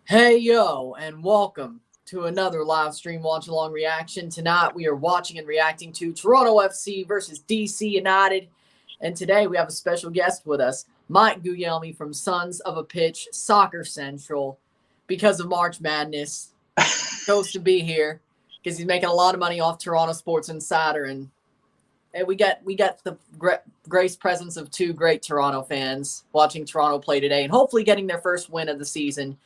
Hey yo, and welcome to another live stream watch-along reaction. Tonight we are watching and reacting to Toronto FC versus DC United. And today we have a special guest with us, Mike Guglielmi from Sons of a Pitch Soccer Central. Because of March Madness, chose to be here because he's making a lot of money off Toronto Sports Insider. And we got the grace presence of two great Toronto fans watching Toronto play today and hopefully getting their first win of the season.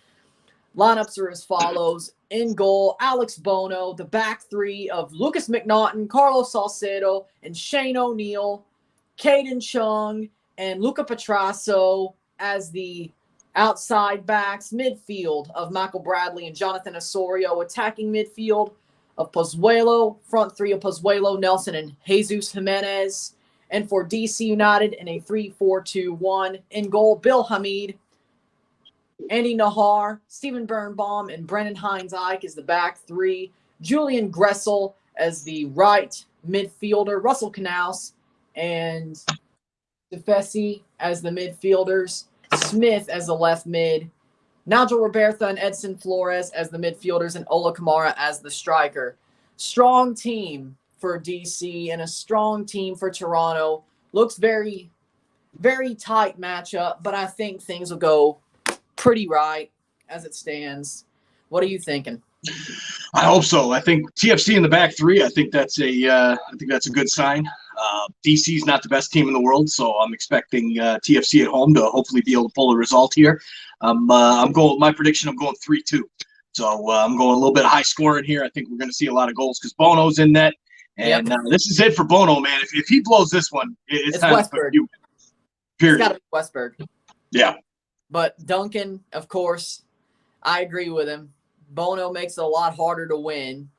Lineups are as follows. In goal, Alex Bono. The back three of Lucas McNaughton, Carlos Salcedo, and Shane O'Neill. Caden Chung and Luca Petrasso as the outside backs. Midfield of Michael Bradley and Jonathan Osorio. Attacking midfield of Pozuelo. Front three of Pozuelo, Nelson, and Jesus Jimenez. And for DC United in a 3-4-2-1. In goal, Bill Hamid, Andy Nahar, Steven Birnbaum, and Brennan Hines-Ike is the back three. Julian Gressel as the right midfielder. Russell Knaus and Defesi as the midfielders. Smith as the left mid. Nigel Robertha and Edson Flores as the midfielders, and Ola Kamara as the striker. Strong team for DC and a strong team for Toronto. Looks very, very tight matchup, but I think things will go pretty right as it stands. What are you thinking? I hope so. I think TFC in the back three. I think that's a good sign. DC's not the best team in the world, so I'm expecting TFC at home to hopefully be able to pull a result here. I'm going. My prediction. I'm going 3-2. So I'm going a little bit high scoring here. I think we're going to see a lot of goals because Bono's in net, and this is it for Bono, man. If he blows this one, it's time Westberg. to period. It's got to be Westberg. Yeah. But Duncan, of course, I agree with him. Bono makes it a lot harder to win.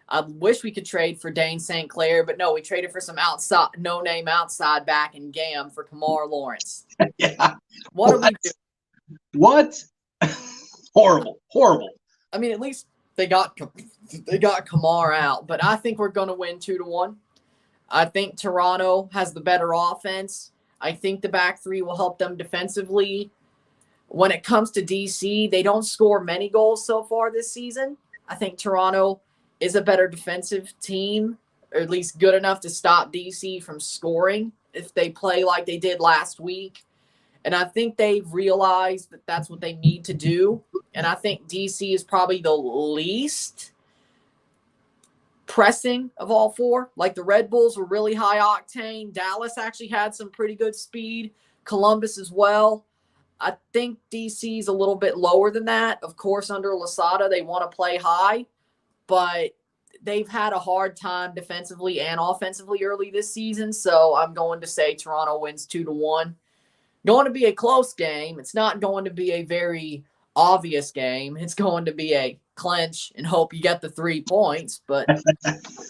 I wish we could trade for Dane St. Clair, but no, we traded for some outside, no-name outside back in Gam for Kamar Lawrence. Yeah. What are we doing? What? Horrible. I mean, at least they got Kamar out, but I think we're going to win 2-1. I think Toronto has the better offense. I think the back three will help them defensively. When it comes to DC, they don't score many goals so far this season. I think Toronto is a better defensive team, or at least good enough to stop DC from scoring if they play like they did last week. And I think they've realized that that's what they need to do. And I think DC is probably the least pressing of all four. Like the Red Bulls were really high octane. Dallas actually had some pretty good speed. Columbus as well. I think DC is a little bit lower than that. Of course, under Losada, they want to play high, but they've had a hard time defensively and offensively early this season. So I'm going to say Toronto wins 2-1. Going to be a close game. It's not going to be a very obvious game. It's going to be a clinch and hope you get the 3 points, but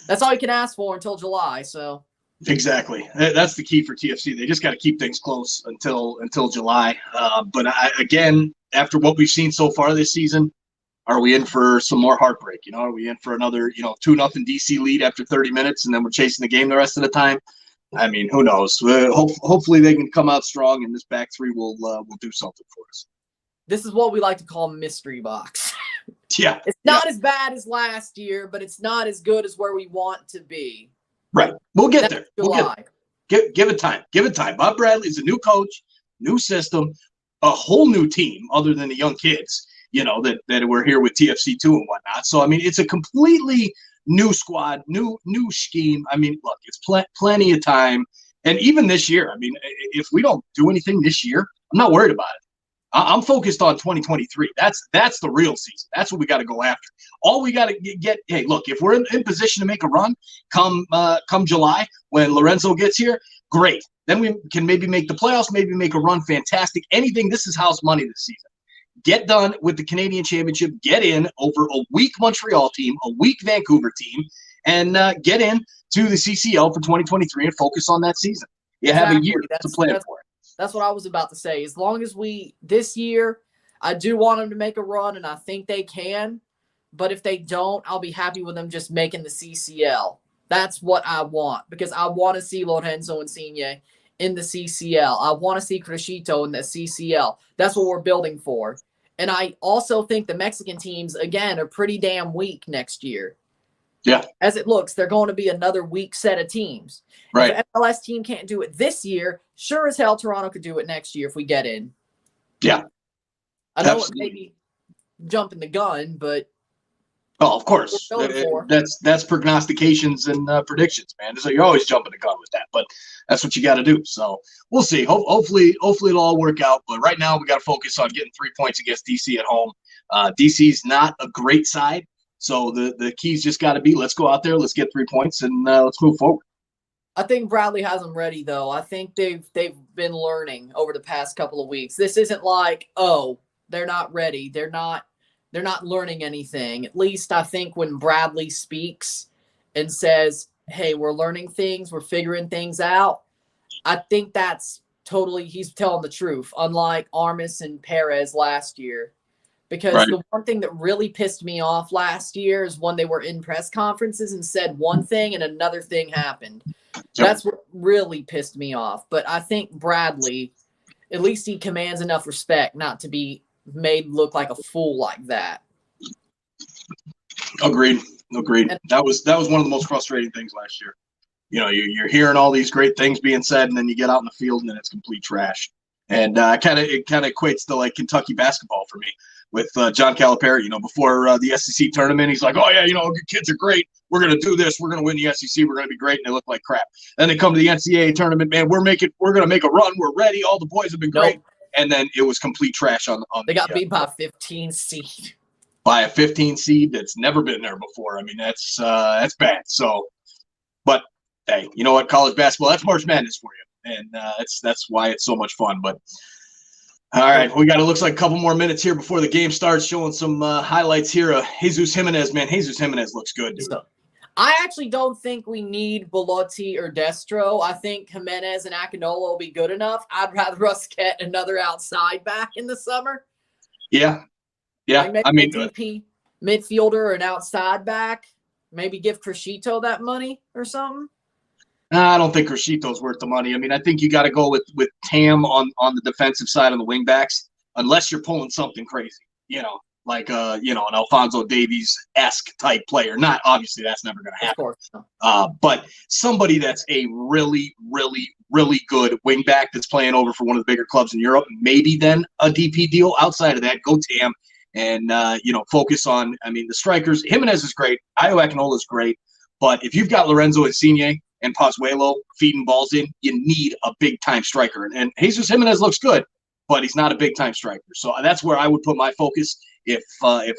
that's all you can ask for until July. So. Exactly. That's the key for TFC. They just got to keep things close until July. But again, after what we've seen so far this season, are we in for some more heartbreak? Are we in for another 2-0 DC lead after 30 minutes, and then we're chasing the game the rest of the time? I mean, who knows? Hopefully they can come out strong, and this back three will do something for us. This is what we like to call mystery box. Yeah. It's not as bad as last year, but it's not as good as where we want to be. Right. We'll get there. Give it time. Give it time. Bob Bradley's a new coach, new system, a whole new team other than the young kids, that were here with TFC2 and whatnot. So, I mean, it's a completely new squad, new scheme. I mean, look, it's plenty of time. And even this year, I mean, if we don't do anything this year, I'm not worried about it. I'm focused on 2023. That's the real season. That's what we got to go after. All we got to get. Hey, look, if we're in position to make a run come July when Lorenzo gets here, great. Then we can maybe make the playoffs, maybe make a run. Fantastic. Anything. This is house money this season. Get done with the Canadian Championship. Get in over a weak Montreal team, a weak Vancouver team, and get in to the CCL for 2023 and focus on that season. You have a year to plan for it. That's what I was about to say. As long as this year, I do want them to make a run, and I think they can. But if they don't, I'll be happy with them just making the CCL. That's what I want, because I want to see Lorenzo Insigne in the CCL. I want to see Crescito in the CCL. That's what we're building for. And I also think the Mexican teams, again, are pretty damn weak next year. Yeah. As it looks, they're going to be another weak set of teams. Right. If the MLS team can't do it this year, sure as hell Toronto could do it next year if we get in. Yeah. I know it may be jumping the gun, but oh, of course. That's prognostications and predictions, man. So you're always jumping the gun with that, but that's what you got to do. So we'll see. Hopefully it'll all work out. But right now we got to focus on getting 3 points against DC at home. DC's not a great side, so the keys just got to be let's go out there, let's get 3 points, and let's move forward. I think Bradley has them ready, though. I think they've been learning over the past couple of weeks. This isn't like, oh, they're not ready. They're not learning anything. At least I think when Bradley speaks and says, hey, we're learning things, we're figuring things out, I think that's totally, he's telling the truth, unlike Armas and Perez last year. Because the one thing that really pissed me off last year is when they were in press conferences and said one thing and another thing happened. That's what really pissed me off. But I think Bradley, at least he commands enough respect not to be made look like a fool like that. Agreed. That was one of the most frustrating things last year. You know, you're hearing all these great things being said, and then you get out in the field, and then it's complete trash. And it kind of equates to like Kentucky basketball for me with John Calipari. You know, before the SEC tournament, he's like, "Oh yeah, you know, your kids are great. We're gonna do this. We're gonna win the SEC. We're gonna be great." And they look like crap. Then they come to the NCAA tournament, man. We're gonna make a run. We're ready. All the boys have been great. And then it was complete trash on they got beat by a 15 seed. By a 15 seed that's never been there before. I mean, that's bad. So, but hey, you know what? College basketball, that's March Madness for you, and that's why it's so much fun. But all right, we got it. Looks like a couple more minutes here before the game starts. Showing some highlights here. Jesus Jimenez, man. Jesus Jimenez looks good, dude. So, I actually don't think we need Belotti or Destro. I think Jimenez and Akinola will be good enough. I'd rather us get another outside back in the summer. Yeah. Like maybe a DP midfielder or an outside back. Maybe give Crescito that money or something. I don't think Crescito's worth the money. I mean, I think you got to go with Tam on the defensive side on the wing backs, unless you're pulling something crazy, you know, like an Alphonso Davies-esque type player. Not obviously that's never going to happen. Of course. But somebody that's a really, really, really good wing back that's playing over for one of the bigger clubs in Europe, maybe then a DP deal. Outside of that, go Tam and focus on. I mean, the strikers. Jimenez is great. Ayo Akinola is great. But if you've got Lorenzo Insigne and Pozuelo feeding balls in, you need a big-time striker. And Jesus Jimenez looks good, but he's not a big-time striker. So that's where I would put my focus if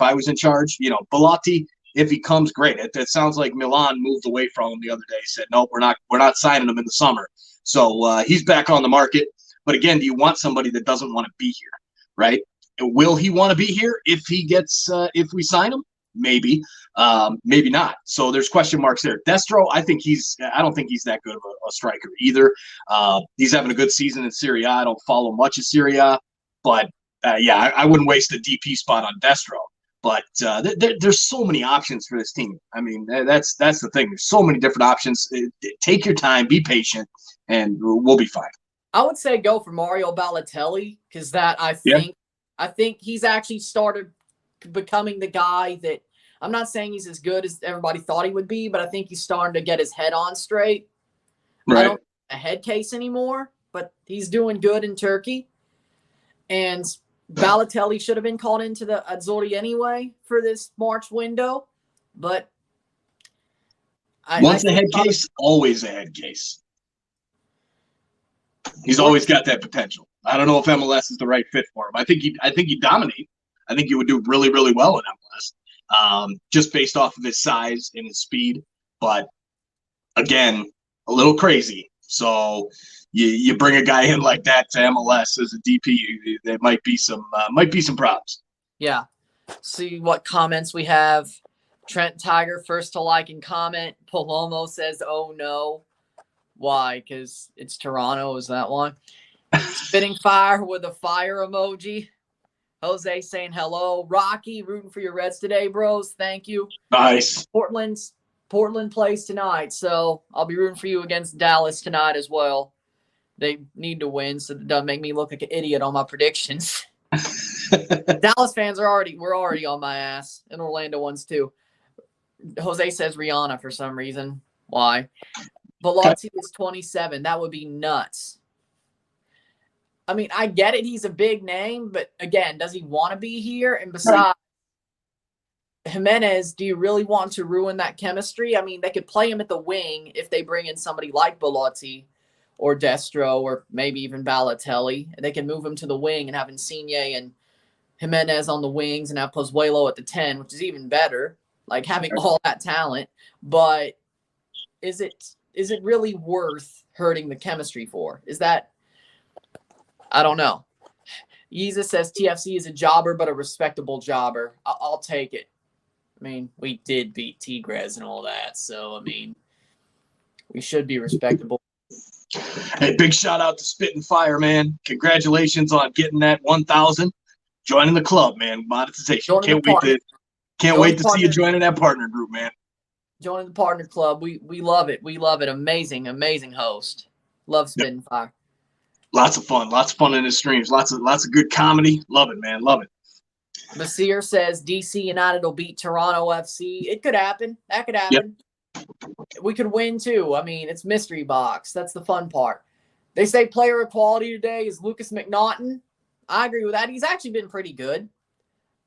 I was in charge. You know, Belotti, if he comes, great. It sounds like Milan moved away from him the other day. Said, nope, we're not signing him in the summer. So he's back on the market. But again, do you want somebody that doesn't want to be here, right? Will he want to be here if he gets if we sign him? Maybe, maybe not. So there's question marks there. Destro, I don't think he's that good of a striker either. He's having a good season in Serie A. I don't follow much of Serie A, but I wouldn't waste a DP spot on Destro. But there's so many options for this team. I mean, that's the thing. There's so many different options. Take your time, be patient, and we'll be fine. I would say go for Mario Balotelli because I think he's actually started becoming the guy that I'm not saying he's as good as everybody thought he would be, but I think he's starting to get his head on straight. Right. I don't a head case anymore, but he's doing good in Turkey. And Balotelli should have been called into the Azzurri anyway for this March window, but once a head case, always a head case. He's always got that potential. I don't know if MLS is the right fit for him. I think he'd dominate. I think he would do really, really well in MLS, just based off of his size and his speed. But again, a little crazy. So you bring a guy in like that to MLS as a DP, there might be some problems. Yeah. See what comments we have. Trent Tiger, first to like and comment. Palomo says, "Oh no." Why? Because it's Toronto. Is that why? Spitting fire with a fire emoji. Jose saying hello. Rocky, rooting for your Reds today, bros. Thank you. Nice. Portland plays tonight, so I'll be rooting for you against Dallas tonight as well. They need to win, so it doesn't make me look like an idiot on my predictions. Dallas fans we're already on my ass, and Orlando ones too. Jose says Rihanna for some reason. Why? Velotti is 27. That would be nuts. I mean, I get it. He's a big name, but again, does he want to be here? And besides, Jimenez, do you really want to ruin that chemistry? I mean, they could play him at the wing if they bring in somebody like Velotti or Destro or maybe even Balotelli. And they can move him to the wing and have Insigne and Jimenez on the wings and have Pozuelo at the 10, which is even better, like having all that talent. But is it really worth hurting the chemistry for? Is that – I don't know. Yeezus says TFC is a jobber, but a respectable jobber. I'll take it. I mean, we did beat Tigres and all that, so, I mean, we should be respectable. Hey, big shout out to Spit and Fire, man. Congratulations on getting that 1,000. Joining the club, man. Monetization. Can't wait to see you joining that partner group, man. Joining the partner club. We love it. We love it. Amazing, amazing host. Love Spit and Fire. Lots of fun. Lots of fun in his streams. Lots of good comedy. Love it, man. Love it. Basir says DC United will beat Toronto FC. It could happen. That could happen. Yep. We could win too. I mean, it's mystery box. That's the fun part. They say player equality today is Lucas McNaughton. I agree with that. He's actually been pretty good.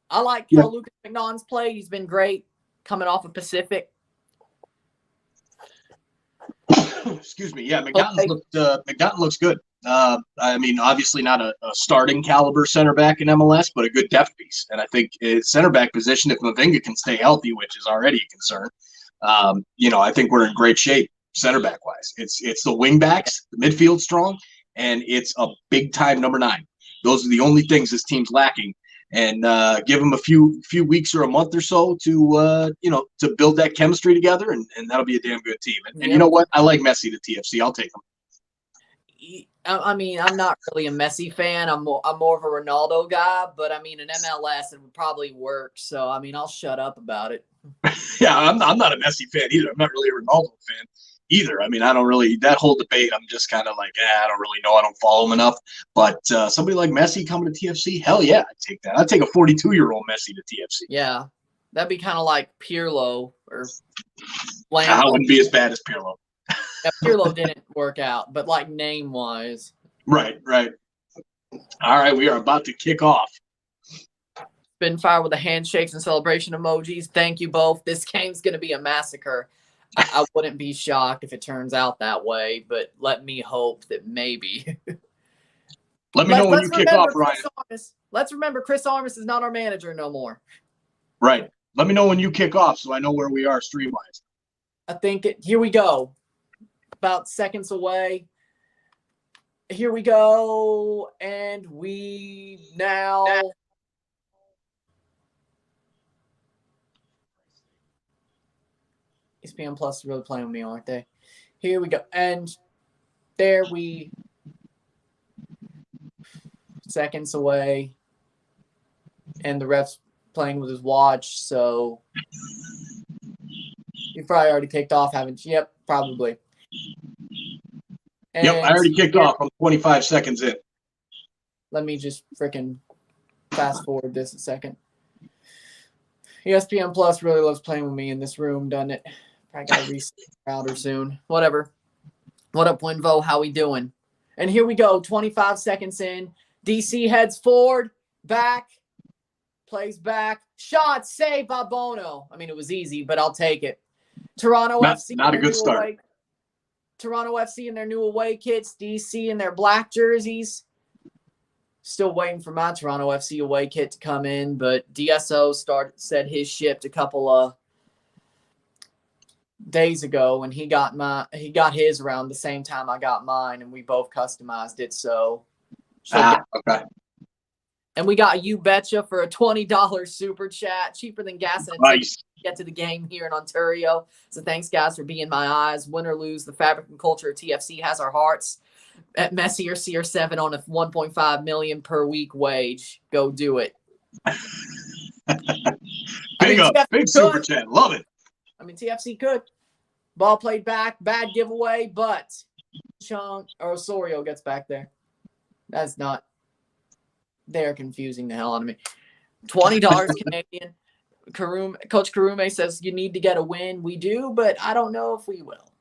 I like how Lucas McNaughton's played. He's been great coming off of Pacific. Excuse me. Yeah, McNaughton looks good. I mean, obviously not a starting caliber center back in MLS, but a good depth piece. And I think it's center back position, if Mavinga can stay healthy, which is already a concern, I think we're in great shape center back wise. It's the wing backs, the midfield strong, and it's a big time number 9. Those are the only things this team's lacking. And give them a few weeks or a month or so to build that chemistry together, and that'll be a damn good team. And you know what? I like Messi to TFC. I'll take him. I mean, I'm not really a Messi fan. I'm more of a Ronaldo guy, but I mean, in MLS, it would probably work. So, I mean, I'll shut up about it. Yeah, I'm not a Messi fan either. I'm not really a Ronaldo fan either. I mean, I don't really – that whole debate, I'm just kind of like, I don't really know. I don't follow him enough. But somebody like Messi coming to TFC, hell yeah, I'd take that. I'd take a 42-year-old Messi to TFC. Yeah, that'd be kind of like Pirlo or – I wouldn't be as bad as Pirlo. Yeah, Pirlo didn't work out, but like name-wise. Right. All right, we are about to kick off. Spin Fire with the handshakes and celebration emojis. Thank you both. This game's going to be a massacre. I wouldn't be shocked if it turns out that way, but let me hope that maybe. Let me know when you kick off, Ryan. Let's remember Chris Armas is not our manager no more. Right. Let me know when you kick off so I know where we are stream-wise. I think here we go. About seconds away. Here we go. And we now. ESPN Plus is really playing with me, aren't they? Here we go. And there we. Seconds away. And the ref's playing with his watch. So. You've probably already kicked off, haven't you? Yep, probably. And I already kicked off. I'm 25 seconds in. Let me just freaking fast forward this a second. ESPN Plus really loves playing with me in this room, doesn't it? Probably got to reset the router soon. Whatever. What up, Winvo? How we doing? And here we go. 25 seconds in. DC heads forward. Back. Plays back. Shot. Saved by Bono. I mean, it was easy, but I'll take it. Toronto FC. Not a good start. Toronto FC in their new away kits. DC in their black jerseys. Still waiting for my Toronto FC away kit to come in, but DSO said his shipped a couple of days ago, and he got his around the same time I got mine, and we both customized it. So, okay. And we got You Betcha for a $20 super chat, cheaper than gas and nice. To get to the game here in Ontario. So thanks, guys, for being my eyes. Win or lose, the fabric and culture of TFC has our hearts. At Messi or CR7 on a $1.5 million per week wage. Go do it. Big super chat. Love it. I mean, TFC could. Ball played back. Bad giveaway, but Osorio gets back there. That's not. They're confusing the hell out of me. $20 Canadian. Coach Karume says you need to get a win. We do, but I don't know if we will.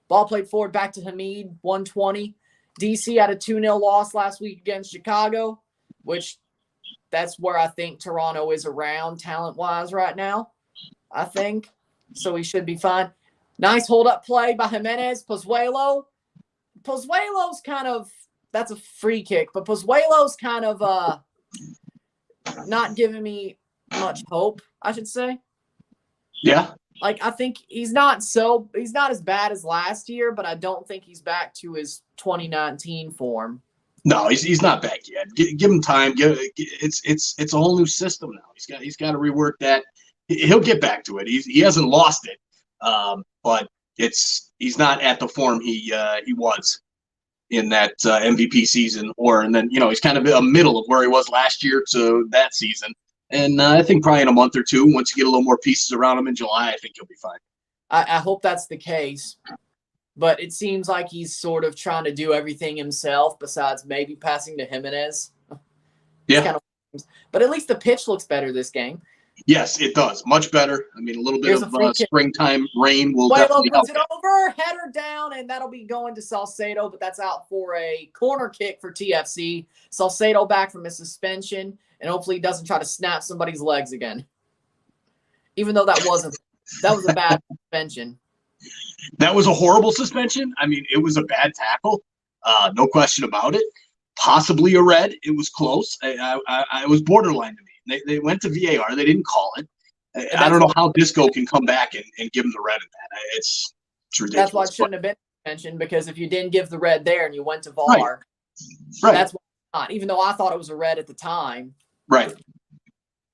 Ball played forward back to Hamid, 120. DC had a 2-0 loss last week against Chicago, which that's where I think Toronto is around talent-wise right now, I think. So we should be fine. Nice hold-up play by Jimenez. Pozuelo. Pozuelo's kind of – that's a free kick, but Pozuelo's kind of not giving me much hope, I should say. Yeah. Like, I think he's not as bad as last year, but I don't think he's back to his 2019 form. No, he's not back yet. Give him time. It's a whole new system now. He's got to rework that. He'll get back to it. He hasn't lost it, but he's not at the form he was in that MVP season, and then he's kind of in the middle of where he was last year to that season. And I think probably in a month or two, once you get a little more pieces around him in July, I think he'll be fine. I hope that's the case. But it seems like he's sort of trying to do everything himself besides maybe passing to Jimenez. Yeah. But at least the pitch looks better this game. Yes, it does. Much better. I mean, a little bit of springtime rain will definitely help. Puts it over, header down, and that'll be going to Salcedo, but that's out for a corner kick for TFC. Salcedo back from his suspension, and hopefully he doesn't try to snap somebody's legs again. Even though that was a bad suspension. That was a horrible suspension. I mean, it was a bad tackle. No question about it. Possibly a red. It was close. It was borderline to me. They went to VAR. They didn't call it. I don't know how Disco can come back and give him the red in that. It's ridiculous. That's why it shouldn't have been mentioned, because if you didn't give the red there and you went to VAR, right. That's why it's not. Even though I thought it was a red at the time. Right.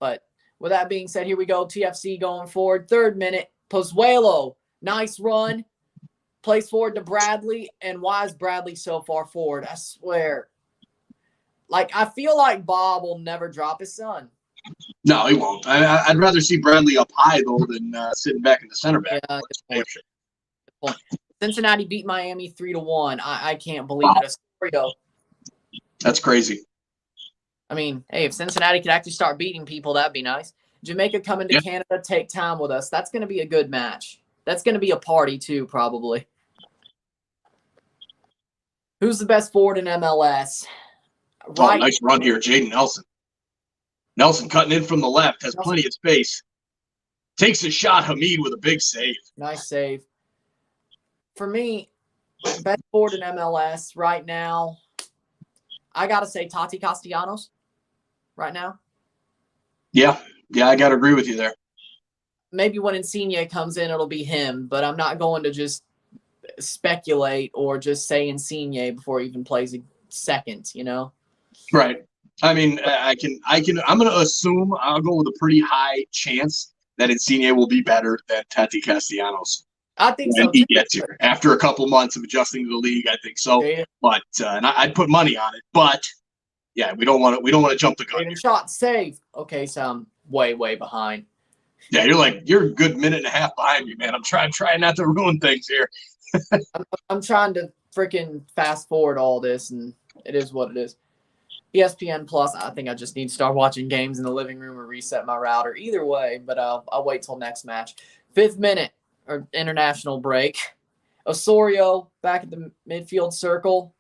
But with that being said, here we go. TFC going forward. 3rd minute. Pozuelo. Nice run. Plays forward to Bradley. And why is Bradley so far forward? I swear. Like, I feel like Bob will never drop his son. No, he won't. I'd rather see Bradley up high, though, than sitting back in the center back. Yeah, good point. Cincinnati beat Miami 3-1. I can't believe it. Osorio. That's crazy. I mean, hey, if Cincinnati could actually start beating people, that'd be nice. Jamaica coming to Canada, take time with us. That's going to be a good match. That's going to be a party, too, probably. Who's the best forward in MLS? Right. Oh, nice run here, Jaden Nelson. Nelson cutting in from the left, has plenty of space. Takes a shot, Hamid with a big save. Nice save. For me, best forward in MLS right now, I got to say Tati Castellanos right now. Yeah, I got to agree with you there. Maybe when Insigne comes in, it'll be him, but I'm not going to just speculate or just say Insigne before he even plays a second, Right. I mean, I'm going to assume I'll go with a pretty high chance that Insigne will be better than Tati Castellanos. I think when he gets here. After a couple months of adjusting to the league, I think so. Yeah. But and I'd put money on it. But yeah, we don't want to jump the gun. Shot save. Okay, so I'm way behind. Yeah, you're a good minute and a half behind me, man. I'm trying not to ruin things here. I'm trying to freaking fast forward all this, and it is what it is. ESPN Plus, I think I just need to start watching games in the living room or reset my router. Either way, but I'll wait till next match. 5th minute or international break. Osorio back at the midfield circle,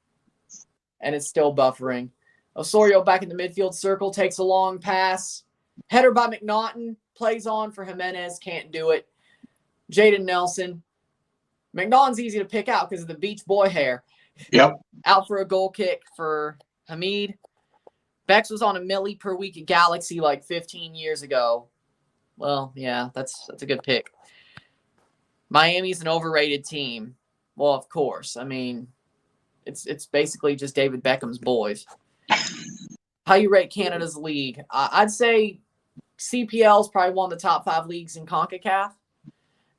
and it's still buffering. Osorio back in the midfield circle, takes a long pass. Header by McNaughton, plays on for Jimenez, can't do it. Jaden Nelson. McNaughton's easy to pick out because of the Beach Boy hair. Yep. Out for a goal kick for Hamid. Bex was on a milli per week at Galaxy like 15 years ago. Well, yeah, that's a good pick. Miami's an overrated team. Well, of course. I mean, it's basically just David Beckham's boys. How you rate Canada's league? I'd say CPL is probably one of the top 5 leagues in CONCACAF.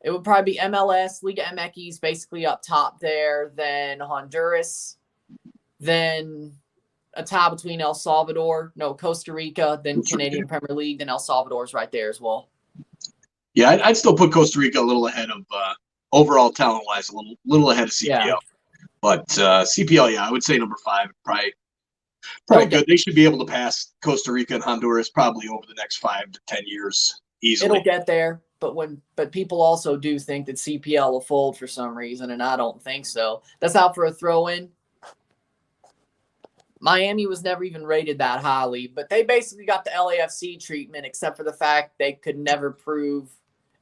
It would probably be MLS, Liga MX basically up top there, then Honduras, then a tie between Costa Rica, then Canadian Premier League, then El Salvador's right there as well. Yeah, I'd still put Costa Rica a little ahead of overall talent-wise, a little ahead of CPL. Yeah. But CPL, yeah, I would say number 5, probably Probably good. They should be able to pass Costa Rica and Honduras probably over the next 5 to 10 years easily. It'll get there, but people also do think that CPL will fold for some reason, and I don't think so. That's out for a throw-in. Miami was never even rated that highly, but they basically got the LAFC treatment, except for the fact they could never prove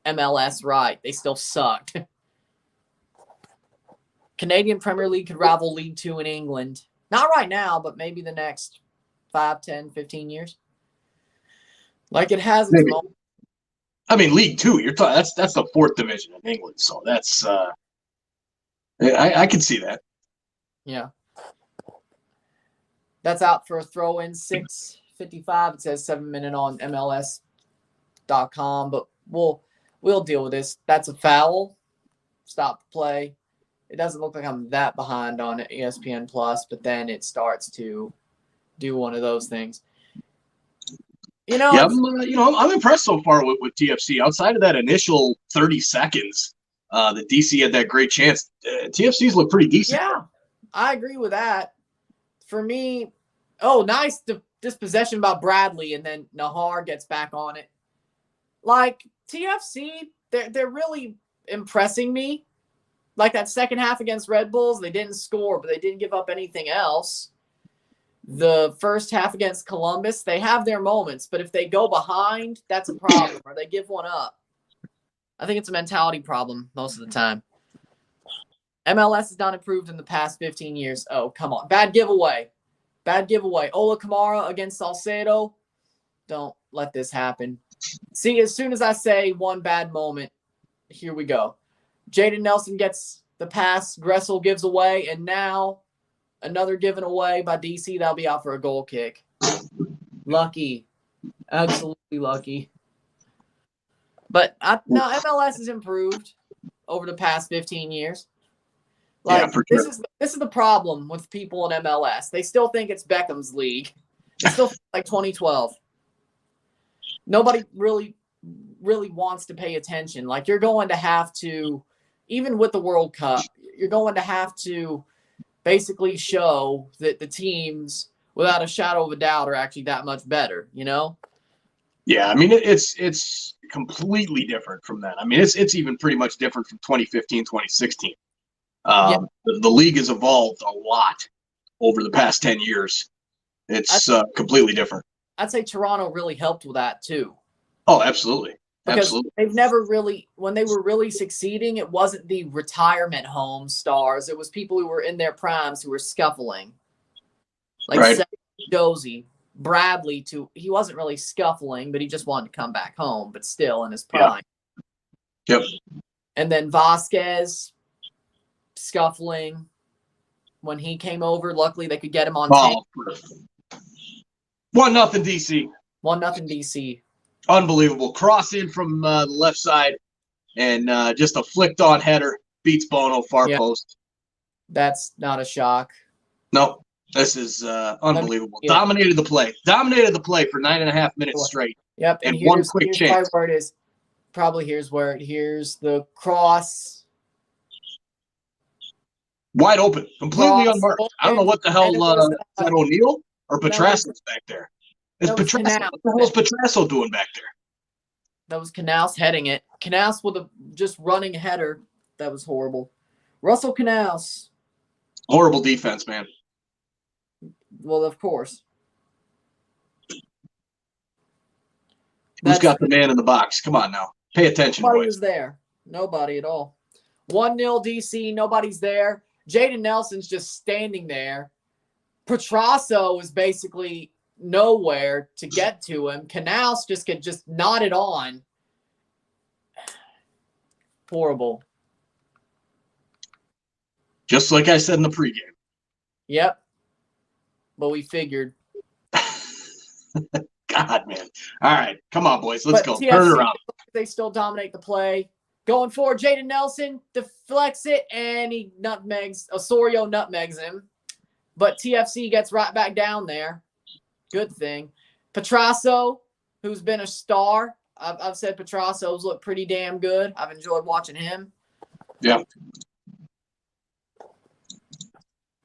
MLS right. They still sucked. Canadian Premier League could rival League Two in England. Not right now, but maybe the next 5, 10, 15 years. Like it has its moment. I mean, League Two, you're talking that's the 4th division in England, so that's I can see that. Yeah. That's out for a throw-in, 6:55. It says 7-minute on MLS.com, but we'll deal with this. That's a foul. Stop the play. It doesn't look like I'm that behind on ESPN Plus, but then it starts to do one of those things. You know, yeah, I'm impressed so far with TFC. Outside of that initial 30 seconds, that DC had that great chance. TFC's look pretty decent. Yeah, I agree with that. For me, nice dispossession by Bradley, and then Nahar gets back on it. Like TFC, they're really impressing me. Like that second half against Red Bulls, they didn't score, but they didn't give up anything else. The first half against Columbus, they have their moments, but if they go behind, that's a problem, or they give one up. I think it's a mentality problem most of the time. MLS has not improved in the past 15 years. Oh, come on. Bad giveaway. Ola Kamara against Salcedo. Don't let this happen. See, as soon as I say one bad moment, here we go. Jaden Nelson gets the pass. Gressel gives away, and now another given away by DC. That'll be out for a goal kick. Lucky. Absolutely lucky. But MLS has improved over the past 15 years. Like, yeah, for sure. This is the problem with people in MLS. They still think it's Beckham's league. It's still like 2012. Nobody really wants to pay attention. Like, you're going to have to, even with the World Cup, you're going to have to basically show that the teams, without a shadow of a doubt, are actually that much better, you know? Yeah, I mean, it's completely different from that. I mean, it's even pretty much different from 2015, 2016. The league has evolved a lot over the past 10 years. It's completely different. I'd say Toronto really helped with that too. Oh, absolutely. Because they've never really, when they were really succeeding, it wasn't the retirement home stars. It was people who were in their primes who were scuffling. Like right. Dozy, Bradley, he wasn't really scuffling, but he just wanted to come back home, but still in his prime. Yep. And then Vasquez, scuffling when he came over. Luckily, they could get him on tape. 1-0 DC. 1-0 DC. Unbelievable. Cross in from the left side, and just a flicked on header beats Bono far post. That's not a shock. No, this is unbelievable. Dominated the play for 9.5 minutes straight. Yep. And one quick chance. Where it is. Probably here's the cross. Wide open, completely unmarked. I don't know what the hell is that O'Neal or Petrasso's back there. What the hell is Petrasso doing back there? That was Canals heading it. Canals with a just running header. That was horrible. Russell Canals. Horrible defense, man. Well, of course. Who's got the man in the box? Come on now. Pay attention, Nobody boys. was there. Nobody at all. 1-0 DC. Nobody's there. Jaden Nelson's just standing there. Petrasso is basically nowhere to get to him. Canals just could just nod it on. Horrible. Just like I said in the pregame. Yep. But we figured. God, man. All right. Come on, boys. Let's go. TFC, Turn it around. They still dominate the play. Going forward, Jaden Nelson deflects it, and he Osorio nutmegs him. But TFC gets right back down there. Good thing. Petrasso, who's been a star. I've said Petrasso's looked pretty damn good. I've enjoyed watching him. Yeah.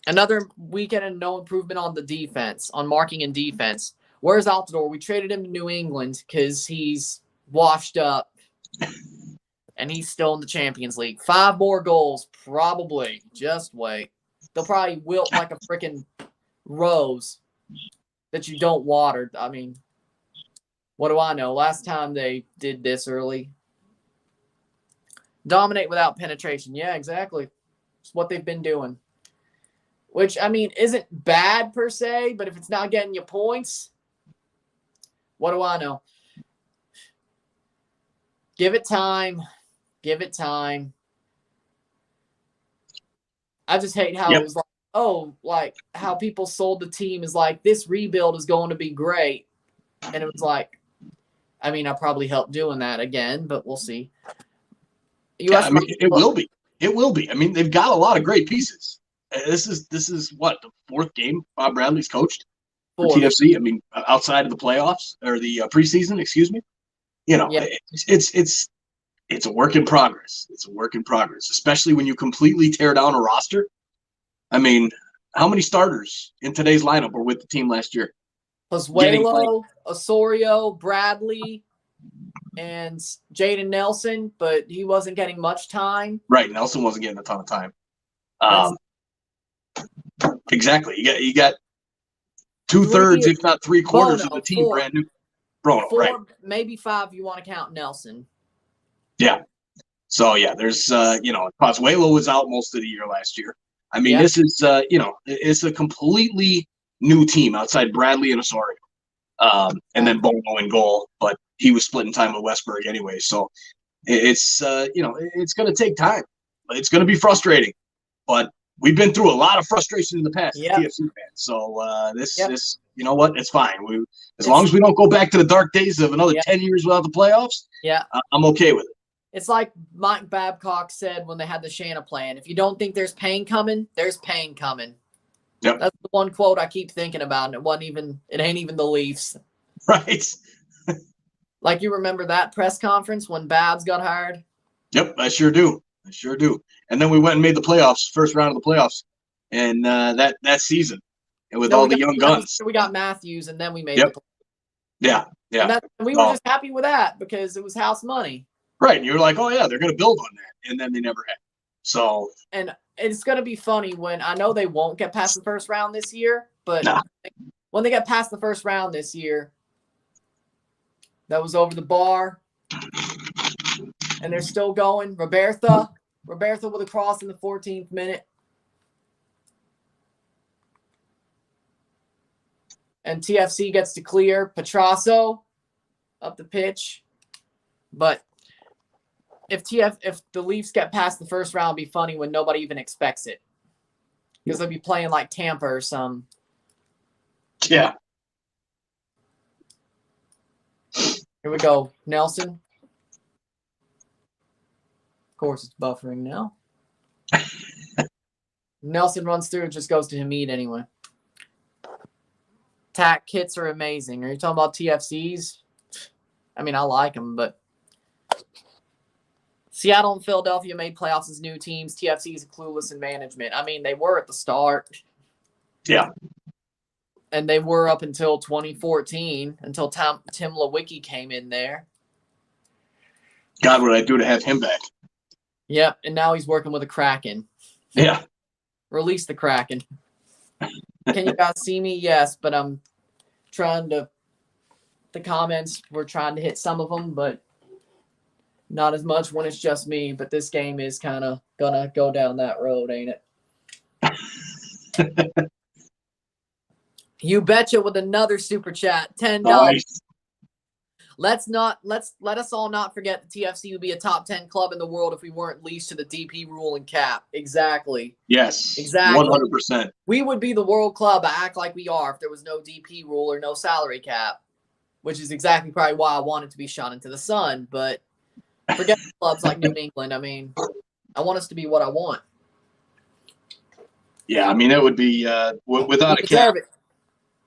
Another weekend and no improvement on the defense, on marking and defense. Where's Altidore? We traded him to New England because he's washed up, and he's still in the Champions League. 5 more goals, probably. Just wait. They'll probably wilt like a freaking rose that you don't water. I mean, what do I know? Last time they did this early. Dominate without penetration. Yeah, exactly. It's what they've been doing. Which, I mean, isn't bad per se, but if it's not getting you points, what do I know? Give it time. Give it time. I just hate how it was like, oh, like how people sold the team is like, this rebuild is going to be great. And it was like, I mean, I probably helped doing that again, but we'll see. I mean, it will be. It will be. I mean, they've got a lot of great pieces. This is what, the 4th game Bob Bradley's coached for TFC. I mean, outside of the playoffs or the preseason, excuse me. You know, it's a work in progress. It's a work in progress, especially when you completely tear down a roster. I mean, how many starters in today's lineup were with the team last year? Pozuelo, Osorio, Bradley, and Jaden Nelson, but he wasn't getting much time. Right, Nelson wasn't getting a ton of time. Exactly. You got 2/3, if not 3/4 of the team brand new. Bruno, 4, right? Maybe 5 if you want to count Nelson. Yeah. So yeah, there's Pozuelo was out most of the year last year. I mean, this is it's a completely new team outside Bradley and Osorio, and then Bono in goal, but he was splitting time with Westberg anyway. So it's it's going to take time. It's going to be frustrating, but we've been through a lot of frustration in the past, TFC fans. So this you know what? It's fine. As long as we don't go back to the dark days of another 10 years without the playoffs. Yeah, I'm okay with it. It's like Mike Babcock said when they had the Shanna plan. If you don't think there's pain coming, there's pain coming. Yep. That's the one quote I keep thinking about, and it ain't even the Leafs. Right. Like, you remember that press conference when Babs got hired? Yep, I sure do. And then we went and made the playoffs, first round of the playoffs, and that season, and with all the young guns. We got Matthews, and then we made the playoffs. Yeah. And we were just happy with that because it was house money. Right. And you were like, oh, yeah, they're going to build on that. And then they never had. So. And it's going to be funny when I know they won't get past the first round this year, but when they get past the first round this year, that was over the bar. And they're still going. Roberta with a cross in the 14th minute. And TFC gets to clear. Petrasso up the pitch. But if the Leafs get past the first round, it'll be funny when nobody even expects it. Because they'll be playing like Tampa or some. Yeah. Here we go. Nelson. Of course, it's buffering now. Nelson runs through and just goes to Hamid anyway. Tack kits are amazing. Are you talking about TFCs? I mean, I like them, but Seattle and Philadelphia made playoffs as new teams. TFC is clueless in management. I mean, they were at the start. Yeah. And they were up until 2014, until Tim Lewicki came in there. God, what would I do to have him back? Yep, and now he's working with a Kraken. Yeah. Release the Kraken. Can you guys see me? Yes, but I'm trying to. The comments, we're trying to hit some of them, but not as much when it's just me. But this game is kind of gonna go down that road, ain't it? You betcha with another super chat, $10. Nice. Let us all not forget the TFC would be a top 10 club in the world if we weren't leased to the DP rule and cap. Exactly. Yes. Exactly. 100%. We would be the world club, act like we are, if there was no DP rule or no salary cap, which is exactly probably why I wanted to be shot into the sun. But forget clubs like New England. I mean, I want us to be what I want. Yeah, I mean, it would be without a cap.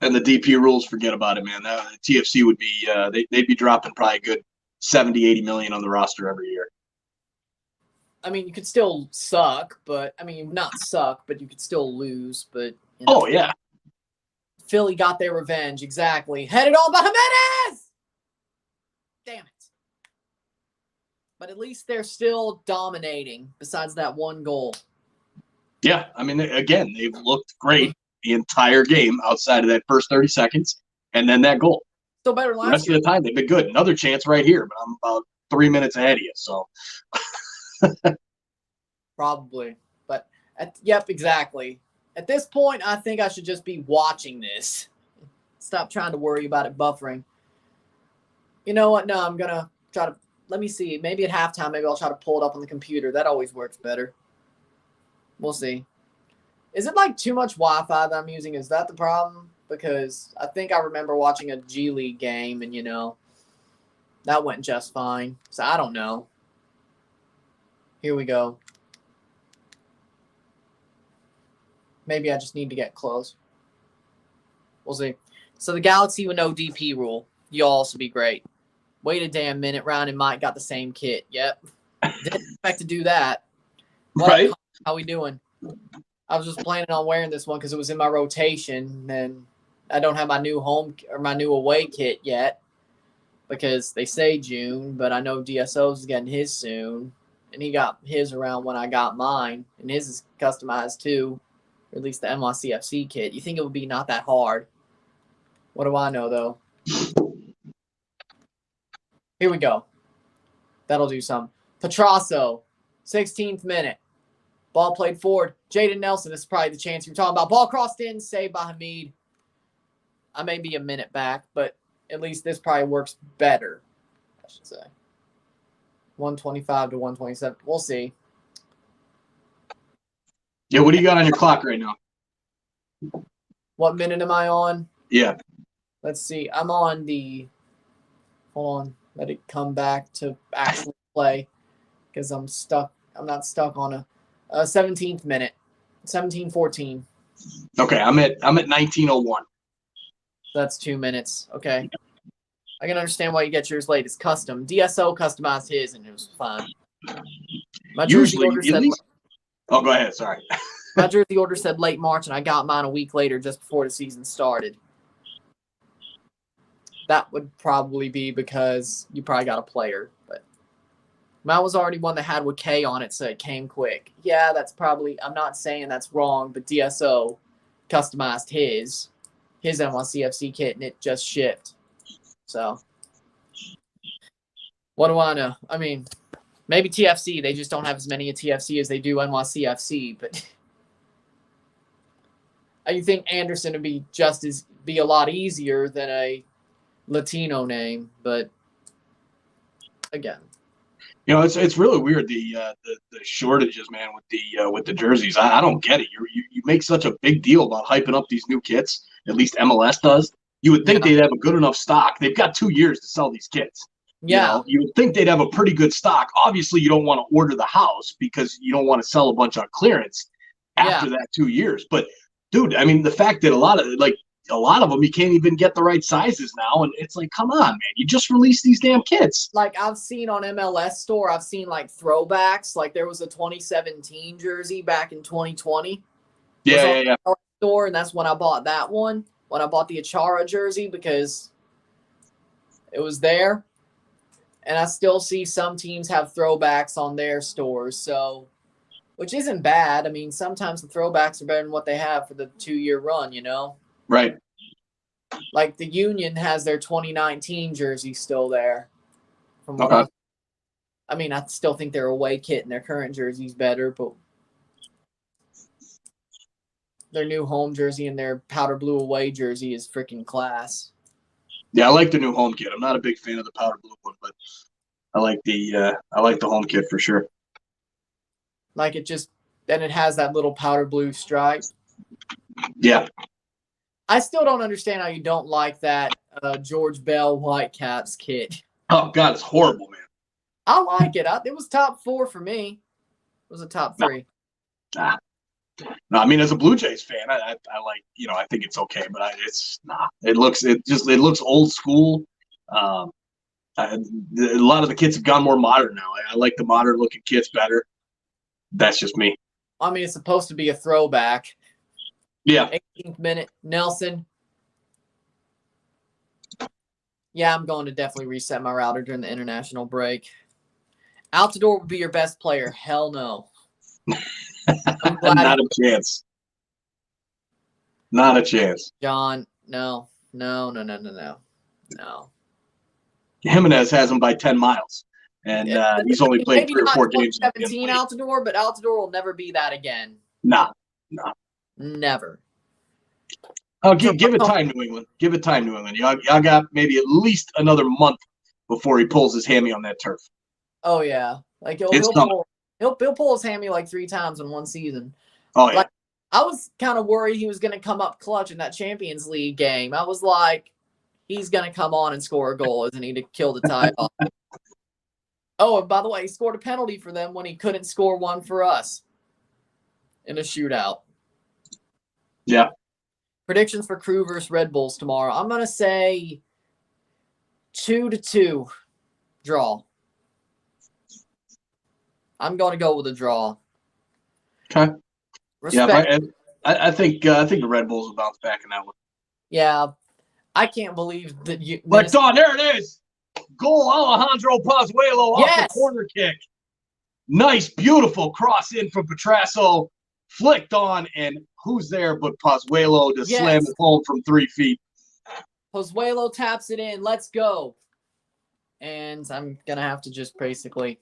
And the DP rules, forget about it, man. TFC would be they'd be dropping probably a good 70, 80 million on the roster every year. I mean, you could still suck, but I mean, not suck, but you could still lose. But oh yeah, Philly got their revenge. Exactly. Headed on by Jimenez. Damn it. But at least they're still dominating. Besides that one goal. Yeah, I mean, again, they've looked great the entire game outside of that first 30 seconds, and then that goal. Still better than last year. The rest of the time, they've been good. Another chance right here, but I'm about 3 minutes ahead of you. So. Probably. But, yep, exactly. At this point, I think I should just be watching this. Stop trying to worry about it buffering. You know what? No, I'm going to try to – let me see. Maybe at halftime, maybe I'll try to pull it up on the computer. That always works better. We'll see. Is it like too much Wi-Fi that I'm using? Is that the problem? Because I think I remember watching a G League game and, that went just fine. So I don't know. Here we go. Maybe I just need to get close. We'll see. So the Galaxy with no DP rule. You'll also be great. Wait a damn minute. Ryan and Mike got the same kit. Yep. Didn't expect to do that. But right. How we doing? I was just planning on wearing this one because it was in my rotation, and I don't have my new home or my new away kit yet because they say June, but I know DSO is getting his soon, and he got his around when I got mine, and his is customized too, or at least the NYCFC kit. You think it would be not that hard? What do I know though? Here we go. That'll do some. Petrasso, 16th minute. Ball played forward. Jaden Nelson, this is probably the chance you're talking about. Ball crossed in, saved by Hamid. I may be a minute back, but at least this probably works better, I should say. 125 to 127. We'll see. Yeah, what do you got on your clock right now? What minute am I on? Yeah. Let's see. I'm on the – hold on. Let it come back to actually play because I'm stuck. I'm not stuck on a 17th minute. 17:14. Okay, I'm at 19:01. That's 2 minutes. Okay. I can understand why you get yours late. It's custom. DSO customized his, and it was fine. My jersey order said. Oh, go ahead. Sorry. My jersey order said late March, and I got mine a week later, just before the season started. That would probably be because you probably got a player, but mine was already one that had with K on it, so it came quick. Yeah, that's probably. I'm not saying that's wrong, but DSO customized his NYCFC kit, and it just shipped. So, what do I know? I mean, maybe TFC. They just don't have as many at TFC as they do NYCFC. But I think Anderson would be a lot easier than a Latino name. But again, it's really weird the shortages, man, with the jerseys. I don't get it. You make such a big deal about hyping up these new kits. At least MLS does. You would think they'd have a good enough stock. They've got 2 years to sell these kits. Yeah. You would think they'd have a pretty good stock. Obviously, you don't want to order the house because you don't want to sell a bunch on clearance after that 2 years. But, dude, I mean, the fact that a lot of them, you can't even get the right sizes now. And it's like, come on, man. You just released these damn kits. Like, I've seen on MLS store, I've seen, like, throwbacks. Like, there was a 2017 jersey back in 2020. Yeah. Store, and that's when I bought that one. When I bought the Achara jersey because it was there. And I still see some teams have throwbacks on their stores, so which isn't bad. I mean, sometimes the throwbacks are better than what they have for the 2-year run, Right. Like the Union has their 2019 jersey still there. I mean, I still think their away kit and their current jersey's better, but their new home jersey and their powder blue away jersey is freaking class. Yeah, I like the new home kit. I'm not a big fan of the powder blue one, but I like the home kit for sure. Like it has that little powder blue stripe. Yeah. I still don't understand how you don't like that George Bell Whitecaps kit. Oh God, it's horrible, man. I like it. It was top 4 for me. It was a top 3. No, I mean, as a Blue Jays fan, I like, I think it's okay, but it looks old school. A lot of the kits have gone more modern now. I like the modern looking kits better. That's just me. I mean, it's supposed to be a throwback. Yeah. 18th minute, Nelson. Yeah, I'm going to definitely reset my router during the international break. Altidore would be your best player. Hell no. Not a chance. Not a chance. John, no. Jimenez has him by 10 miles. And he's only played 3 or 4 games. 17 Altidore, but Altidore will never be that again. Nah. Never. Oh, give it time, New England. Give it time, New England. Y'all got maybe at least another month before he pulls his hammy on that turf. Oh, yeah. Like he'll pull his hammy like 3 times in one season. Oh, yeah. Like, I was kind of worried he was going to come up clutch in that Champions League game. I was like, he's going to come on and score a goal, isn't he, to kill the tie off. Oh, and by the way, he scored a penalty for them when he couldn't score one for us in a shootout. Yeah. Predictions for Crew versus Red Bulls tomorrow. I'm going to say 2-2 draw. I'm going to go with a draw. Okay. Respect. Yeah, I think the Red Bulls will bounce back in that one. Yeah. I can't believe that you. But there it is. Goal, Alejandro Pozuelo off the corner kick. Nice, beautiful cross in from Petrasso. Flicked on, and who's there but Pozuelo to slam it home from 3 feet. Pozuelo taps it in. Let's go. And I'm going to have to just basically.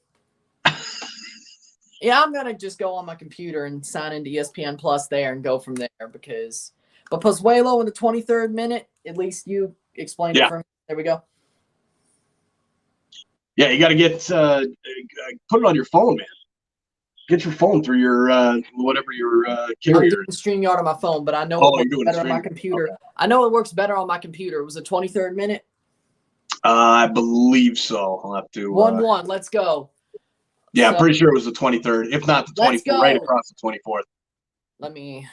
Yeah, I'm going to just go on my computer and sign into ESPN Plus there and go from there because. But Pozuelo in the 23rd minute, at least you explained it for me. There we go. Yeah, you got to get put it on your phone, man. Get your phone through your whatever your carrier. I'm doing StreamYard on my phone, but I know it works better on my computer. Okay. I know it works better on my computer. It was the 23rd minute. I believe so. I'll have to 1-1. Let's go. Yeah, I'm pretty sure it was the 23rd, if not the 24th, right across the 24th. Let me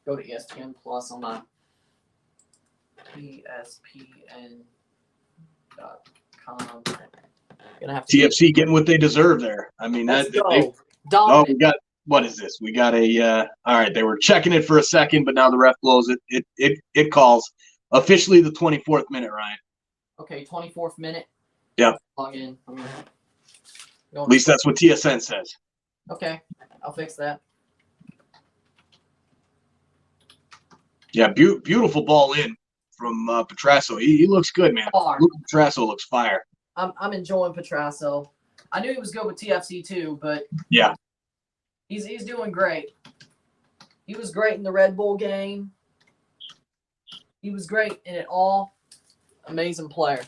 go to ESPN Plus on my ESPN.com. TFC getting what they deserve there. I mean, we got, what is this? We got all right, they were checking it for a second, but now the ref blows it. It calls officially the 24th minute, Ryan. Okay, 24th minute. Yeah. Log in. At least that's what TSN says. Okay, I'll fix that. Yeah, beautiful ball in from Petrasso. He looks good, man. Petrasso looks fire. I'm enjoying Petrasso. I knew he was good with TFC too, but yeah, he's doing great. He was great in the Red Bull game. He was great in it all. Amazing player.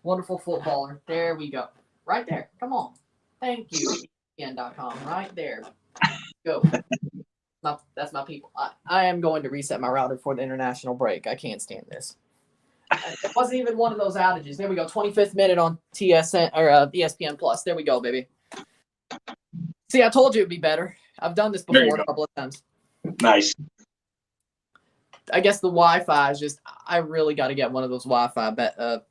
Wonderful footballer. There we go. Right there. Come on. Thank you. ESPN.com. Right there. Go. That's my people. I am going to reset my router for the international break. I can't stand this. It wasn't even one of those outages. There we go. 25th minute on TSN or ESPN Plus. There we go, baby. See, I told you it'd be better. I've done this before a couple of times. Nice. I guess the Wi-Fi is just. I really got to get one of those Wi-Fi.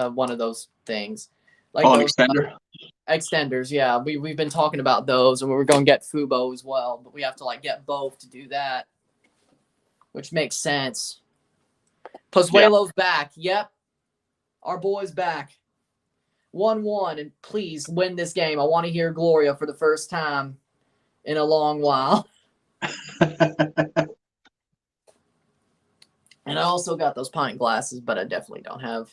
One of those things. Like an extender. Extenders, yeah. We've been talking about those, and we're going to get Fubo as well, but we have to get both to do that, which makes sense. Pozuelo's back. Yep. Our boy's back. 1-1, and please win this game. I want to hear Gloria for the first time in a long while. And I also got those pint glasses, but I definitely don't have.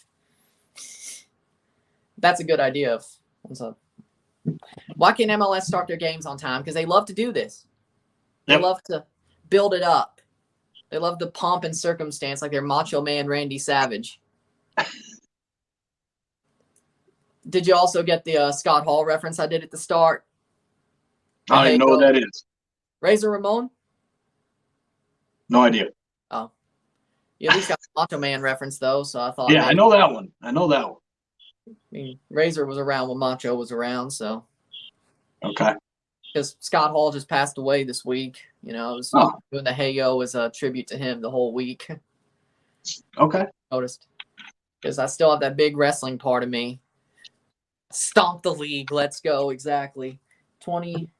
That's a good idea. Why can't MLS start their games on time? Because they love to do this. They love to build it up. They love the pomp and circumstance like they're Macho Man Randy Savage. Did you also get the Scott Hall reference I did at the start? I don't even know what that is. Razor Ramon? No idea. Oh. You at least got the Macho Man reference, though, so I thought. Yeah, I know that one. I mean, Razor was around when Macho was around, so. Okay. Because Scott Hall just passed away this week. You know, I was doing the Hey-Yo as a tribute to him the whole week. Okay. Noticed. Because I still have that big wrestling part of me. Stomp the league. Let's go. Exactly. 20.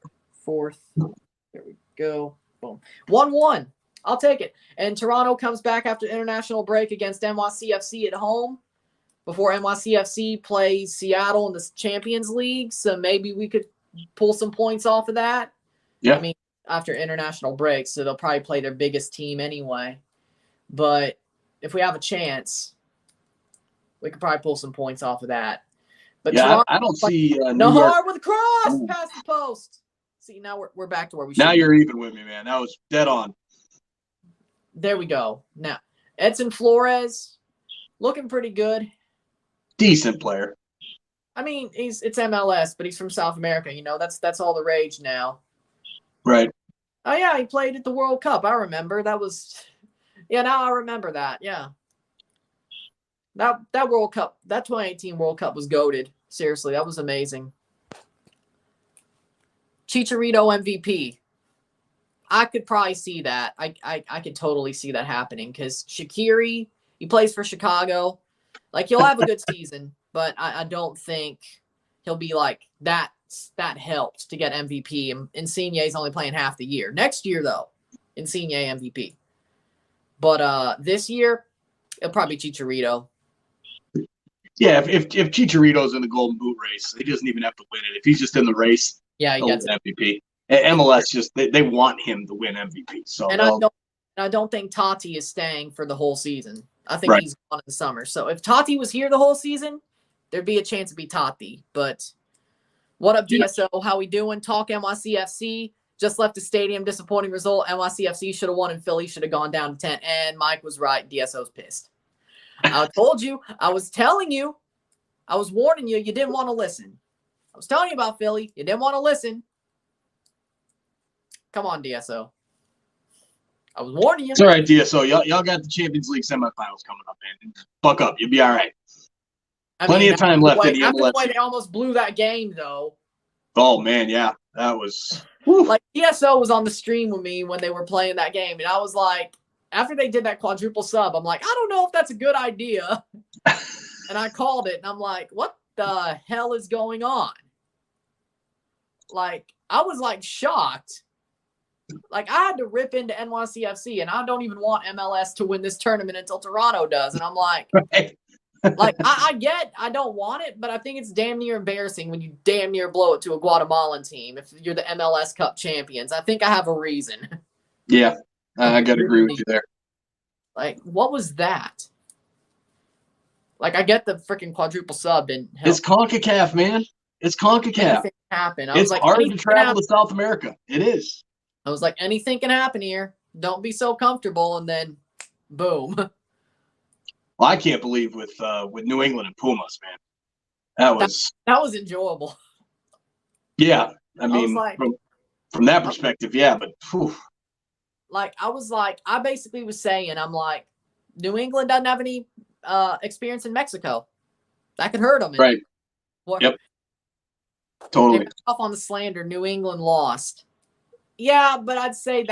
4th. There we go. Boom. 1-1. I'll take it. And Toronto comes back after international break against NYCFC at home before NYCFC plays Seattle in the Champions League. So maybe we could pull some points off of that. Yeah. I mean, after international break, so they'll probably play their biggest team anyway. But if we have a chance, we could probably pull some points off of that. But yeah, Toronto, I don't see no New York. hard with a cross past the post. See, now we're back to where we should. Now be. you're even with me, man. That was dead on. There we go. Now, Edson Flores looking pretty good. Decent player. I mean, it's MLS, but he's from South America. That's all the rage now. Right. Oh yeah, he played at the World Cup. I remember that was. Yeah, now I remember that. Yeah. That World Cup, that 2018 World Cup was goated. Seriously, that was amazing. Chicharito MVP. I could probably see that. I could totally see that happening because Shaqiri, he plays for Chicago. Like, he'll have a good season, but I don't think he'll be like that helped to get MVP. And Insigne's only playing half the year. Next year, though, Insigne MVP. But this year, it'll probably be Chicharito. Yeah, if Chicharito's in the Golden Boot race, he doesn't even have to win it. If he's just in the race, yeah, he gets MVP. MLS just they want him to win MVP. So and I don't think Tati is staying for the whole season. I think he's gone in the summer. So if Tati was here the whole season, there'd be a chance to be Tati. But what up, DSO? How we doing? Talk NYCFC. Just left the stadium. Disappointing result. NYCFC should have won and Philly should have gone down to 10. And Mike was right. DSO's pissed. I told you. I was telling you. I was warning you. You didn't want to listen. I was telling you about Philly. You didn't want to listen. Come on, DSO. I was warning you. It's all right, DSO. Y'all got the Champions League semifinals coming up, man. Buck up. You'll be all right. Plenty of time left in the MLS. After the way they almost blew that game, though. Oh, man, yeah. That was... Like, DSO was on the stream with me when they were playing that game, and I was like, after they did that quadruple sub, I'm like, I don't know if that's a good idea. And I called it, and I'm like, what the hell is going on? Like, I was, like, shocked. Like, I had to rip into NYCFC, and I don't even want MLS to win this tournament until Toronto does. And I'm like, like I don't want it, but I think it's damn near embarrassing when you damn near blow it to a Guatemalan team if you're the MLS Cup champions. I think I have a reason. Yeah, I got to agree with you there. Like, what was that? Like, I get the freaking quadruple sub didn't help. It's CONCACAF, man. It's CONCACAF. Anything can happen. It's like, hard to travel to South America. It is. I was like, anything can happen here. Don't be so comfortable, and then boom. Well, I can't believe with New England and Pumas, man. That was enjoyable. Yeah, I mean, like, from that perspective, yeah, but whew. Like, I basically was saying, I'm like, New England doesn't have any experience in Mexico. That could hurt them. Right. Yep. Totally. Off on the slander, New England lost. Yeah, but I'd say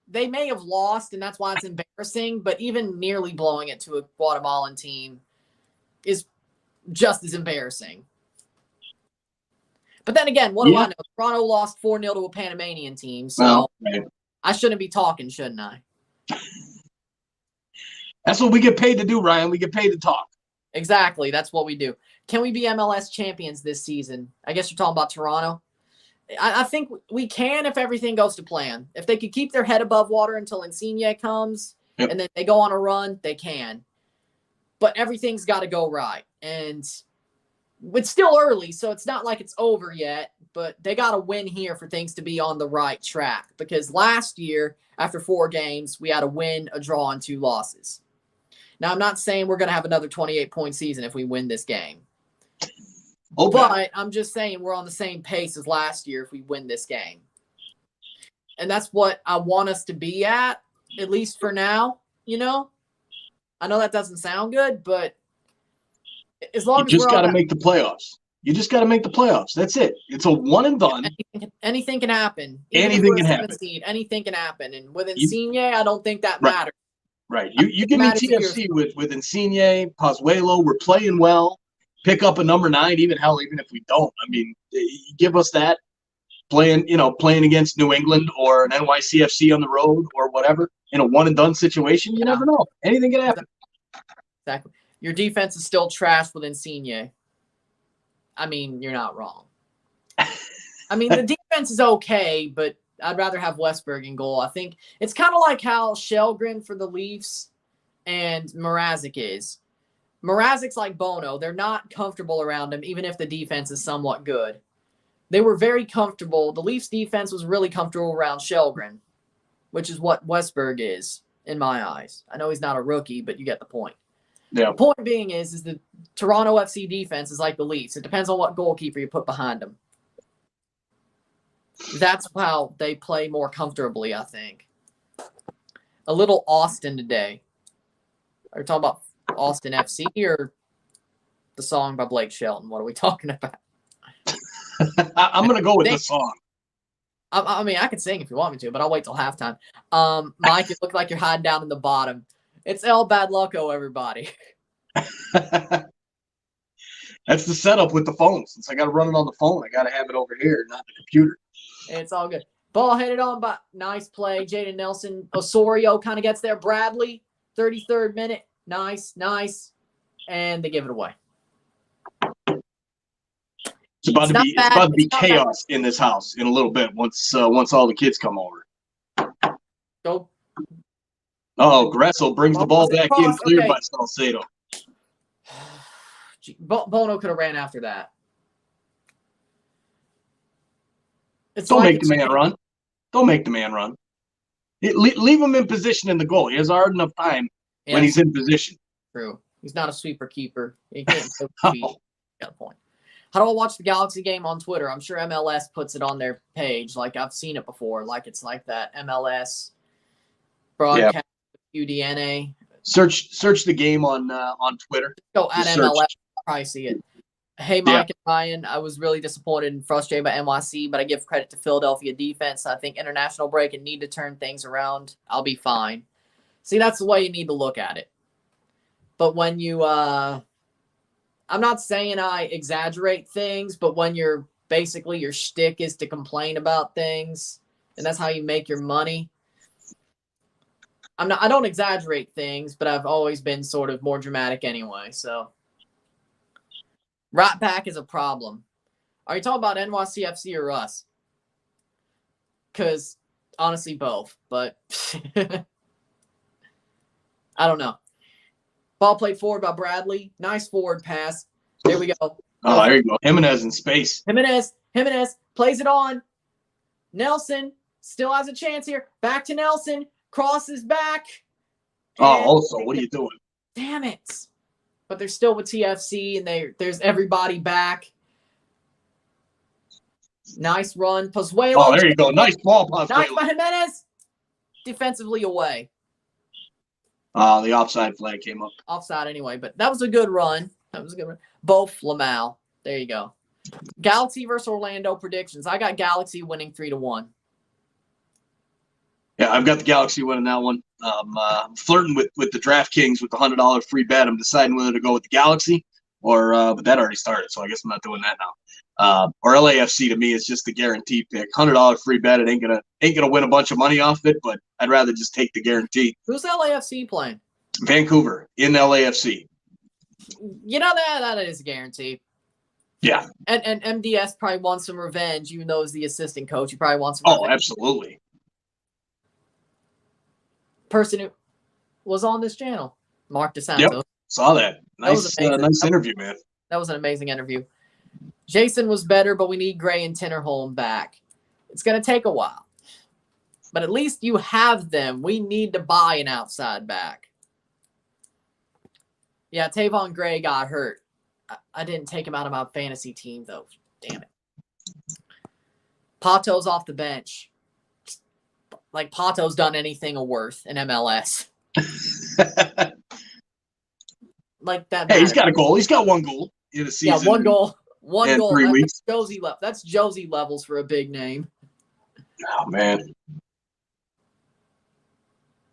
they may have lost, and that's why it's embarrassing. But even nearly blowing it to a Guatemalan team is just as embarrassing. But then again, what do I know? Toronto lost 4-0 to a Panamanian team, so I shouldn't be talking, shouldn't I? That's what we get paid to do, Ryan. We get paid to talk. Exactly. That's what we do. Can we be MLS champions this season? I guess you're talking about Toronto. I think we can if everything goes to plan. If they could keep their head above water until Insigne comes and then they go on a run, they can. But everything's got to go right. And it's still early, so it's not like it's over yet. But they got to win here for things to be on the right track. Because last year, after 4 games, we had a win, a draw, and 2 losses. Now, I'm not saying we're going to have another 28-point season if we win this game. Okay. But I'm just saying we're on the same pace as last year if we win this game. And that's what I want us to be at least for now, you know? I know that doesn't sound good, but as long as you just got to make the playoffs. You just got to make the playoffs. That's it. It's a one and done. Anything can happen. Anything can happen. Anything can happen. And with Insigne, I don't think that matters. Right. You give me TFC with Insigne, Pozuelo. We're playing well. Pick up a number 9, even if we don't. I mean, you give us that. playing against New England or an NYCFC on the road or whatever in a one and done situation. You never know. Anything can happen. Exactly. Your defense is still trash with Insigne. I mean, you're not wrong. I mean, the defense is okay, but I'd rather have Westberg in goal. I think it's kind of like how Shelgren for the Leafs and Mrazek is. Mrazek's like Bono. They're not comfortable around him, even if the defense is somewhat good. They were very comfortable. The Leafs defense was really comfortable around Shelgren, which is what Westberg is in my eyes. I know he's not a rookie, but you get the point. Yeah. The point being is the Toronto FC defense is like the Leafs. It depends on what goalkeeper you put behind them. That's how they play more comfortably, I think. A little Austin today. Are we talking about Austin FC or the song by Blake Shelton? What are we talking about? I'm going to go with the song. I mean, I can sing if you want me to, but I'll wait till halftime. Mike, it looked like you're hiding down in the bottom. It's El Bad Loco, everybody. That's the setup with the phone. Since I got to run it on the phone, I got to have it over here, not the computer. It's all good. Ball headed on by nice play. Jaden Nelson. Osorio kind of gets there. Bradley, 33rd minute. Nice. And they give it away. It's about to be chaos in this house in a little bit once all the kids come over. Go. Oh, Gressel brings the ball back in, cleared by Salcedo. Bono could have ran after that. Don't make the man run. Leave him in position in the goal. He has hard enough time when he's in position. True. He's not a sweeper keeper. He can't play with feet. Got a point. How do I watch the Galaxy game on Twitter? I'm sure MLS puts it on their page. Like I've seen it before. Like it's like that MLS broadcast UDNA. Search the game on Twitter. Go at MLS. I'll probably see it. Hey, Mike and Ryan, I was really disappointed and frustrated by NYC, but I give credit to Philadelphia defense. I think international break and need to turn things around. I'll be fine. See, that's the way you need to look at it. But when you, I'm not saying I exaggerate things, but when you're basically your shtick is to complain about things, and that's how you make your money. I don't exaggerate things, but I've always been sort of more dramatic anyway, so. Right back is a problem. Are you talking about NYCFC or us? Because, honestly, both. But, I don't know. Ball played forward by Bradley. Nice forward pass. There we go. Oh, there you go. Jimenez in space. Jimenez plays it on. Nelson still has a chance here. Back to Nelson. Crosses back. Oh, also, what are you doing? Damn it. But they're still with TFC, and there's everybody back. Nice run. Pozuelo. Oh, there you go. Nice ball, Pozuelo. Nice by Jimenez. Defensively away. The offside flag came up. Offside anyway, but that was a good run. Both Lamal. There you go. Galaxy versus Orlando predictions. I got Galaxy winning 3-1. Yeah, I've got the Galaxy winning that one. I'm flirting with the DraftKings with the $100 free bet. I'm deciding whether to go with the Galaxy or but that already started, so I guess I'm not doing that now. Or LAFC to me is just the guarantee pick. $100 free bet. It ain't gonna win a bunch of money off it, but I'd rather just take the guarantee. Who's LAFC playing? Vancouver in LAFC. You know that is a guarantee. Yeah. And MDS probably wants some revenge, even though he's the assistant coach. He probably wants some revenge. Oh, absolutely. Person who was on this channel, Mark DeSanto. Yep, saw that. Nice interview, man. That was an amazing interview. Jason was better, but we need Gray and Tinnerholm back. It's going to take a while. But at least you have them. We need to buy an outside back. Yeah, Tavon Gray got hurt. I didn't take him out of my fantasy team, though. Damn it. Pato's off the bench. Like Pato's done anything of worth in MLS. Like that. Hey, he's got a goal. He's got one goal in a season. Yeah, one goal. One goal. 3 weeks. That's Josie levels for a big name. Oh, man.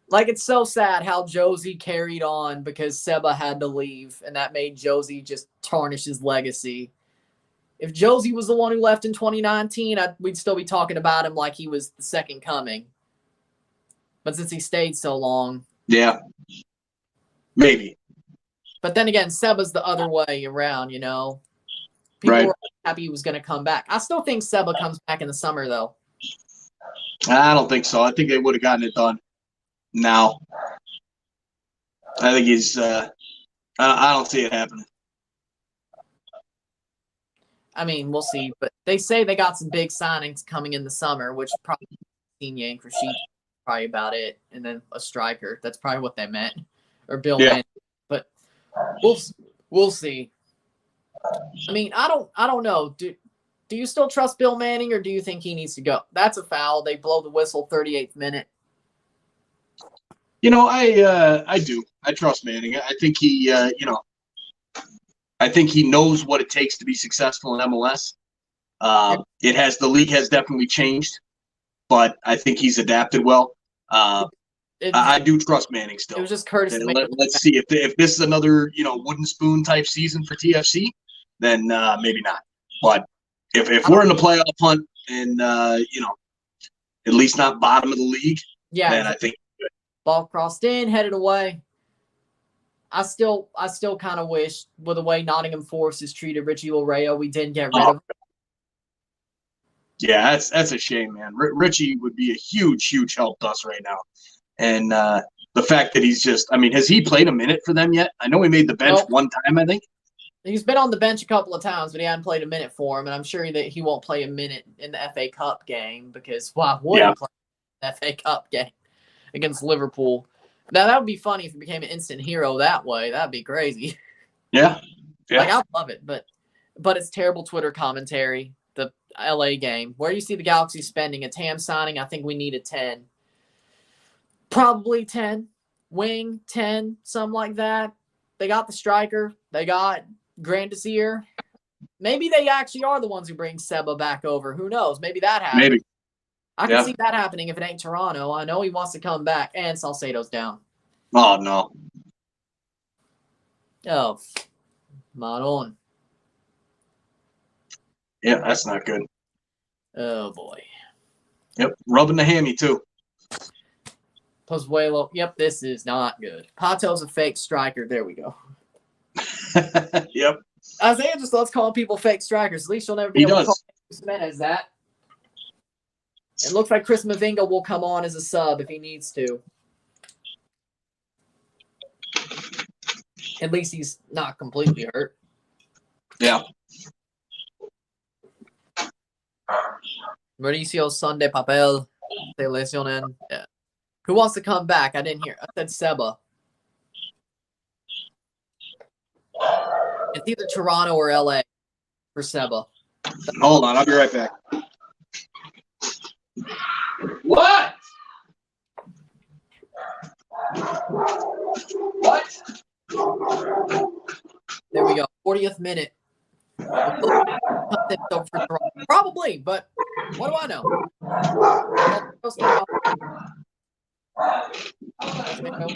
Like, it's so sad how Josie carried on because Seba had to leave, and that made Josie just tarnish his legacy. If Josie was the one who left in 2019, we'd still be talking about him like he was the second coming. But since he stayed so long. Yeah. Maybe. But then again, Seba's the other way around, you know. People were happy he was going to come back. I still think Seba comes back in the summer, though. I don't think so. I think they would have gotten it done now. I think he's I don't see it happening. I mean, we'll see. But they say they got some big signings coming in the summer, which probably Insigne and Krejci, probably about it. And then a striker. That's probably what they meant. Or Bill Manning. But we'll see. I mean, I don't know. Do you still trust Bill Manning, or do you think he needs to go? That's a foul. They blow the whistle 38th minute. You know, I do. I trust Manning. I think he I think he knows what it takes to be successful in MLS. The league has definitely changed, but I think he's adapted well. I do trust Manning still. It was just Curtis. Let's see if this is another wooden spoon type season for TFC, then maybe not. But if we're in the playoff hunt and at least not bottom of the league, then I think good. Ball crossed in, headed away. I still kind of wish, with the way Nottingham Forest has treated Richie Laryea, we didn't get rid of him. Yeah, that's a shame, man. Richie would be a huge help to us right now. And the fact that he's just, I mean, has he played a minute for them yet? I know he made the bench one time, I think. He's been on the bench a couple of times, but he hadn't played a minute for him. And I'm sure that he won't play a minute in the FA Cup game because why would he play the FA Cup game against Liverpool? Now, that would be funny if he became an instant hero that way. That'd be crazy. Yeah. Like, I love it, but it's terrible Twitter commentary. The LA game, where you see the Galaxy spending a TAM signing, I think we need a 10. Probably 10. Wing, 10, something like that. They got the striker. They got Grandisier. Maybe they actually are the ones who bring Seba back over. Who knows? Maybe that happens. Maybe. I can see that happening if it ain't Toronto. I know he wants to come back, and Salcedo's down. Oh, no. Oh, Maron. Yeah, that's not good. Oh, boy. Yep, rubbing the hammy, too. Pozuelo. Yep, this is not good. Pato's a fake striker. There we go. Yep. Isaiah just loves calling people fake strikers. At least you'll never be able to call Jimenez that. It looks like Chris Mavinga will come on as a sub if he needs to. At least he's not completely hurt. Yeah. Mauricio Sunday Papel. Se lesionen. Yeah. Who wants to come back? I didn't hear. I said Seba. It's either Toronto or LA for Seba. Hold on, I'll be right back. What? What? There we go. 40th minute. Probably, but what do I know?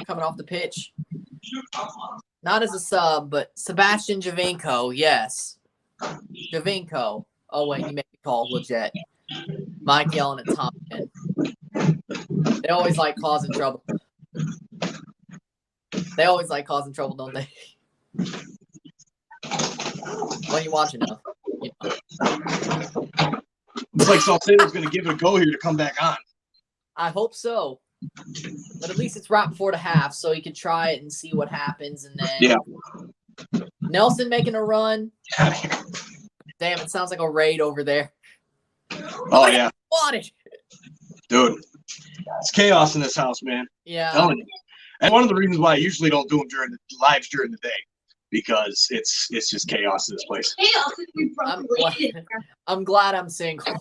Coming off the pitch. Not as a sub, but Sebastian Giovinco, yes. Giovinco. Oh, wait, you made me call legit. Mike yelling at Thompson. They always like causing trouble. They always like causing trouble, don't they? What are you watching now? You know. Looks like Salcedo's going to give it a go here to come back on. I hope so. But at least it's right before the half, so he could try it and see what happens. And then Nelson making a run. Damn, it sounds like a raid over there. Oh, yeah. Wanted. Dude, it's chaos in this house, man. Yeah. I'm telling you. And one of the reasons why I usually don't do them during the lives during the day, because it's just chaos in this place. I'm glad I'm single.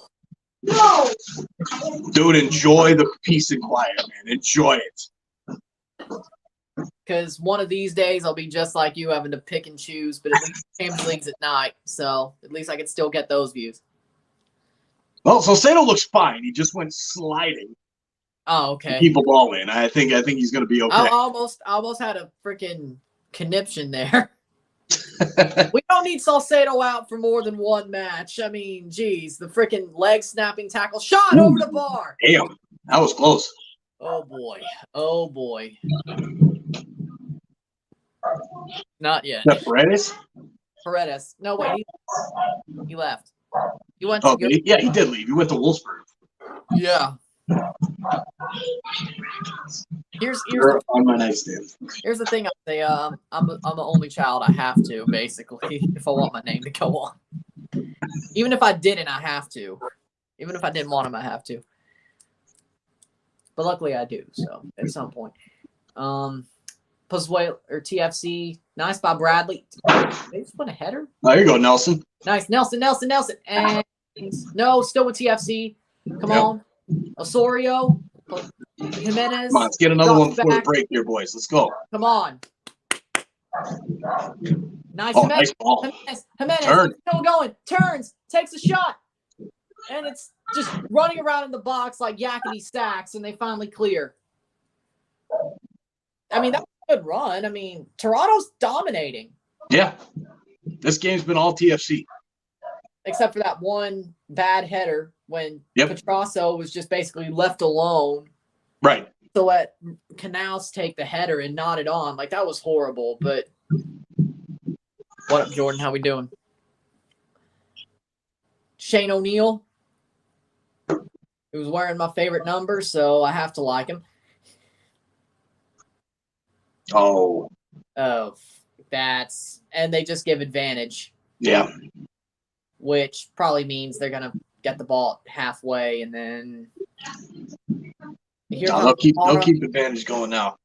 No. Dude, enjoy the peace and quiet, man. Enjoy it. Because one of these days I'll be just like you, having to pick and choose. But at least Champions League's at night, so at least I can still get those views. Well, Salcedo looks fine. He just went sliding. Oh, okay. Keep the ball in. I think he's going to be okay. I almost had a freaking conniption there. We don't need Salcedo out for more than one match. I mean, geez, the freaking leg snapping tackle shot over the bar. Damn, that was close. Oh boy. Oh boy. Not yet. Paredes? Paredes. No, wait. He left. He went to to yeah, he did leave. He went to Wolfsburg. Yeah. Here's on my nightstand. Here's the thing. I say, I'm the only child. I have to, basically, if I want my name to go on. Even if I didn't, I have to. Even if I didn't want him, I have to. But luckily, I do. So at some point, Pozuelo or TFC, nice by Bradley. They just went a header. There you go, Nelson. Nice, Nelson, and no, still with TFC. Come on, Osorio, Jimenez. Come on, let's get another one before the break here, boys. Let's go. Come on. Nice, nice ball. Jimenez, still going, turns, takes a shot, and it's just running around in the box like yakety sacks, and they finally clear. I mean, that's a good run. I mean, Toronto's dominating. Yeah. This game's been all TFC. Except for that one bad header when Petrasso was just basically left alone. Right. To let Canals take the header and knot it on. Like, that was horrible. But what up, Jordan? How we doing? Shane O'Neill. He was wearing my favorite number, so I have to like him. Oh, and they just give advantage. Yeah. Which probably means they're going to get the ball halfway and then they'll keep advantage going now.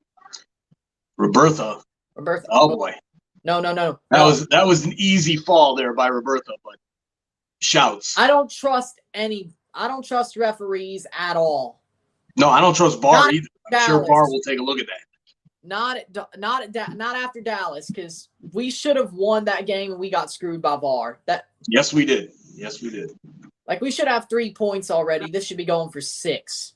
Robertha. Oh boy. No. That was an easy fall there by Robertha, but shouts. I don't trust referees at all. No, I don't trust VAR either. I'm sure VAR will take a look at that. Not after Dallas, because we should have won that game and we got screwed by VAR. Yes, we did. Like, we should have 3 points already. This should be going for 6,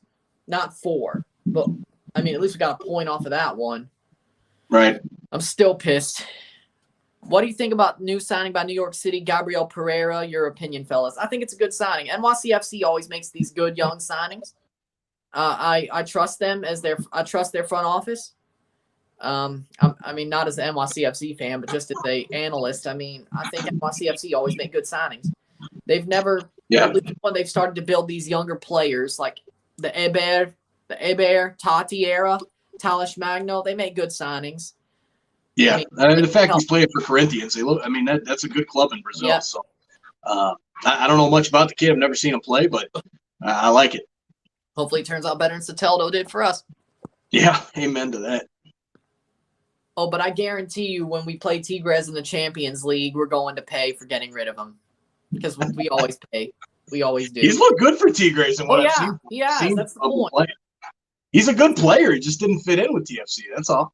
not 4. But I mean, at least we got a point off of that one. Right. I'm still pissed. What do you think about new signing by New York City, Gabriel Pereira? Your opinion, fellas. I think it's a good signing. NYCFC always makes these good young signings. I trust them I trust their front office. I mean, not as an NYCFC fan, but just as an analyst. I mean, I think NYCFC always make good signings. They've never, when they've started to build these younger players like the Eber, Tati era, Talish Magno, they make good signings. Yeah, I mean, the fact he's playing for Corinthians, that's a good club in Brazil. Yeah. So I don't know much about the kid. I've never seen him play, but I like it. Hopefully it turns out better than Soteldo did for us. Yeah, amen to that. Oh, but I guarantee you when we play Tigres in the Champions League, we're going to pay for getting rid of him. Because we always pay. We always do. He's looked good for Tigres in what I've seen. Yeah, that's the point. He's a good player. He just didn't fit in with TFC. That's all.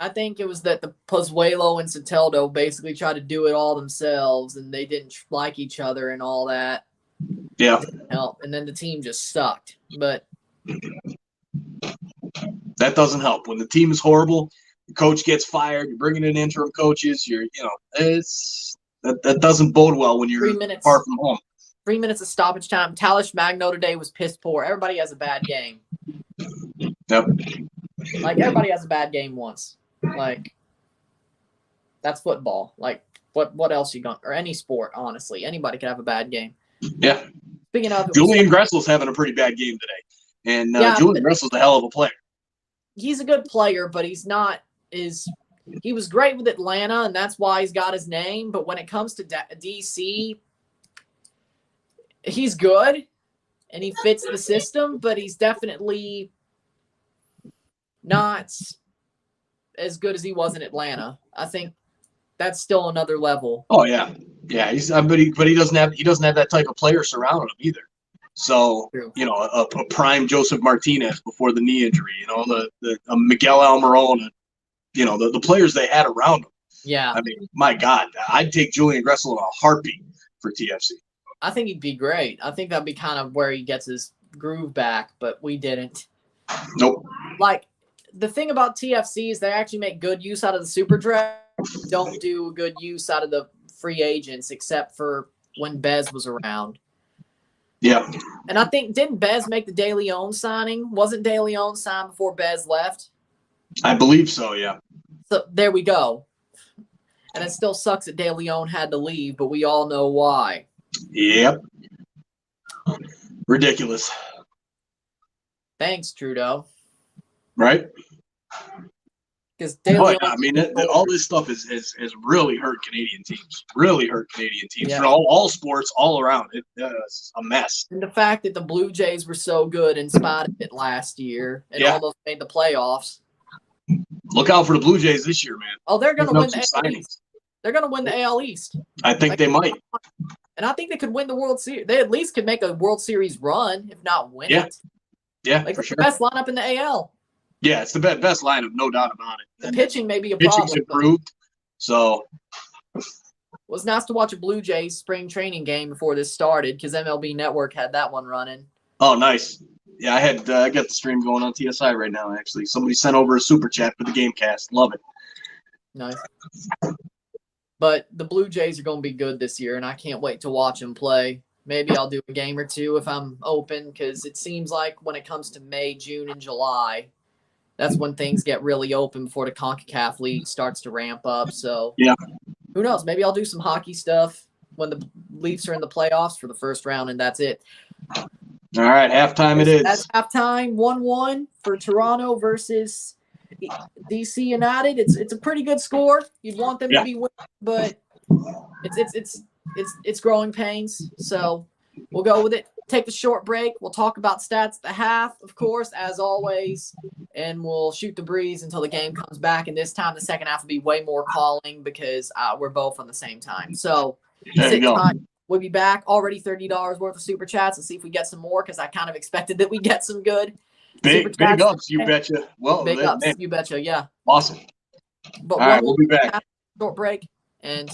I think it was that the Pozuelo and Soteldo basically tried to do it all themselves, and they didn't like each other and all that. Yeah. Didn't help. And then the team just sucked. But that doesn't help. When the team is horrible, the coach gets fired, you're bringing in interim coaches, that doesn't bode well when you're far from home. 3 minutes of stoppage time. Talish Magno today was piss poor. Everybody has a bad game. Yep. Like, everybody has a bad game once. Like, that's football. Like, what else you got? Or any sport, honestly. Anybody could have a bad game. Yeah. Speaking of, Julian Gressel's having a pretty bad game today. And Julian Gressel's a hell of a player. He's a good player, but he's not he was great with Atlanta, and that's why he's got his name. But when it comes to DC, he's good, and he fits the system, but he's definitely not as good as he was in Atlanta. I think that's still another level. Oh yeah. He's but he doesn't have that type of player surrounding him either. So True. A prime Joseph Martinez before the knee injury, the Miguel Almiron, the players they had around him. Yeah. I mean, my God, I'd take Julian Gressel in a heartbeat for TFC. I think he'd be great. I think that'd be kind of where he gets his groove back, but we didn't. Nope. Like, the thing about TFC is they actually make good use out of the super draft. don't do a good use out of the free agents except for when Bez was around. Yeah. And I think, didn't Bez make the De Leon signing? Wasn't De Leon signed before Bez left? I believe so, yeah. So there we go. And it still sucks that De Leon had to leave, but we all know why. Yep. Ridiculous. Thanks, Trudeau. Right? Because De Leon, I mean, all this stuff has really hurt Canadian teams. Really hurt Canadian teams. Yeah. For all sports, all around. It's a mess. And the fact that the Blue Jays were so good in spite of it last year and almost made the playoffs. Look out for the Blue Jays this year, man. Oh, they're going to win the AL East. They're going to win the AL East. I think they might. And I think they could win the World Series. They at least could make a World Series run, if not win it. Yeah, like for the sure. best lineup in the AL. Yeah, it's the best lineup, no doubt about it. The pitching may be a problem. Pitching's improved, so. It was nice to watch a Blue Jays spring training game before this started because MLB Network had that one running. Oh, nice. Yeah, I got the stream going on TSI right now, actually. Somebody sent over a super chat for the Gamecast. Love it. Nice. But the Blue Jays are going to be good this year, and I can't wait to watch them play. Maybe I'll do a game or two if I'm open because it seems like when it comes to May, June, and July, that's when things get really open before the CONCACAF League starts to ramp up. So who knows? Maybe I'll do some hockey stuff when the Leafs are in the playoffs for the first round, and that's it. All right, halftime it is. That's halftime, 1-1 for Toronto versus DC United. It's a pretty good score. You'd want them to be winning, but it's growing pains. So we'll go with it. Take the short break. We'll talk about stats at the half, of course, as always, and we'll shoot the breeze until the game comes back. And this time, the second half will be way more calling because we're both on the same time. So sit tight. We'll be back. Already $30 worth of super chats. Let's see if we get some more because I kind of expected that we get some good. Big ups, you betcha. Well, big ups, you betcha. Yeah. Awesome. But all right, we'll be back. Short break and.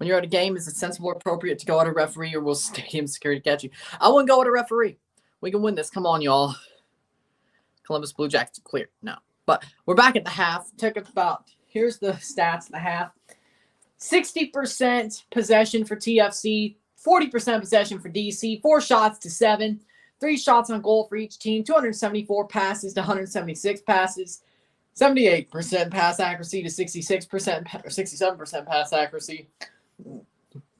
When you're at a game, is it sensible or appropriate to go at a referee, or will stadium security catch you? I wouldn't go at a referee. We can win this. Come on, y'all. Columbus Blue Jackets clear. No. But we're back at the half. Took about, here's the stats in the half. 60% possession for TFC, 40% possession for DC, 4 shots to 7, 3 shots on goal for each team, 274 passes to 176 passes, 78% pass accuracy to 66% or 67% pass accuracy.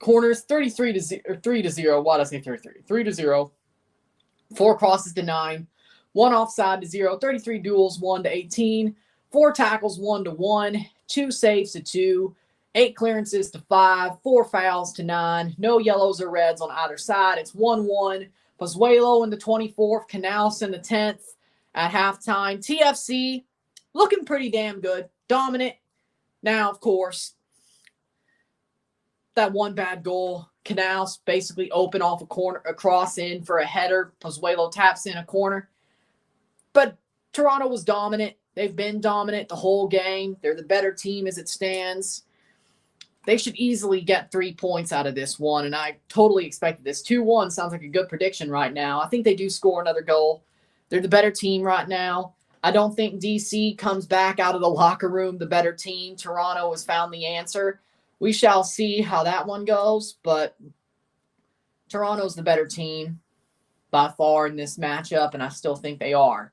Corners 33 to 0, or 3 to 0. Why did I say 33? 3 to 0. 4 crosses to 9, 1 offside to 0, 33 duels 1 to 18, 4 tackles 1 to 1, 2 saves to 2, 8 clearances to 5, 4 fouls to 9, no yellows or reds on either side. It's 1-1. Pozuelo in the 24th, Canals in the 10th at halftime. TFC looking pretty damn good, dominant. Now, of course, that one bad goal, Canals basically open off a corner, a cross in for a header. Pozuelo taps in a corner. But Toronto was dominant. They've been dominant the whole game. They're the better team as it stands. They should easily get 3 points out of this one, and I totally expected this. 2-1 sounds like a good prediction right now. I think they do score another goal. They're the better team right now. I don't think DC comes back out of the locker room the better team. Toronto has found the answer. We shall see how that one goes, but Toronto's the better team by far in this matchup, and I still think they are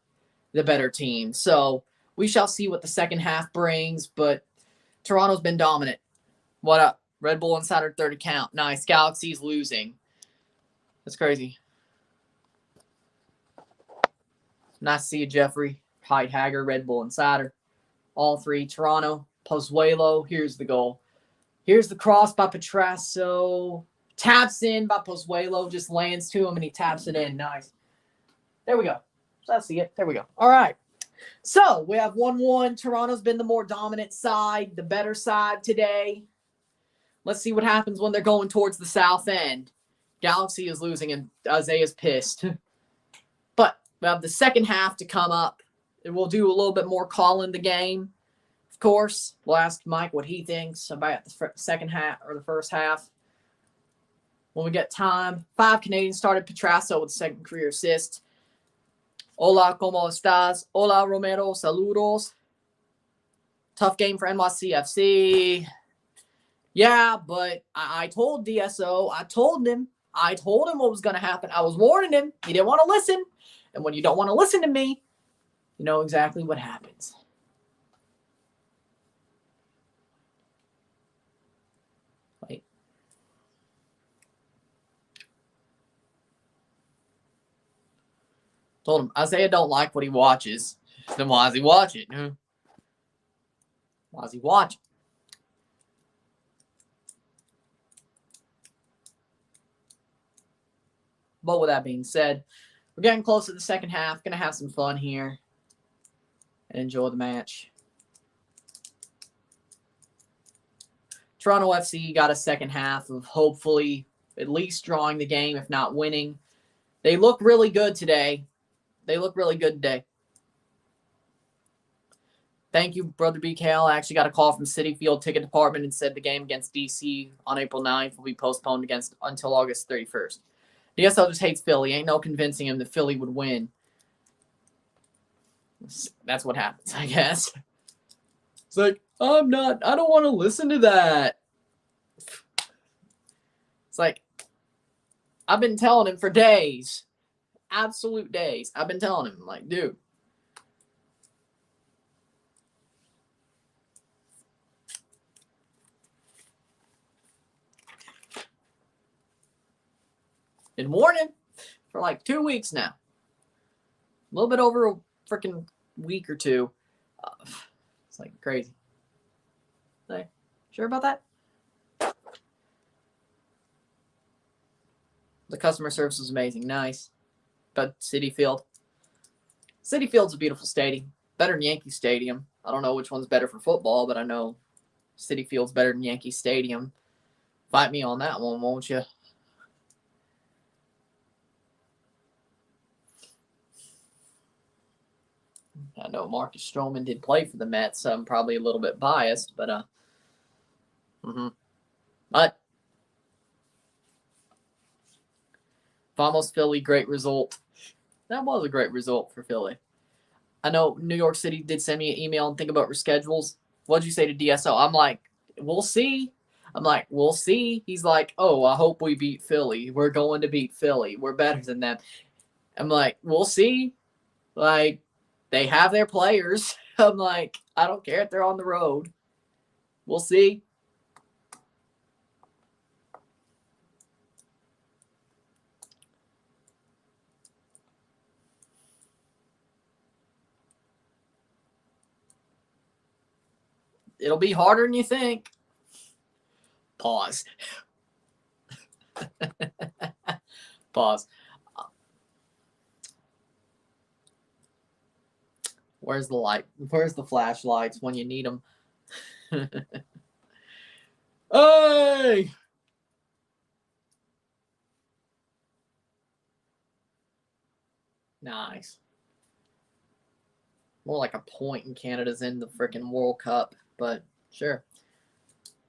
the better team. So we shall see what the second half brings, but Toronto's been dominant. What up? Red Bull Insider third account. Nice. Galaxy's losing. That's crazy. Nice to see you, Jeffrey. Hyde Hagger, Red Bull Insider. All 3. Toronto. Pozuelo. Here's the goal. Here's the cross by Petrasso. Taps in by Pozuelo. Just lands to him and he taps it in. Nice. There we go. So I see it. There we go. All right. So we have 1-1. Toronto's been the more dominant side, the better side today. Let's see what happens when they're going towards the south end. Galaxy is losing and Isaiah's pissed. But we have the second half to come up. And we'll do a little bit more calling the game. Of course, we'll ask Mike what he thinks about the second half or the first half. When we get time, 5 Canadians started. Petrasso with the second career assist. Hola, ¿cómo estás? Hola, Romero, saludos. Tough game for NYCFC. Yeah, but I told DSO, I told him what was going to happen. I was warning him. He didn't want to listen. And when you don't want to listen to me, you know exactly what happens. Wait. Told him, Isaiah don't like what he watches. Then why does he watch it? Why does he watch it? But with that being said, we're getting close to the second half. Going to have some fun here and enjoy the match. Toronto FC got a second half of hopefully at least drawing the game, if not winning. They look really good today. Thank you, Brother BKL. I actually got a call from City Field Ticket Department and said the game against DC on April 9th will be postponed until August 31st. DSL just hates Philly. Ain't no convincing him that Philly would win. That's what happens, I guess. It's like, I don't want to listen to that. It's like, I've been telling him for days. Absolute days. I've been telling him, like, dude. Been warning for like 2 weeks now. A little bit over a freaking week or two. It's like crazy. Like, sure about that? The customer service was amazing. Nice. But Citi Field. Citi Field's a beautiful stadium. Better than Yankee Stadium. I don't know which one's better for football, but I know Citi Field's better than Yankee Stadium. Fight me on that one, won't you? I know Marcus Stroman did play for the Mets, so I'm probably a little bit biased, but but Vamos Philly, great result. That was a great result for Philly. I know New York City did send me an email and think about reschedules. What'd you say to DSO? I'm like, we'll see. I'm like, we'll see. He's like, oh, I hope we beat Philly. We're going to beat Philly. We're better than them. I'm like, we'll see. Like, they have their players. I'm like, I don't care if they're on the road. We'll see. It'll be harder than you think. Pause. Pause. Where's the light? Where's the flashlights when you need them? Hey! Nice. More like a point in Canada's in the freaking World Cup, but sure.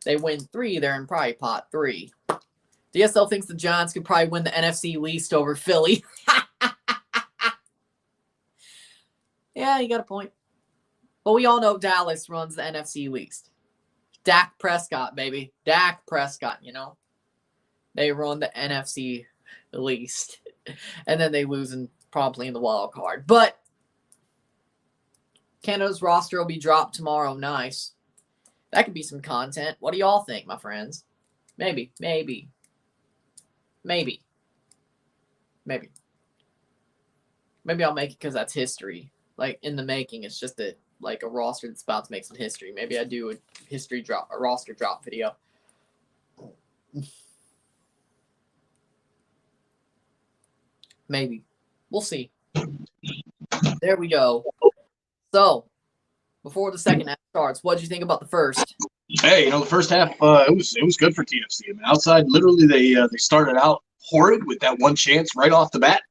They win 3, they're in probably pot 3. DSL thinks the Giants could probably win the NFC least over Philly. Yeah, you got a point. But we all know Dallas runs the NFC least. Dak Prescott, baby. Dak Prescott, you know. They run the NFC least. And then they lose promptly in the wild card. But Canada's roster will be dropped tomorrow. Nice. That could be some content. What do y'all think, my friends? Maybe. Maybe I'll make it because that's history. Like, in the making, it's just a roster that's about to make some history. Maybe I do a roster drop video. Maybe. We'll see. There we go. So, before the second half starts, what did you think about the first? Hey, the first half, it was good for TFC. I mean, outside, literally, they started out horrid with that one chance right off the bat,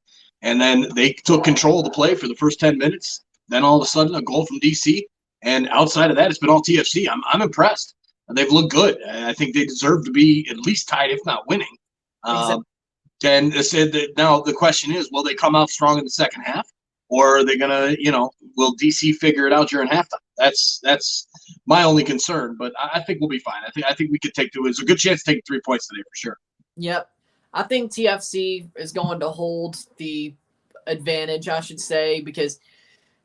and then they took control of the play for the first 10 minutes. Then all of a sudden, a goal from DC, and outside of that, it's been all TFC. I'm impressed. They've looked good. I think they deserve to be at least tied, if not winning. Exactly. And they said that now the question is, will they come out strong in the second half? Or are they going to, will DC figure it out during halftime? That's my only concern, but I think we'll be fine. I think we could take 2. It's a good chance to take 3 points today for sure. Yep. I think TFC is going to hold the advantage, I should say, because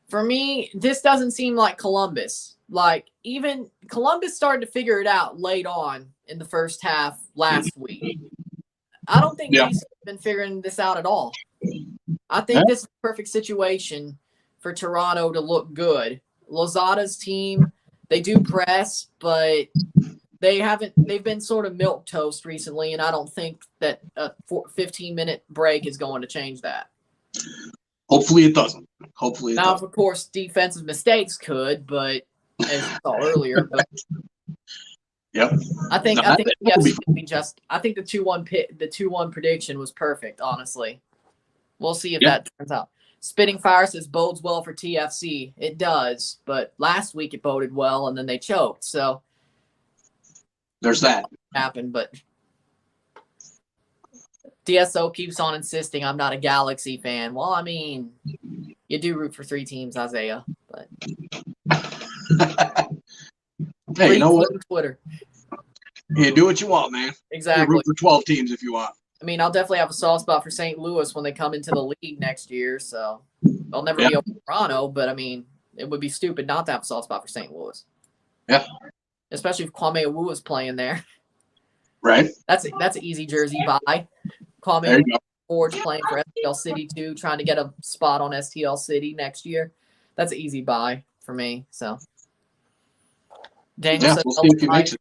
for me, this doesn't seem like Columbus. Like, even Columbus started to figure it out late on in the first half last week. I don't think DC has been figuring this out at all. I think this is a perfect situation for Toronto to look good. Lozada's team, they do press, but they've been sort of milquetoast recently, and I don't think that a 15-minute break is going to change that. Hopefully it doesn't. Now, of course, defensive mistakes could, but as you saw earlier, but yep. I think the 2-1 prediction was perfect, honestly. We'll see if that turns out. Spitting Fire says bodes well for TFC. It does, but last week it boded well, and then they choked. So there's that. Happened, but DSO keeps on insisting I'm not a Galaxy fan. Well, I mean, you do root for 3 teams, Isaiah. But hey, you know what? Twitter. You do what you want, man. Exactly. You root for 12 teams if you want. I mean, I'll definitely have a soft spot for St. Louis when they come into the league next year. So they'll never be over Toronto, but I mean, it would be stupid not to have a soft spot for St. Louis. Yeah. Especially if Kwame Awu is playing there. Right. That's an easy jersey buy. Kwame Forge playing for STL City too, trying to get a spot on STL City next year. That's an easy buy for me. So Daniel says, we'll see if he makes it.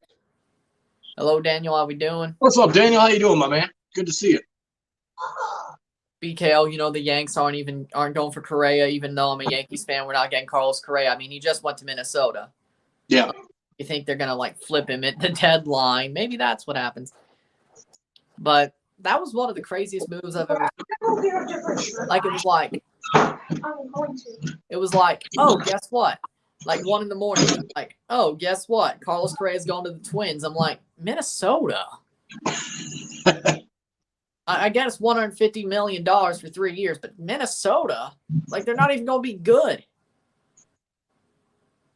Hello, Daniel. How we doing? What's up, Daniel? How you doing, my man? Good to see you. BKO, the Yanks aren't going for Correa, even though I'm a Yankees fan. We're not getting Carlos Correa. I mean, he just went to Minnesota. Yeah. You think they're gonna flip him at the deadline? Maybe that's what happens. But that was one of the craziest moves I've ever seen. It was like, oh, guess what? 1 in the morning, oh, guess what? Carlos Correa's going to the Twins. I'm like, Minnesota. I guess $150 million for 3 years, but Minnesota, like, they're not even going to be good.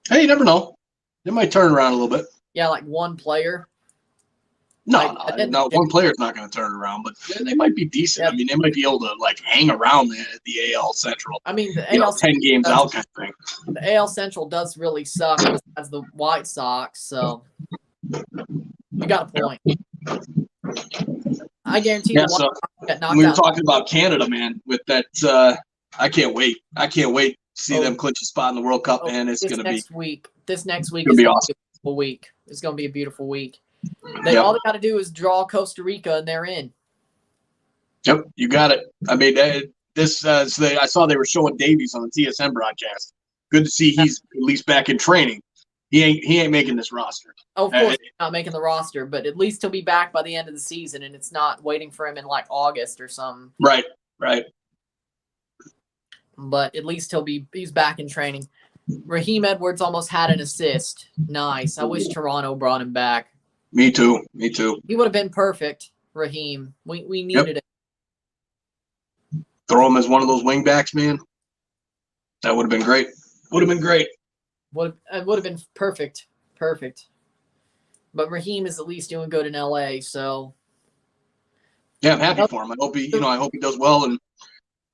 Hey, you never know. They might turn around a little bit. Yeah, like one player. No, one player's not going to turn it around, but they might be decent. Yep. I mean, they might be able to like hang around the AL Central. I mean, the AL 10 games out kind of thing. The AL Central does really suck as the White Sox, so you got a point. I guarantee the White Sox get knocked out. We were talking about Canada, man. With that, I can't wait. I can't wait to see them clinch a spot in the World Cup, man. It's going to be This next week is going to awesome. be a beautiful week. It's going to be a beautiful week. All they got to do is draw Costa Rica, and they're in. Yep, you got it. I mean, I saw they were showing Davies on the TSN broadcast. Good to see he's at least back in training. He ain't making this roster. Oh, of course, he's not making the roster, but at least he'll be back by the end of the season, and it's not waiting for him in like August or something. Right. But at least he's back in training. Raheem Edwards almost had an assist. Nice. I wish Toronto brought him back. Me too. He would have been perfect, Raheem. We needed it. Throw him as one of those wing backs, man. That would have been great. It would have been perfect. But Raheem is at least doing good in LA, so yeah, I'm happy for him. I hope he does well and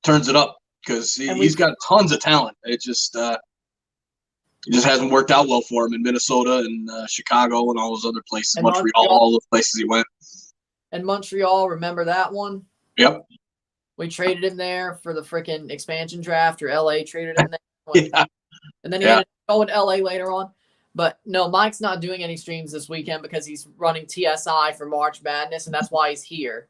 turns it up because he's got tons of talent. It just hasn't worked out well for him in Minnesota and Chicago and all those other places, Montreal, all those places he went. And Montreal, remember that one? Yep. We traded him there for the freaking expansion draft, or LA traded him there. Yeah. And then he ended up going to LA later on. But no, Mike's not doing any streams this weekend because he's running TSI for March Madness, and that's why he's here.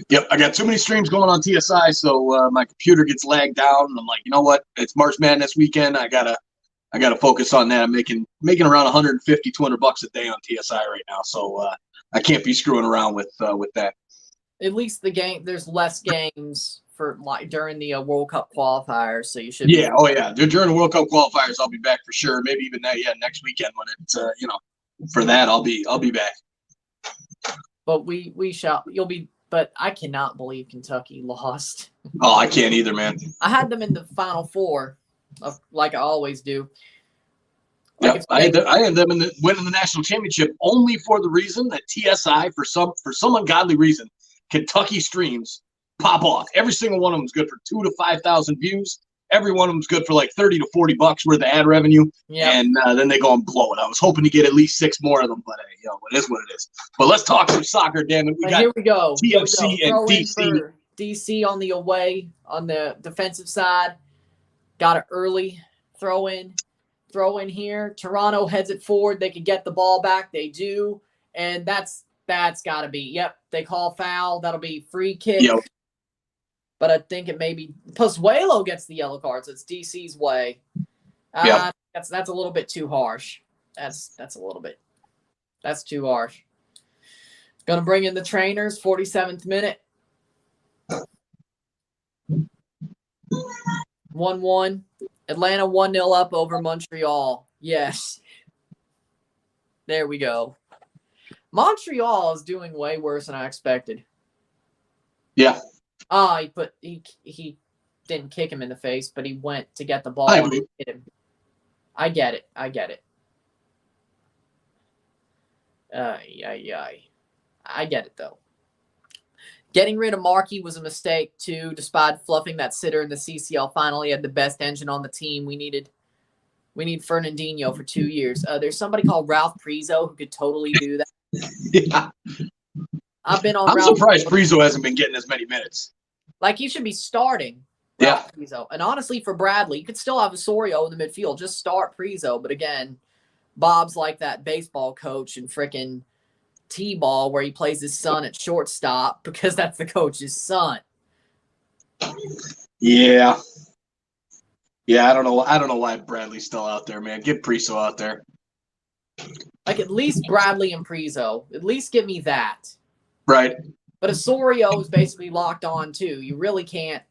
Yep, I got too many streams going on TSI, so my computer gets lagged down, and I'm like, you know what? It's March Madness weekend. I gotta focus on that. I'm making around $150, $200 a day on TSI right now, so I can't be screwing around with that. At least there's less games for like during the World Cup qualifiers, so you should. Yeah, during the World Cup qualifiers, I'll be back for sure. Maybe even next weekend when it's for that I'll be back. But you'll be. But I cannot believe Kentucky lost. Oh, I can't either, man. I had them in the Final Four, like I always do. Like I had them winning the national championship only for the reason that TSI, for some ungodly reason, Kentucky streams pop off. Every single one of them is good for 2,000 to 5,000 views. Every one of them is good for like $30 to $40 worth of ad revenue. Yeah. And then they go and blow it. I was hoping to get at least 6 more of them, but it is what it is. But let's talk some soccer, damn it. Here we go. TFC and DC. DC on the away, on the defensive side. Got it early. Throw in here. Toronto heads it forward. They can get the ball back. They do. And that's got to be. Yep. They call foul. That'll be free kick. Yep. But I think it may be Pozuelo gets the yellow card, so it's DC's way. That's a little bit too harsh. That's too harsh. Gonna bring in the trainers, 47th minute. 1-1. Atlanta 1-0 up over Montreal. Yes. There we go. Montreal is doing way worse than I expected. Yeah. He didn't kick him in the face, but he went to get the ball and hit him. I get it. I get it, though. Getting rid of Markey was a mistake, too, despite fluffing that sitter in the CCL final. He had the best engine on the team. We need Fernandinho for 2 years. There's somebody called Ralph Prizo who could totally do that. Yeah. I'm surprised Prizo hasn't been getting as many minutes. Like, he should be starting. Yeah. Prizo. And honestly, for Bradley, you could still have Osorio in the midfield. Just start Prizo. But again, Bob's like that baseball coach in frickin' T-ball where he plays his son at shortstop because that's the coach's son. Yeah. Yeah, I don't know why Bradley's still out there, man. Get Prizo out there. Like, at least Bradley and Prizo. At least give me that. Right. But Osorio is basically locked on, too. You really can't.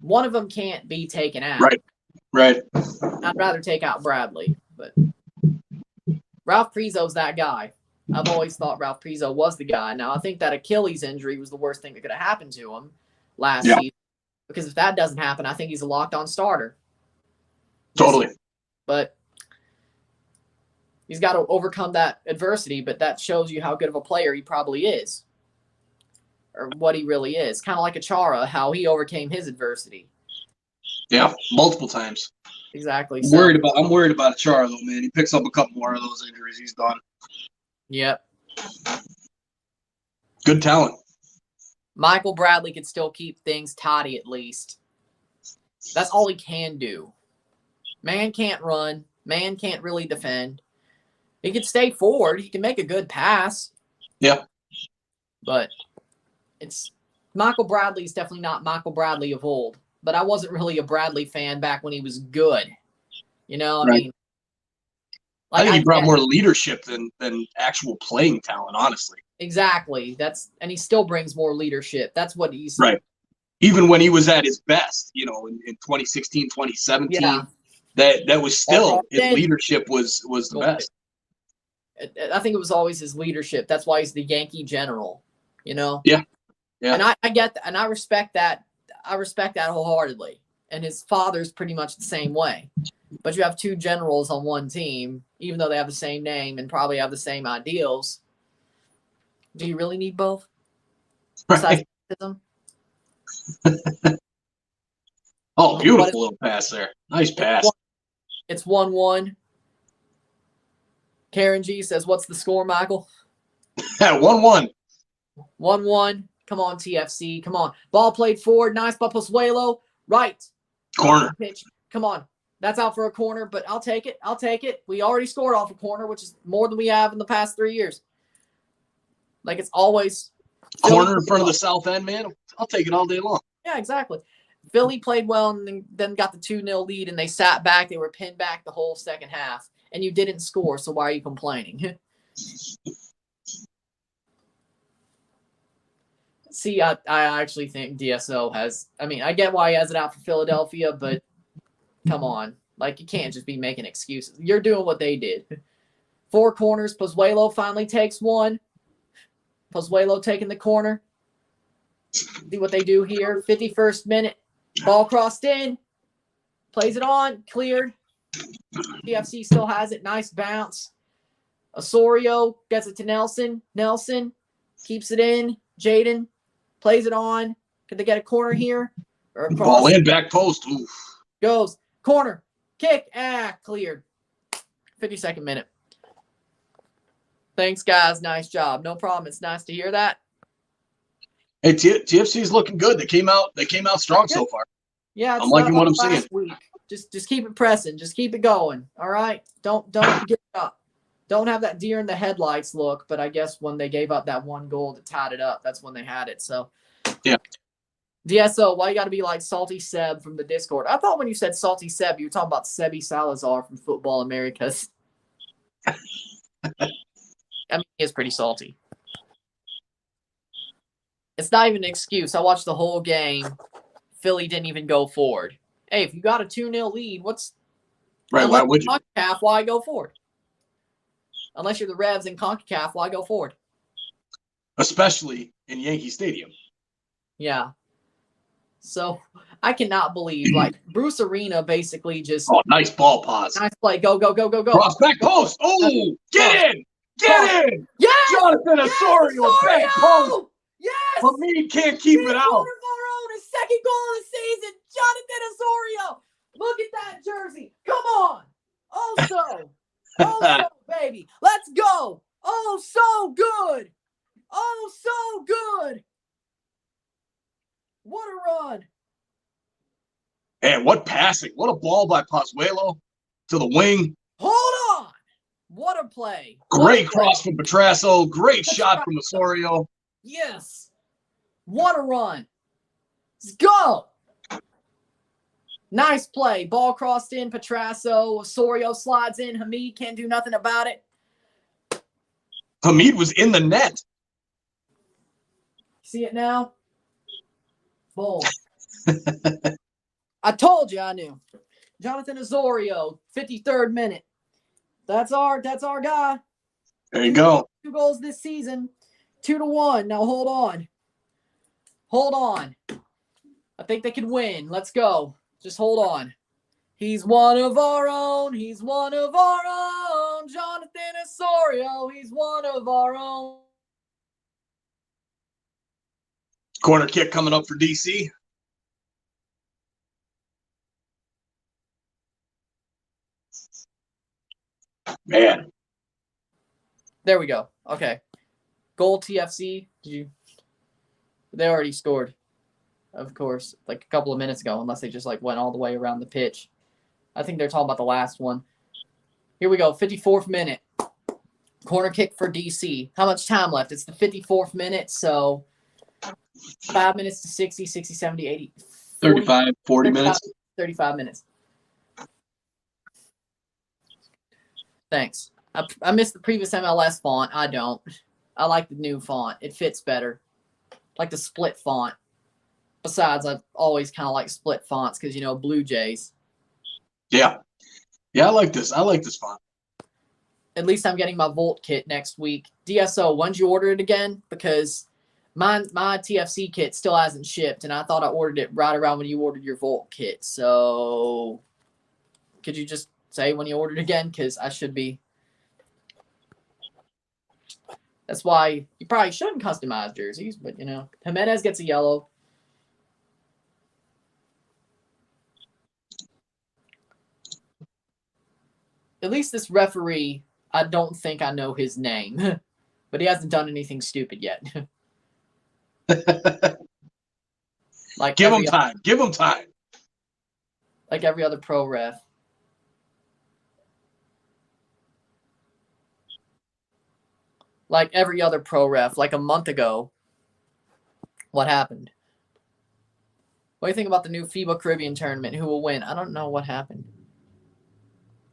One of them can't be taken out. Right. I'd rather take out Bradley. But Ralph Prizo's that guy. I've always thought Ralph Pizzo was the guy. Now, I think that Achilles injury was the worst thing that could have happened to him last season. Because if that doesn't happen, I think he's a locked-on starter. Totally. But he's got to overcome that adversity, but that shows you how good of a player he probably is. Or what he really is. Kind of like Achara, how he overcame his adversity. Yeah, multiple times. Exactly. I'm worried about Achara, though, man. He picks up a couple more of those injuries. He's done. Yep. Good talent. Michael Bradley could still keep things tidy at least. That's all he can do. Man can't run. Man can't really defend. He can stay forward. He can make a good pass. Yeah. But it's Michael Bradley's definitely not Michael Bradley of old. But I wasn't really a Bradley fan back when he was good. You know, I mean. Like, I think he brought more leadership than actual playing talent, honestly. Exactly. And he still brings more leadership. That's what he's right. Even when he was at his best, in 2016, 2017, that was still his leadership was the best. I think it was always his leadership. That's why he's the Yankee general, Yeah. Yeah. And I get that, and I respect that. I respect that wholeheartedly. And his father's pretty much the same way. But you have two generals on one team, even though they have the same name and probably have the same ideals. Do you really need both? Right. Oh, beautiful little pass there. Nice pass. It's 1-1. Karen G says, what's the score, Michael? 1-1. 1-1. Come on, TFC. Come on. Ball played forward. Nice by Pozuelo. Right. Corner. Pitch. Come on. That's out for a corner, but I'll take it. I'll take it. We already scored off a corner, which is more than we have in the past 3 years. Like, it's always corner in front of the south end, man. I'll take it all day long. Yeah, exactly. Philly played well and then got the 2-0 lead, and they sat back. They were pinned back the whole second half, and you didn't score, so why are you complaining? See, I actually think DSO has – I mean, I get why he has it out for Philadelphia, but come on. Like, you can't just be making excuses. You're doing what they did. 4 corners. Pozuelo finally takes one. Pozuelo taking the corner. See what they do here. 51st minute. Ball crossed in. Plays it on. Cleared. TFC still has it. Nice bounce. Osorio gets it to Nelson. Nelson keeps it in. Jaden plays it on. Could they get a corner here? Or a cross? Ball in, back post. Oof. Goes. Corner. Kick. Cleared. 52nd minute. Thanks, guys. Nice job. No problem. It's nice to hear that. Hey, TFC's looking good. They came out strong so far. Yeah, I'm liking what I'm seeing. Week. Just keep it pressing. Just keep it going. All right. Don't get up. Don't have that deer in the headlights look. But I guess when they gave up that one goal to tie it up, that's when they had it. So yeah. DSO, why you got to be like Salty Seb from the Discord? I thought when you said Salty Seb, you were talking about Sebi Salazar from Football Americas. I mean, he is pretty salty. It's not even an excuse. I watched the whole game. Philly didn't even go forward. Hey, if you got a 2-0 lead, what's right? Why would you? CONCACAF, why go forward? Unless you're the Revs in CONCACAF, why go forward? Especially in Yankee Stadium. Yeah. So I cannot believe, like, Bruce Arena basically just. Oh, nice ball pause. Nice play. Go. Cross back post. Oh, get in. Get in. Yes. Jonathan Osorio back post. Yes. For me, can't keep it out. His second goal of the season. Jonathan Osorio. Look at that jersey. Come on. Oh, so, baby. Let's go. Oh, so good. Oh, so good. What a run. And what passing. What a ball by Pozuelo to the wing. Hold on. What a play. Great cross from Petrasso. Great shot from Osorio. Yes. What a run. Let's go. Nice play. Ball crossed in. Petrasso. Osorio slides in. Hamid can't do nothing about it. Hamid was in the net. See it now? Boom. I told you I knew. Jonathan Osorio, 53rd minute. That's our guy. There you go. 2 goals this season. 2-1. Now hold on. Hold on. I think they can win. Let's go. Just hold on. He's one of our own. He's one of our own. Jonathan Osorio. He's one of our own. Corner kick coming up for DC. Man. There we go. Okay. Goal TFC. They already scored, of course, like a couple of minutes ago, unless they just like went all the way around the pitch. I think they're talking about the last one. Here we go. 54th minute. Corner kick for DC. How much time left? It's the 54th minute, so 5 minutes to 60, 60, 70, 80. 40 minutes. 35 minutes. Thanks. I missed the previous MLS font. I don't. I like the new font. It fits better. Like the split font. Besides, I've always kind of liked split fonts because, Blue Jays. Yeah. Yeah, I like this. I like this font. At least I'm getting my Volt kit next week. DSO, when'd you order it again? Because my TFC kit still hasn't shipped, and I thought I ordered it right around when you ordered your Volt kit. So could you just say when you ordered again? Because I should be. That's why you probably shouldn't customize jerseys, but, Jimenez gets a yellow. At least this referee, I don't think I know his name, but he hasn't done anything stupid yet. Like give him time. Give him time. Like every other pro ref. Like every other pro ref, like a month ago, what happened? What do you think about the new FIBA Caribbean tournament? Who will win? I don't know what happened.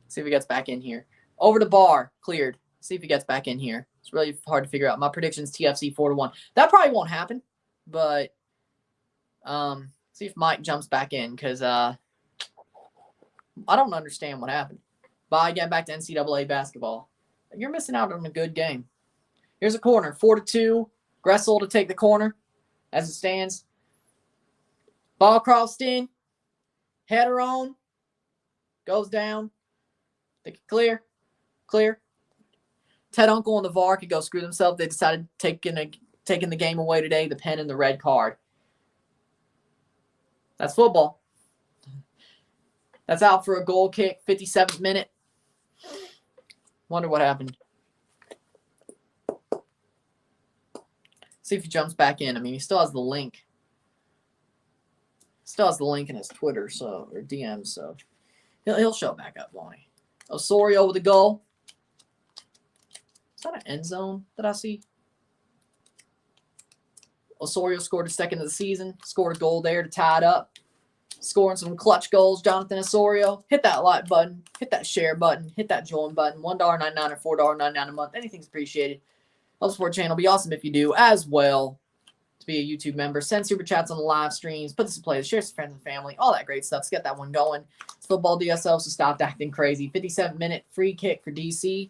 See if he gets back in here. Over the bar, cleared. See if he gets back in here. It's really hard to figure out. My prediction's TFC 4-1. That probably won't happen, but see if Mike jumps back in because I don't understand what happened. Bye, get back to NCAA basketball. You're missing out on a good game. Here's a corner, 4-2. Gressel to take the corner as it stands. Ball crossed in. Header on. Goes down. Think clear. Clear. Ted Uncle and the VAR could go screw themselves. They decided taking the game away today, the pen and the red card. That's football. That's out for a goal kick, 57th minute. Wonder what happened. See if he jumps back in. I mean, he still has the link. Still has the link in his Twitter, or DM, so he'll show back up, won't he? Osorio with a goal. Is that an end zone that I see? Osorio scored his second of the season. Scored a goal there to tie it up. Scoring some clutch goals, Jonathan Osorio. Hit that like button. Hit that share button. Hit that join button. $1.99 or $4.99 a month. Anything's appreciated. Help support the channel. Be awesome if you do as well. To be a YouTube member. Send super chats on the live streams. Put this in play. Share with friends and family. All that great stuff. Let's get that one going. It's football DSL, so stop acting crazy. 57-minute free kick for DC.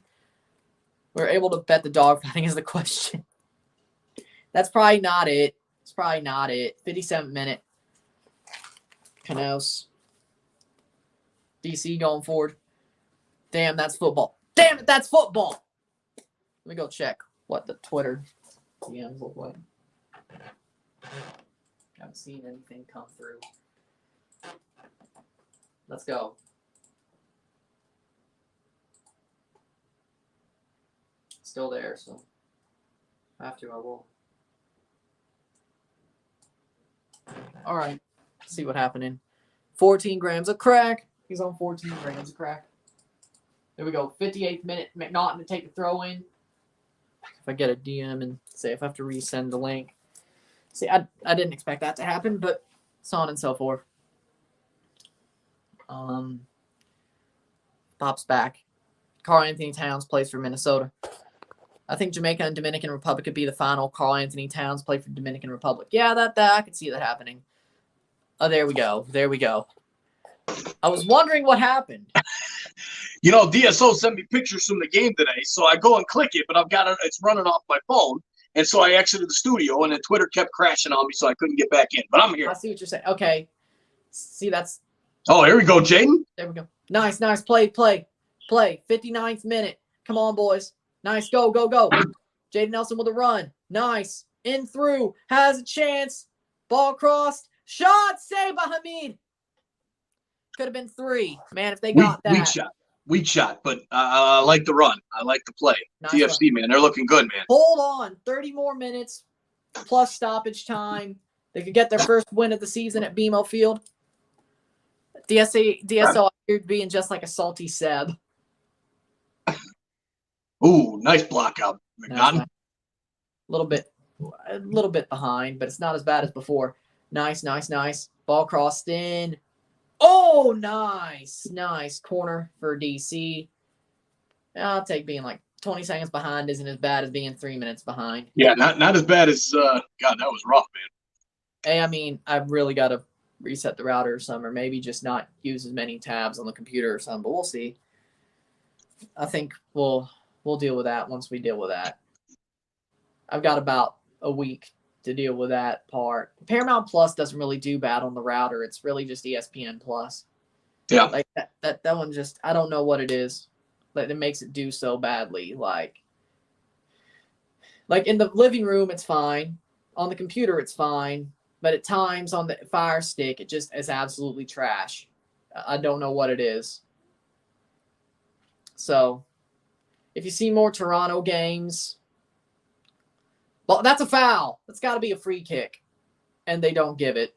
We're able to bet the dogfighting is the question. That's probably not it. It's probably not it. 57-minute. Canos. DC going forward. Damn, that's football. Damn it, that's football. Let me go check what the Twitter DMs look like. Haven't seen anything come through. Let's go. Still there, so if I have to, I will. All right. See what happening. 14 grams of crack. He's on 14 grams of crack. There we go. 58th minute. McNaughton to take the throw in. If I get a DM and say if I have to resend the link. See, I didn't expect that to happen, but so on and so forth. Pops back. Karl Anthony Towns plays for Minnesota. I think Jamaica and Dominican Republic could be the final. Karl Anthony Towns play for Dominican Republic. Yeah, that I could see that happening. Oh, there we go. There we go. I was wondering what happened. You know, DSO sent me pictures from the game today, so I go and click it, but it's running off my phone. And so I exited the studio, and then Twitter kept crashing on me, so I couldn't get back in. But I'm here. I see what you're saying. Okay. See, that's. Oh, here we go, Jaden. There we go. Nice. Play. 59th minute. Come on, boys. Nice. Go. Jaden Nelson with a run. Nice. In through. Has a chance. Ball crossed. Shot. Saved by Hamid. Could have been 3. Man, if they got that. Weak shot, but I like the run. I like the play. Nice TFC, run. Man, they're looking good, man. Hold on. 30 more minutes plus stoppage time. They could get their first win of the season at BMO Field. DSO appeared being just like a salty Seb. Ooh, nice block out, McNaughton. A little bit behind, but it's not as bad as before. Nice. Ball crossed in. Oh, nice corner for DC. I'll take being like 20 seconds behind isn't as bad as being 3 minutes behind. Yeah, not as bad as God. That was rough, man. Hey, I mean, I've really got to reset the router or something, or maybe just not use as many tabs on the computer or something. But we'll see. I think we'll deal with that once we deal with that. I've got about a week to deal with that part. Paramount Plus doesn't really do bad on the router. It's really just ESPN Plus. Yeah. Like that one just, I don't know what it is that makes it do so badly. Like in the living room, it's fine. On the computer, it's fine. But at times on the Fire Stick, it just is absolutely trash. I don't know what it is. So if you see more Toronto games, well, that's a foul. That's got to be a free kick. And they don't give it.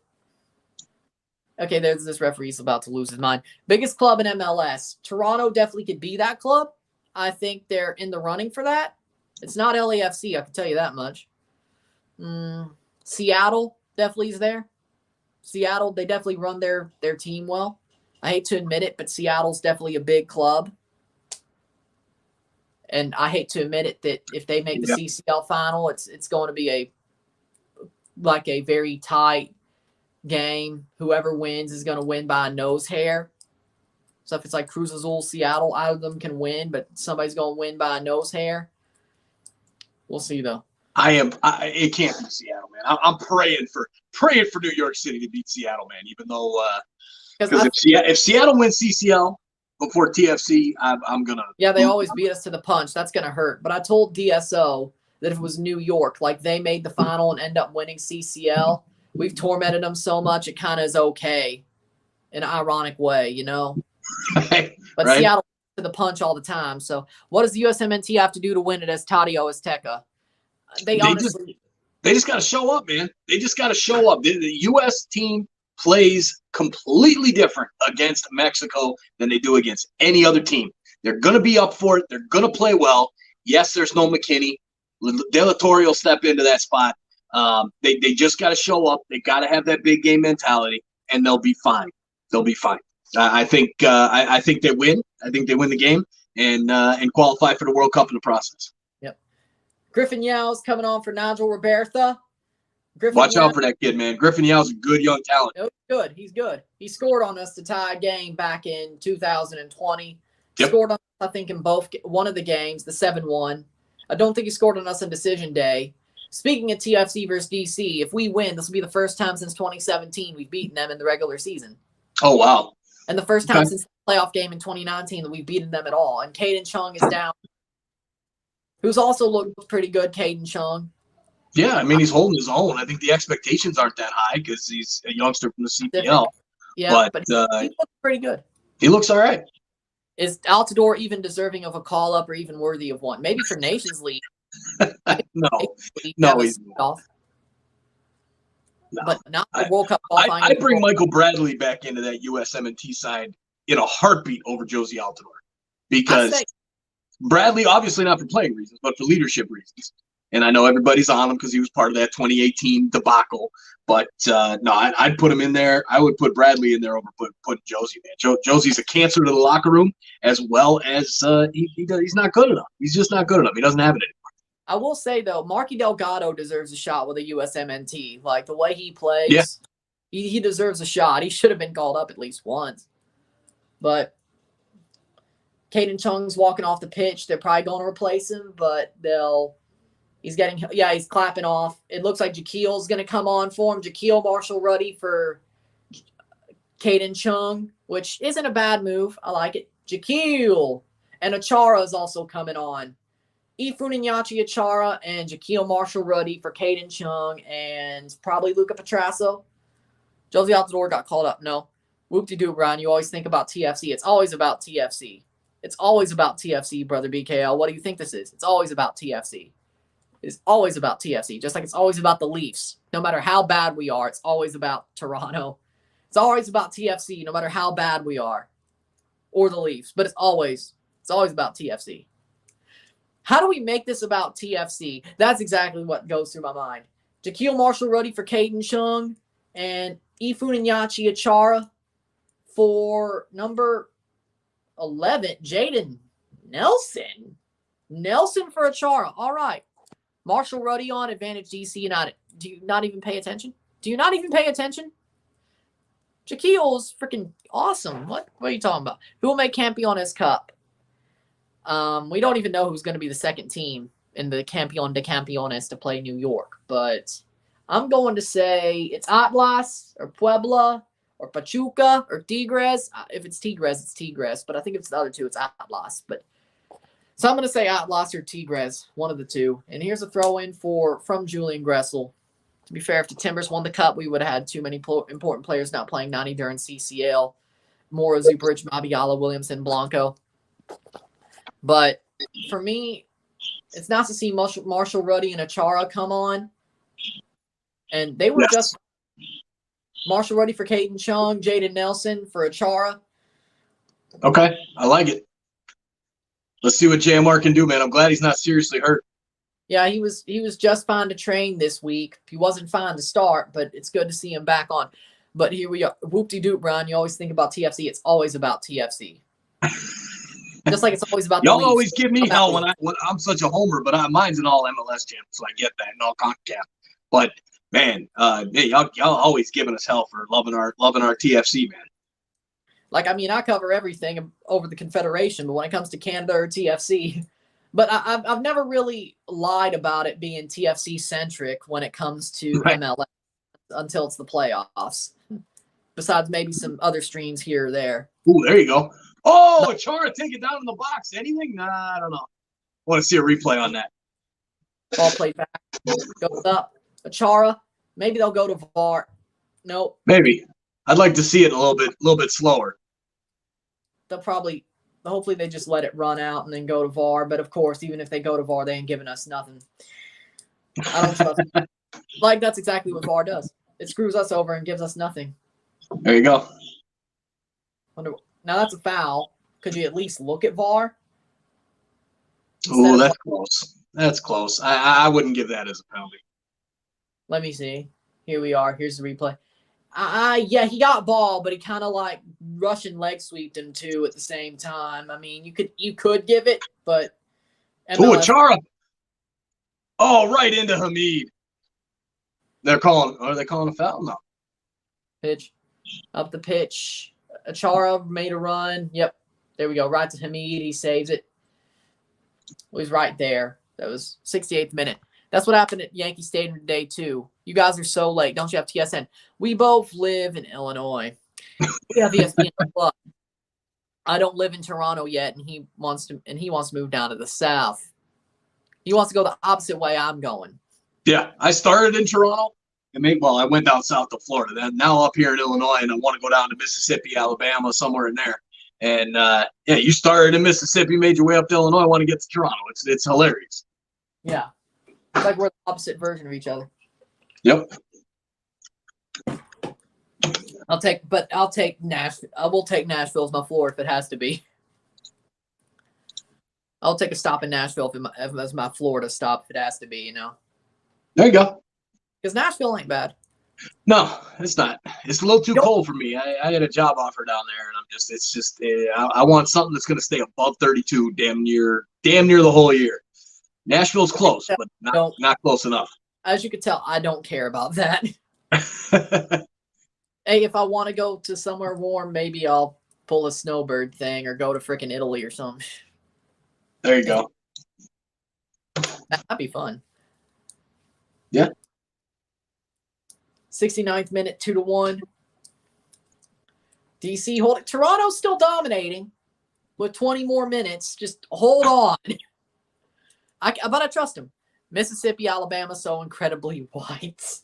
Okay, there's this referee's about to lose his mind. Biggest club in MLS. Toronto definitely could be that club. I think they're in the running for that. It's not LAFC, I can tell you that much. Seattle definitely is there. Seattle, they definitely run their team well. I hate to admit it, but Seattle's definitely a big club. And I hate to admit it that if they make the CCL final, it's going to be a very tight game. Whoever wins is going to win by a nose hair. So if it's like Cruz Azul, Seattle, either of them can win, but somebody's going to win by a nose hair. We'll see though. It can't be Seattle, man. I'm praying for New York City to beat Seattle, man. Even though because if Seattle wins CCL before TFC, I'm gonna. Yeah, they always beat us to the punch. That's gonna hurt. But I told DSO that if it was New York, like they made the final and end up winning CCL, we've tormented them so much it kind of is okay, in an ironic way, you know. But right. Seattle to the punch all the time. So what does the USMNT have to do to win it as Estadio Azteca? They just got to show up, man. They just got to show up. The U.S. team plays completely different against Mexico than they do against any other team. They're going to be up for it. They're going to play well. Yes, there's no McKinney. De La Torre will step into that spot. They just got to show up. They got to have that big game mentality, and they'll be fine. They'll be fine. I think they win. I think they win the game and qualify for the World Cup in the process. Yep. Griffin Yow's coming on for Nigel Robertha. Watch out for that kid, man. Griffin Yow's a good young talent. Oh, good. He's good. He scored on us to tie a game back in 2020. Yep. Scored on us, I think, in one of the games, the 7-1. I don't think he scored on us on decision day. Speaking of TFC versus DC, if we win, this will be the first time since 2017 we've beaten them in the regular season. Oh, wow. And the first time since the playoff game in 2019 that we've beaten them at all. And Caden Chung is down, who's also looked pretty good, Caden Chung. Yeah, I mean, he's holding his own. I think the expectations aren't that high because he's a youngster from the CPL. Yeah, but he looks pretty good. He looks all right. Is Altidore even deserving of a call-up or even worthy of one? Maybe for Nations League. No, he's not. No. But not the World Cup qualifying. I bring Michael Bradley back into that USMNT side in a heartbeat over Josie Altidore because Bradley, obviously not for playing reasons, but for leadership reasons. And I know everybody's on him because he was part of that 2018 debacle. But no, I'd put him in there. I would put Bradley in there over putting Josie, man. Josie's a cancer to the locker room as well as he's not good enough. He's just not good enough. He doesn't have it anymore. I will say, though, Marky Delgado deserves a shot with a USMNT. Like, the way he plays, he deserves a shot. He should have been called up at least once. But Caden Chung's walking off the pitch. They're probably going to replace him, but he's clapping off. It looks like Jaquil's going to come on for him. Jaquil Marshall-Ruddy for Caden Chung, which isn't a bad move. I like it. Jaquil. And Achara is also coming on. Ifunenyachi Achara and Jaquil Marshall-Ruddy for Caden Chung and probably Luca Petrasso. Josie Altador got called up. No. Whoop-de-doo, Brian. You always think about TFC. It's always about TFC. It's always about TFC, brother BKL. What do you think this is? It's always about TFC. It's always about TFC, just like it's always about the Leafs. No matter how bad we are, it's always about Toronto. It's always about TFC, no matter how bad we are. Or the Leafs. But it's always about TFC. How do we make this about TFC? That's exactly what goes through my mind. Jaquil Marshall-Ruddy for Caden Chung and Ifunenyachi Achara for number 11, Jaden Nelson. Nelson for Achara. All right. Marshall-Ruddy on advantage DC United. Do you not even pay attention? Jaquil's freaking awesome. What are you talking about? Who will make Campeones Cup? We don't even know who's going to be the second team in the Campeón de Campeones to play New York. But I'm going to say it's Atlas or Puebla or Pachuca or Tigres. If it's Tigres, it's Tigres. But I think if it's the other two, it's Atlas. So I'm going to say Atlas or Tigres, one of the two. And here's a throw-in from Julian Gressel. To be fair, if the Timbers won the Cup, we would have had too many important players not playing 90 during CCL. Mora, Zuperich, Mabiala, Williamson, Blanco. But for me, it's nice to see Marshall-Ruddy and Achara come on. And they were just Marshall-Ruddy for Caden Chung, Jaden Nelson for Achara. Okay, I like it. Let's see what JMR can do, man. I'm glad he's not seriously hurt. Yeah, he was just fine to train this week. He wasn't fine to start, but it's good to see him back on. But here we are. Whoop-de-doop, Brian. You always think about TFC. It's always about TFC. Just like it's always about the Y'all Leafs. always give me hell when I'm such a homer, but mine's an all MLS champ, so I get that, and all CONCACAF. But man, y'all always giving us hell for loving our TFC, man. Like, I mean, I cover everything over the Confederation, but when it comes to Canada or TFC, but I've never really lied about it being TFC centric when it comes to MLS until it's the playoffs. Besides maybe some other streams here or there. Ooh, there you go. Oh, Achara, take it down in the box. Anything? Nah, I don't know. I want to see a replay on that. Ball played back. Goes up. Achara. Maybe they'll go to VAR. Nope. Maybe. I'd like to see it a little bit slower. They'll hopefully they just let it run out and then go to VAR. But of course, even if they go to VAR, they ain't giving us nothing. I don't trust them. Like, that's exactly what VAR does. It screws us over and gives us nothing. There you go. Now that's a foul. Could you at least look at VAR? Oh, that's close. That's close. I wouldn't give that as a penalty. Let me see. Here we are. Here's the replay. Yeah, he got ball, but he kind of like Russian leg sweeped him too at the same time. I mean, you could give it, but MLS... Achara. Oh, right into Hamid. Are they calling a foul? No. Pitch. Up the pitch. Achara made a run. Yep. There we go. Right to Hamid. He saves it. Well, he's right there. That was 68th minute. That's what happened at Yankee Stadium today, too. You guys are so late. Don't you have TSN? We both live in Illinois. We have ESPN Plus. I don't live in Toronto yet, and he wants to move down to the South. He wants to go the opposite way I'm going. Yeah, I started in Toronto. I went down south to Florida. Then now up here in Illinois, and I want to go down to Mississippi, Alabama, somewhere in there. And you started in Mississippi, made your way up to Illinois, want to get to Toronto. It's hilarious. Yeah, it's like we're the opposite version of each other. Yep. I'll take Nashville. I will take Nashville as my floor if it has to be. I'll take a stop in Nashville if it's my Florida stop if it has to be. You know. There you go. Because Nashville ain't bad. No, it's not. It's a little too cold for me. I had a job offer down there, and I want something that's going to stay above 32 damn near the whole year. Nashville's close, but not close enough. As you can tell, I don't care about that. Hey, if I want to go to somewhere warm, maybe I'll pull a snowbird thing or go to freaking Italy or something. There you go. That'd be fun. Yeah. 69th minute, 2-1. DC holding. Toronto's still dominating with 20 more minutes. Just hold on. But I trust him. Mississippi, Alabama, so incredibly white.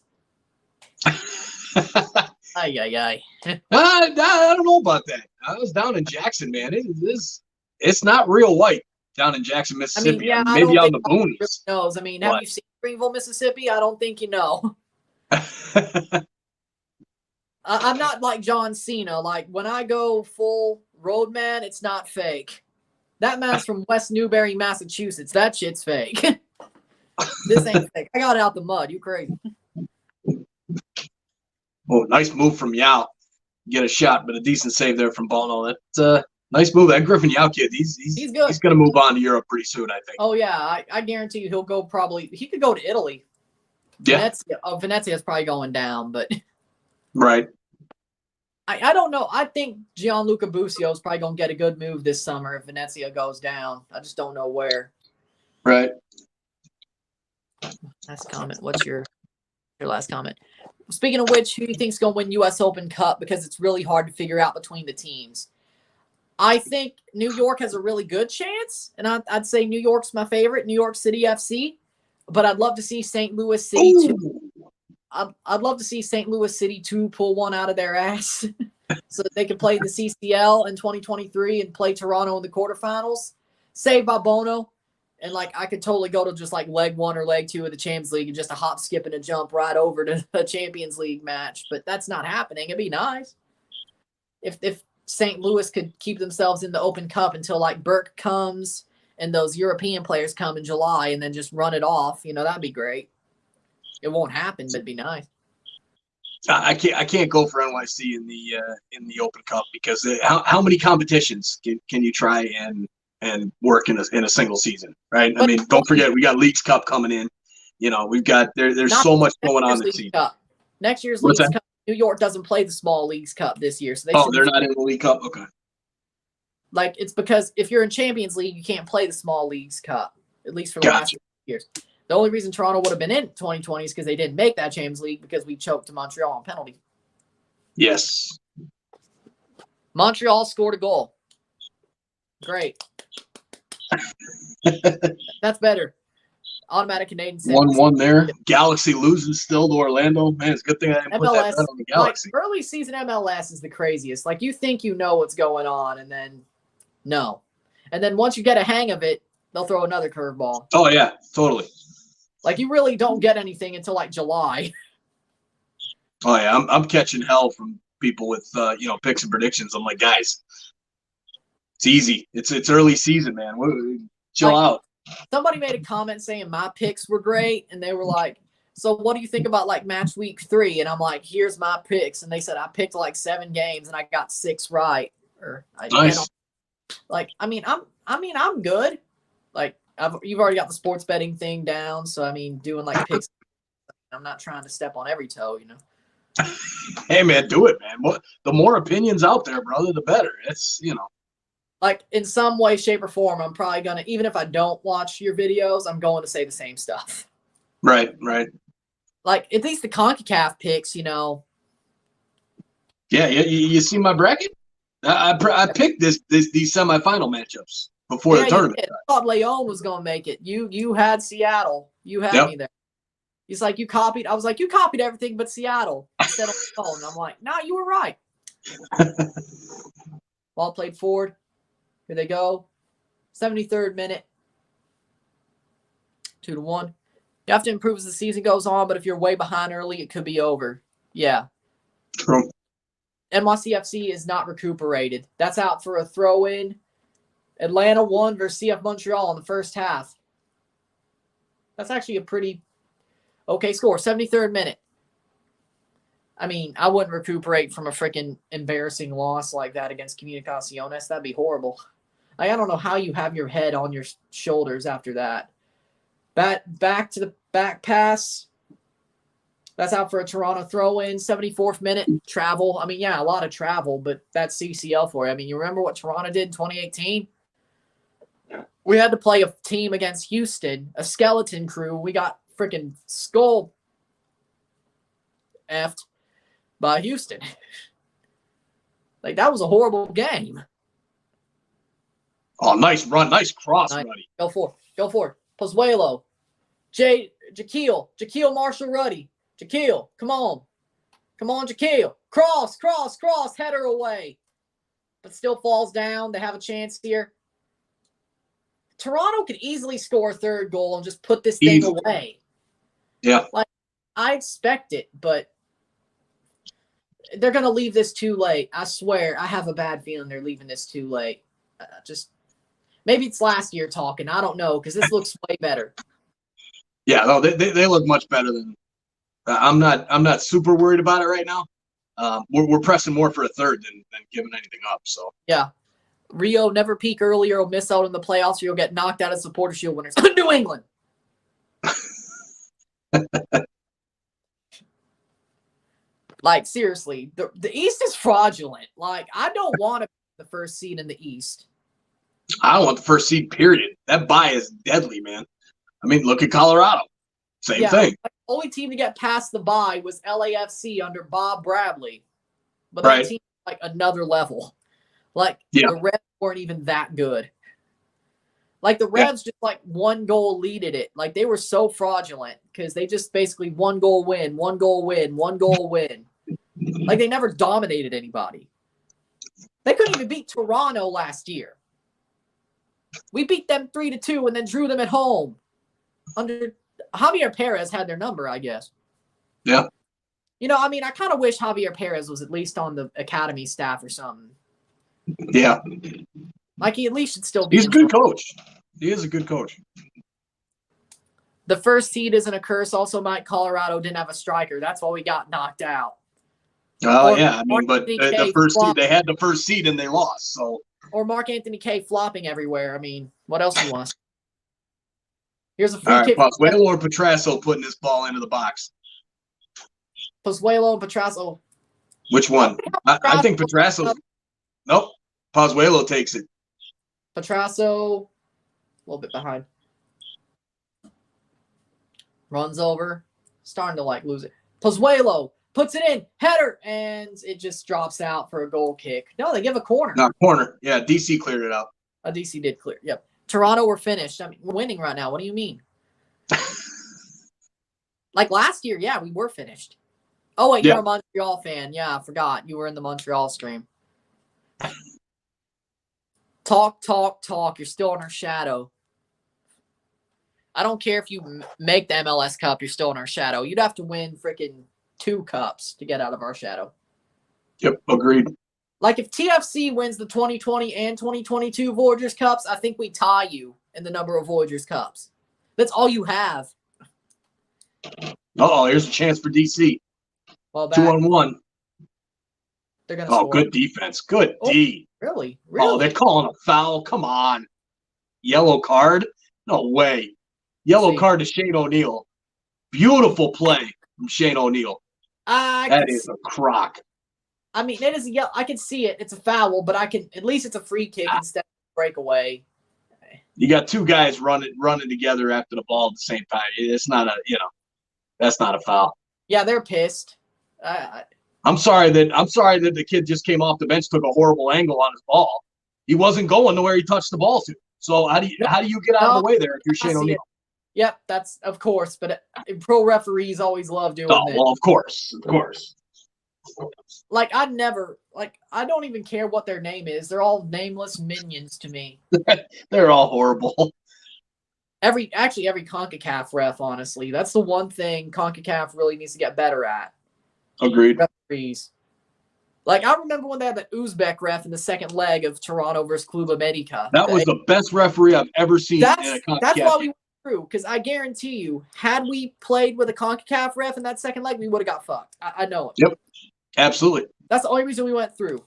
Ay, ay, ay. I don't know about that. I was down in Jackson, man. It's not real white down in Jackson, Mississippi. I mean, yeah, maybe on the really boonies. knows. I mean, have you seen Greenville, Mississippi? I don't think you know. I'm not like John Cena. Like, when I go full roadman, it's not fake. That man's from West Newbury, Massachusetts. That shit's fake. This ain't fake. I got it out the mud. You crazy. Oh, nice move from Yao. Get a shot, but a decent save there from Bono. That's a nice move. That Griffin Yao kid, he's good. He's going to move on to Europe pretty soon, I think. Oh, yeah. I guarantee you he'll go probably – he could go to Italy. Yeah. Venezia's probably going down, but – Right. I don't know. I think Gianluca Busio is probably going to get a good move this summer if Venezia goes down. I just don't know where. Right. Last comment. What's your last comment? Speaking of which, who do you think is going to win U.S. Open Cup? Because it's really hard to figure out between the teams. I think New York has a really good chance, and I'd say New York's my favorite, New York City FC. But I'd love to see St. Louis City too. I'd love to see St. Louis City 2 pull one out of their ass so that they can play the CCL in 2023 and play Toronto in the quarterfinals. Saved by Bono. And, like, I could totally go to just, like, leg 1 or leg 2 of the Champions League and just a hop, skip, and a jump right over to a Champions League match. But that's not happening. It'd be nice if St. Louis could keep themselves in the Open Cup until, like, Burke comes and those European players come in July and then just run it off. You know, that'd be great. It won't happen, but it'd be nice. I can't go for NYC in the Open Cup because how many competitions can you try and work in a single season, right? I mean, don't forget we got Leagues Cup coming in. You know, we've got there's so much going on this season. Cup. Next year's Leagues Cup, New York doesn't play the small Leagues Cup this year, so they're not in the League Cup. Okay. Like, it's because if you're in Champions League, you can't play the small Leagues Cup, at least for the last 2 years. The only reason Toronto would have been in 2020 is because they didn't make that Champions League because we choked to Montreal on penalty. Yes. Montreal scored a goal. Great. That's better. Automatic Canadian. 1-1 there. Galaxy loses still to Orlando. Man, it's a good thing I didn't put that bet on the Galaxy. Like, early season MLS is the craziest. Like, you think you know what's going on, and then no. And then once you get a hang of it, they'll throw another curveball. Oh, yeah, totally. Like, you really don't get anything until, like, July. Oh, yeah, I'm catching hell from people with, picks and predictions. I'm like, guys, it's easy. It's early season, man. Chill out. Somebody made a comment saying my picks were great, and they were like, so what do you think about, like, match week 3? And I'm like, here's my picks. And they said I picked, like, 7 games, and I got 6 right. Nice. I'm good. Like, you've already got the sports betting thing down, so I mean, doing like picks. I'm not trying to step on every toe, you know. Hey man, do it, man. The more opinions out there, brother, the better. It's like in some way, shape, or form, I'm probably gonna, even if I don't watch your videos, I'm going to say the same stuff. Right. Like at least the CONCACAF picks, you know. Yeah, you see my bracket? I picked these semifinal matchups before the tournament. I thought Leon was going to make it. You had Seattle. You had me there. He's like, you copied. I was like, you copied everything but Seattle instead of Leon. And I'm like, nah, you were right. Ball played forward. Here they go. 73rd minute. 2-1. You have to improve as the season goes on, but if you're way behind early, it could be over. Yeah. True. NYCFC is not recuperated. That's out for a throw-in. Atlanta won versus CF Montreal in the first half. That's actually a pretty okay score. 73rd minute. I mean, I wouldn't recuperate from a freaking embarrassing loss like that against Comunicaciones. That'd be horrible. Like, I don't know how you have your head on your shoulders after that. Back to the back pass. That's out for a Toronto throw-in, 74th minute travel. I mean, yeah, a lot of travel, but that's CCL for you. I mean, you remember what Toronto did in 2018? We had to play a team against Houston, a skeleton crew. We got freaking skull effed by Houston. Like, that was a horrible game. Oh, nice run. Nice cross, Ruddy. Go for it. Pozuelo. Jaquil Marshall Ruddy. Jaquil, come on. Come on, Jaquil. Cross, header away. But still falls down. They have a chance here. Toronto could easily score a third goal and just put this thing away. Yeah. Like, I expect it, but they're going to leave this too late. I swear, I have a bad feeling they're leaving this too late. Maybe it's last year talking. I don't know, because this looks way better. Yeah, no, they look much better than. I'm not super worried about it right now. We're pressing more for a third than giving anything up. So yeah, Rio never peak earlier. Will miss out on the playoffs, or you'll get knocked out of Supporter Shield winners. New England. Like, seriously, the East is fraudulent. Like, I don't want to be the first seed in the East. I don't want the first seed, period. That bye is deadly, man. I mean, look at Colorado. Same thing. The only team to get past the bye was LAFC under Bob Bradley. But Right. that team was like another level. Like, the Revs weren't even that good. Like, the Revs just like one goal leaded it. Like, they were so fraudulent because they just basically one goal win. Like, they never dominated anybody. They couldn't even beat Toronto last year. We beat them 3-2 and then drew them at home. Under Javier Perez had their number, I guess. Yeah. You know, I mean, I kind of wish Javier Perez was at least on the academy staff or something. Yeah. Like, he at least should still be. He's a good coach. He is a good coach. The first seed isn't a curse. Also, Mike, Colorado didn't have a striker. That's why we got knocked out. Oh, yeah. I mean, but the first seed, they had the first seed and they lost. So. Or Mark Anthony K flopping everywhere. I mean, what else do you want? Here's a free kick. Pozuelo or Petrasso putting this ball into the box? Pozuelo and Petrasso. Which one? I think Petrasso. Nope. Pozuelo takes it. Petrasso, a little bit behind. Runs over. Starting to, like, lose it. Pozuelo puts it in. Header. And it just drops out for a goal kick. No, they give a corner. No, corner. Yeah, DC cleared it out. DC did clear. Yep. Toronto, we're finished. I mean, we're winning right now. What do you mean? Like last year, yeah, we were finished. Oh, wait, you're a Montreal fan. Yeah, I forgot. You were in the Montreal stream. Talk. You're still in our shadow. I don't care if you make the MLS Cup, you're still in our shadow. You'd have to win freaking 2 cups to get out of our shadow. Yep, agreed. Like, if TFC wins the 2020 and 2022 Voyagers Cups, I think we tie you in the number of Voyagers Cups. That's all you have. Uh-oh, here's a chance for DC. Well, 2-on-1. They're going to score. Good defense. Good D. Really? Oh, they're calling a foul. Come on. Yellow card? No way. Yellow card to Shane O'Neill. Beautiful play from Shane O'Neill. That is a crock. I mean, it is I can see it. It's a foul, but at least it's a free kick instead of a breakaway. You got 2 guys running together after the ball at the same time. It's not that's not a foul. Yeah, they're pissed. I'm sorry that the kid just came off the bench, took a horrible angle on his ball. He wasn't going to where he touched the ball to. So how do you get out of the way there if you're Shane O'Neill? Yep, that's of course. But pro referees always love doing that. It. Well, of course. Like, I don't even care what their name is. They're all nameless minions to me. They're all horrible. Every CONCACAF ref, honestly. That's the one thing CONCACAF really needs to get better at. Agreed. Referees. Like, I remember when they had the Uzbek ref in the second leg of Toronto versus Klub America. That was the best referee I've ever seen in a CONCACAF. That's why we went through, because I guarantee you, had we played with a CONCACAF ref in that second leg, we would have got fucked. I know it. Yep. Absolutely. That's the only reason we went through.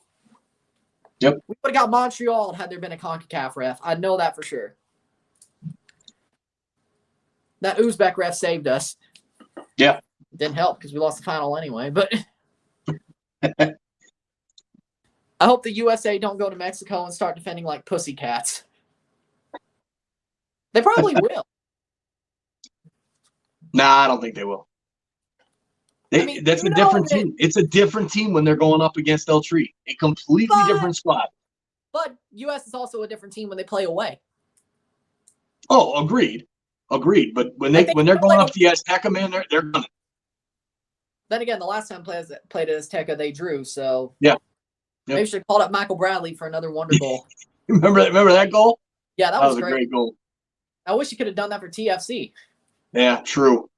Yep. We would have got Montreal had there been a CONCACAF ref. I know that for sure. That Uzbek ref saved us. Yeah. Didn't help because we lost the final anyway. But I hope the USA don't go to Mexico and start defending like pussycats. They probably will. Nah, I don't think they will. That's a different team. It's a different team when they're going up against El Tri. A completely different squad. But U.S. is also a different team when they play away. Oh, agreed. But when they're going up to the Azteca, man, they're gonna. Then again, the last time played at Azteca, they drew. So yeah, maybe should have called up Michael Bradley for another wonder goal. Remember that goal? Yeah, that was a great goal. I wish you could have done that for TFC. Yeah, true.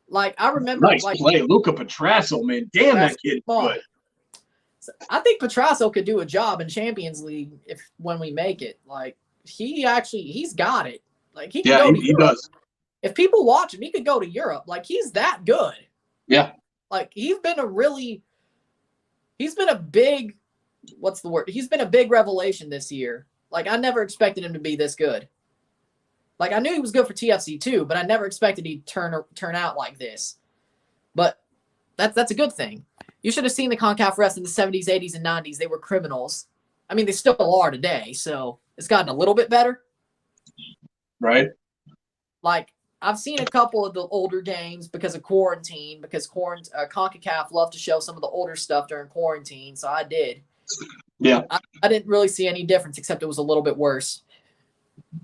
Like I remember, nice play, Luca Petrasso, man. Damn, that kid good. I think Petrasso could do a job in Champions League when we make it. Like he's got it. Like he does. If people watch him, he could go to Europe. Like he's that good. Yeah. Like he's been a big, what's the word? He's been a big revelation this year. Like I never expected him to be this good. Like I knew he was good for TFC too, but I never expected he'd turn out like this. But that's a good thing. You should have seen the CONCACAF refs in the 70s, 80s, and 90s. They were criminals. I mean, they still are today, so it's gotten a little bit better. Right. Like, I've seen a couple of the older games because of quarantine, because CONCACAF loved to show some of the older stuff during quarantine, so I did. Yeah. I didn't really see any difference, except it was a little bit worse.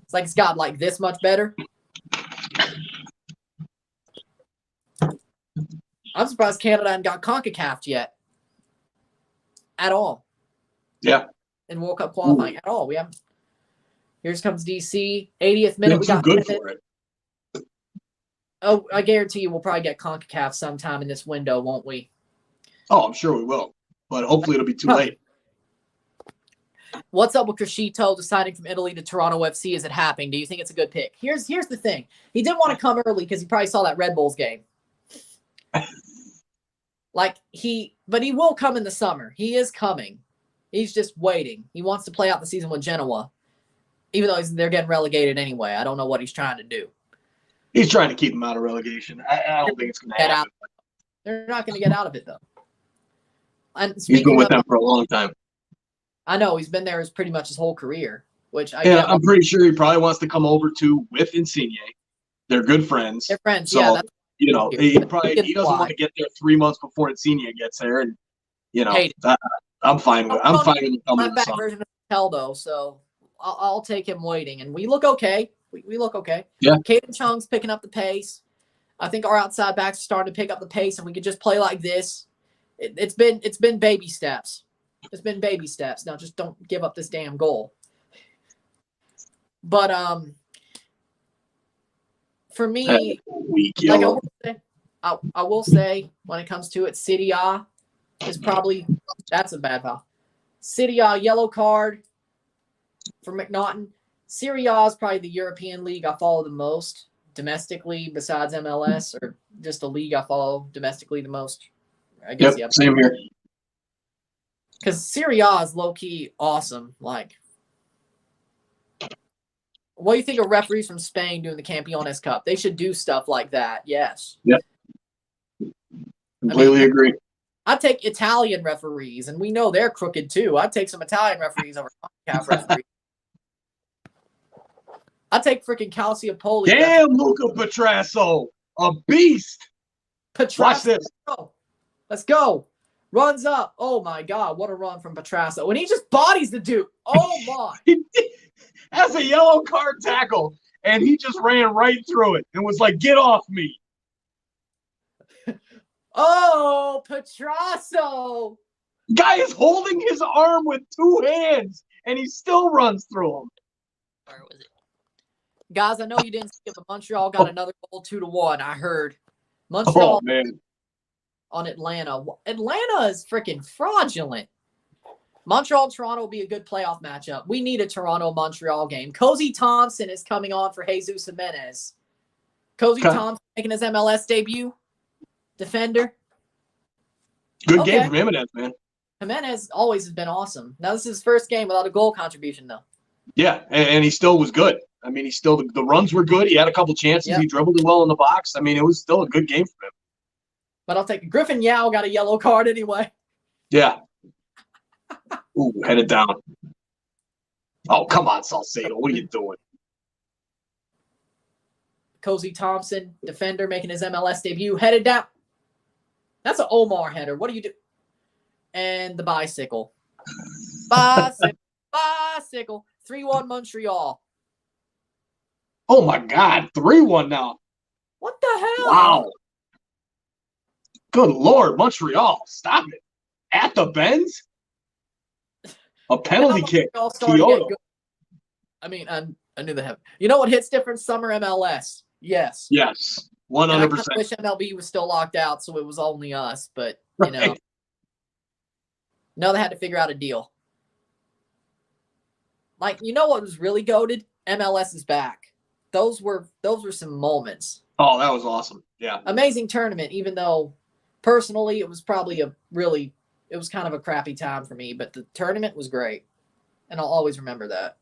It's like it's got like this much better. I'm surprised Canada hadn't got CONCACAF yet. At all. Yeah. In World Cup qualifying. At all. We haven't. Here comes DC. 80th minute. We got good for it. Oh, I guarantee you we'll probably get CONCACAF sometime in this window, won't we? Oh, I'm sure we will. But hopefully it'll be too late. What's up with Crescito deciding from Italy to Toronto FC? Is it happening? Do you think it's a good pick? Here's the thing. He didn't want to come early because he probably saw that Red Bulls game. But he will come in the summer. He is coming. He's just waiting. He wants to play out the season with Genoa, even though they're getting relegated anyway. I don't know what he's trying to do. He's trying to keep him out of relegation. I don't think it's going to happen. They're not going to get out of it, though. And he's been with them for a long time. I know. He's been there pretty much his whole career, which I'm pretty sure he probably wants to come over with Insigne. They're good friends. They're friends, so, yeah. He doesn't want to get there 3 months before Insigne gets there, and I'm fine with it. I'm fine with coming. My back version of Hell though, so I'll take him waiting, and we look okay. We look okay. Yeah. Caden Chung's picking up the pace. I think our outside backs are starting to pick up the pace, and we could just play like this. It's been baby steps. It's been baby steps. Now just don't give up this damn goal. But for me, I will say when it comes to it, City A is probably that's a bad foul. City A yellow card for McNaughton. Serie A is probably the European league I follow the most domestically, besides MLS, or just the league I follow domestically the most. I guess. Yep, same here. Because Serie A is low key awesome. Like, what do you think of referees from Spain doing the Campeones Cup? They should do stuff like that. Yes. Yep. Completely agree. I'd take Italian referees, and we know they're crooked too. I'd take some Italian referees over CONCACAF referees. I'd take freaking Calciopoli. Damn, Luca Petrasso, a beast. Petrasso. Watch this. Let's go. Runs up. Oh, my God. What a run from Petrasso. And he just bodies the dude. Oh, my. He has a yellow card tackle, and he just ran right through it and was like, get off me. Oh, Petrasso. Guy is holding his arm with 2 hands, and he still runs through him. Where was it? Guys, I know you didn't see it, but Montreal got another goal 2-1. I heard. Montreal on Atlanta. Atlanta is freaking fraudulent. Montreal-Toronto will be a good playoff matchup. We need a Toronto-Montreal game. Cozy Thompson is coming on for Jesus Jimenez. Cozy Thompson making his MLS debut. Defender. Good game from Jimenez, man. Jimenez always has been awesome. Now, this is his first game without a goal contribution, though. Yeah, and he still was good. I mean, he still the runs were good. He had a couple chances. Yep. He dribbled it well in the box. I mean, it was still a good game for him. But I'll take it. Griffin Yao got a yellow card anyway. Yeah. Ooh, headed down. Oh, come on, Salcedo. What are you doing? Cozy Thompson, defender, making his MLS debut, headed down. That's an Omar header. What do you do? And the bicycle. Bicycle. 3-1 Montreal. Oh, my God. 3-1 now. What the hell? Wow. Good Lord, Montreal. Stop it. At the Benz? A penalty kick. Kyoto. I mean, I knew they have. You know what hits different? Summer MLS. Yes. Yes. 100%. I wish MLB was still locked out, so it was only us. But, you know. No, they had to figure out a deal. Like, you know what was really goated? MLS is back. Those were some moments. Oh, that was awesome. Yeah. Amazing tournament, even though personally it was probably it was kind of a crappy time for me, but the tournament was great. And I'll always remember that.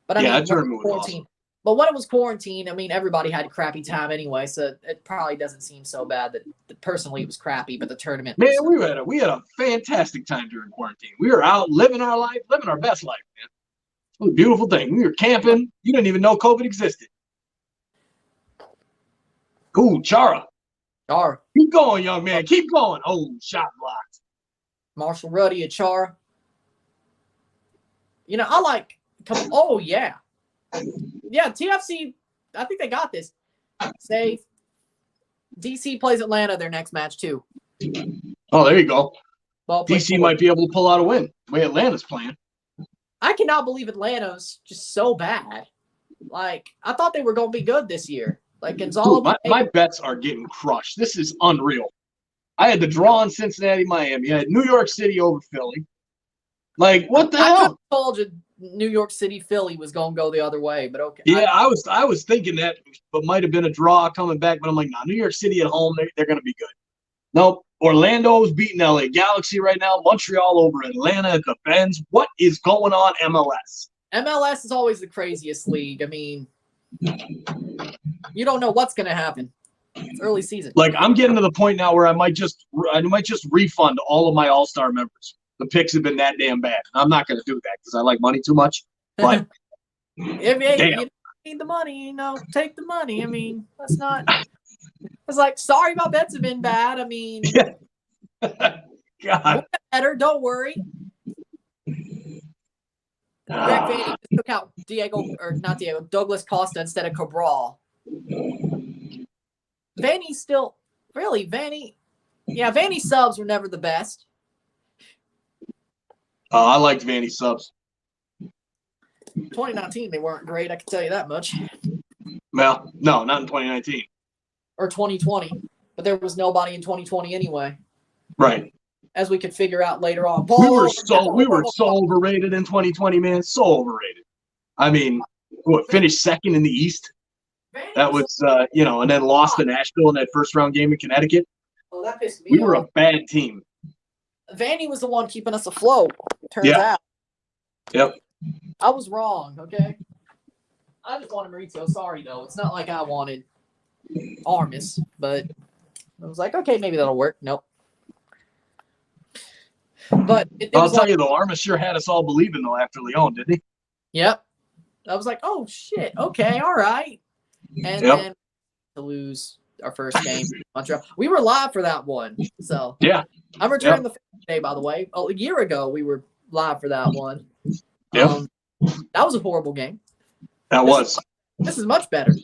But I mean, that tournament was awesome. But when it was quarantine, I mean, everybody had a crappy time anyway, so it probably doesn't seem so bad that personally it was crappy, but the tournament was, man, we had a fantastic time during quarantine. We were out living our life, living our best life, man. It was a beautiful thing. We were camping. You didn't even know COVID existed. Ooh, Chara. Keep going, young man. Keep going. Oh, shot blocked. Marshall Ruddy, Chara. You know, I like – oh, yeah. Yeah, TFC, I think they got this. Say, DC plays Atlanta their next match, too. Oh, there you go. DC might be able to pull out a win the way Atlanta's playing. I cannot believe Atlanta's just so bad. Like, I thought they were going to be good this year. Like, Gonzalo. Dude, my bets are getting crushed. This is unreal. I had the draw on Cincinnati, Miami. I had New York City over Philly. Like, what the hell? I told you New York City, Philly was going to go the other way, but okay. Yeah, I was thinking that, but might have been a draw coming back. But I'm like, nah, New York City at home, they're going to be good. Nope. Orlando's beating LA Galaxy right now. Montreal over Atlanta at the Benz. What is going on, MLS? MLS is always the craziest league. I mean, you don't know what's going to happen. It's early season. Like, I'm getting to the point now where I might just refund all of my All-Star members. The picks have been that damn bad. I'm not going to do that because I like money too much. But if you need the money, you know, take the money. I mean, that's not. It's like, sorry, my bets have been bad. I mean, God, we'll get better. Don't worry. Greg Vanny took out Douglas Costa instead of Cabral. Vanny still, really, Vanny. Yeah, Vanny subs were never the best. I liked Vanny subs. 2019, they weren't great. I can tell you that much. Well, no, not in 2019. Or 2020. But there was nobody in 2020 anyway. Right. As we could figure out later on. We were so overrated in 2020, man. So overrated. I mean, finished second in the East? That was, and then lost to Nashville in that first-round game in Connecticut. Oh, that pissed me off. We were a bad team. Vanny was the one keeping us afloat, turns out. Yep. I was wrong, okay? I just wanted Maurizio. Sorry, though. It's not like I wanted Armis, but I was like, okay, maybe that'll work. Nope. But I'll tell you, though, Armis sure had us all believing, though, after Lyon, didn't he? Yep. I was like, oh, shit. Okay, all right. And then to lose our first game in Montreal. We were live for that one. So yeah. I'm returning the day, by the way. A year ago, we were live for that one. Yep. That was a horrible game. This is much better.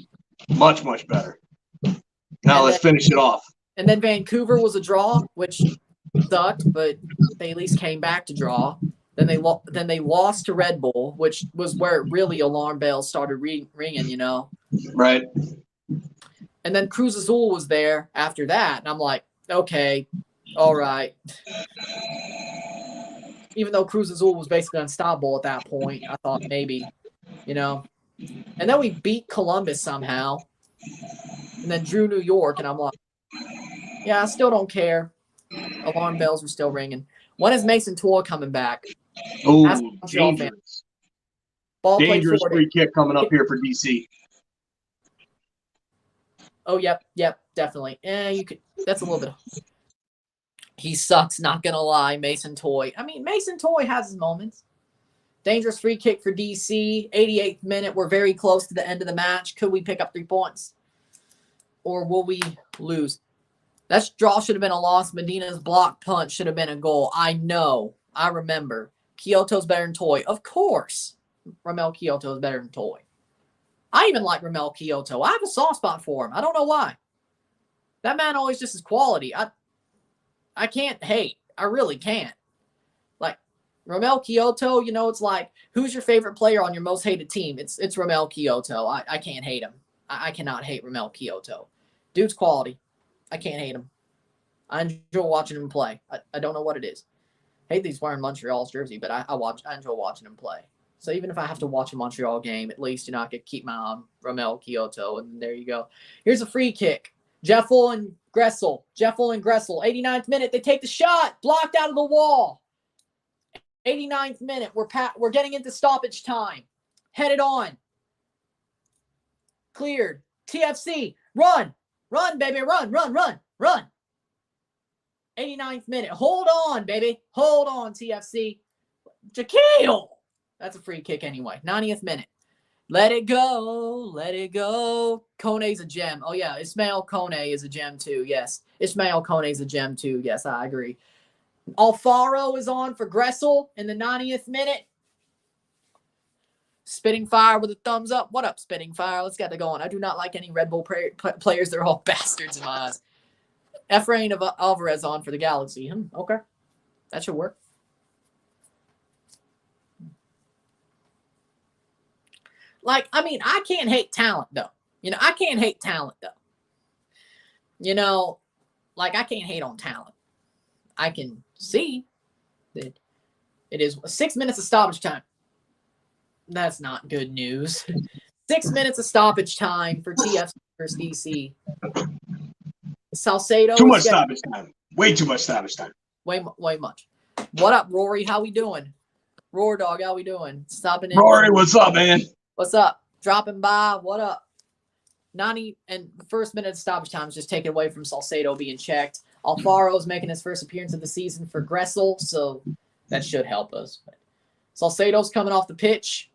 Much, much better. Now let's finish it off. And then Vancouver was a draw, which sucked, but they at least came back to draw. Then they lost to Red Bull, which was where really alarm bells started ringing, you know. Right. And then Cruz Azul was there after that, and I'm like, okay, all right. Even though Cruz Azul was basically unstoppable at that point, I thought maybe, you know. And then we beat Columbus somehow, and then drew New York, and I'm like, yeah, I still don't care. Alarm bells were still ringing. When is Mason Tour coming back? Oh, dangerous. Dangerous free kick coming up here for DC. Oh, yep, definitely. You could. That's a little bit. He sucks, not gonna lie, Mason Toy. I mean, Mason Toy has his moments. Dangerous free kick for DC. 88th minute. We're very close to the end of the match. Could we pick up 3 points? Or will we lose? That draw should have been a loss. Medina's block punch should have been a goal. I know. I remember. Kyoto's better than Toy. Of course. Ramel Kyoto is better than Toy. I even like Ramel Kyoto. I have a soft spot for him. I don't know why. That man always just is quality. I can't hate. I really can't. Like, Ramel Kyoto, you know, it's like, who's your favorite player on your most hated team? It's Ramel Kyoto. I can't hate him. I cannot hate Ramel Kyoto. Dude's quality. I can't hate him. I enjoy watching him play. I don't know what it is. I hate that he's wearing Montreal's jersey, but I enjoy watching him play. So even if I have to watch a Montreal game, at least, you know, I could keep my eye on Ramel Kyoto, and there you go. Here's a free kick. Jeffel and Gressel. 89th minute. They take the shot. Blocked out of the wall. 89th minute. We're getting into stoppage time. Headed on. Cleared. TFC. Run. Run, baby. Run. 89th minute. Hold on, baby. Hold on, TFC. Jaquil. That's a free kick anyway. 90th minute. Let it go. Kone's a gem. Oh, yeah. Ismail Kone is a gem, too. Yes. Ismail Kone is a gem, too. Yes, I agree. Alfaro is on for Gressel in the 90th minute. Spitting Fire with a thumbs up. What up, Spitting Fire? Let's get it going. I do not like any Red Bull players. They're all bastards in my eyes. Efrain of Alvarez on for the Galaxy. Okay. That should work. Like, I mean, I can't hate talent, though. You know, I can't hate talent, though. You know, like, I can't hate on talent. I can see that it is 6 minutes of stoppage time. That's not good news. 6 minutes of stoppage time for TFC versus DC. Salcedo. Too much stoppage time. Way too much stoppage time. Way much. What up, Rory? How we doing? Roar Dog, how we doing? Stopping in. Rory, what's up, man? What's up? Dropping by. What up? 90 and the first minute of stoppage time is just taken away from Salcedo being checked. Alfaro's making his first appearance of the season for Gressel, so that should help us. Salcedo's coming off the pitch.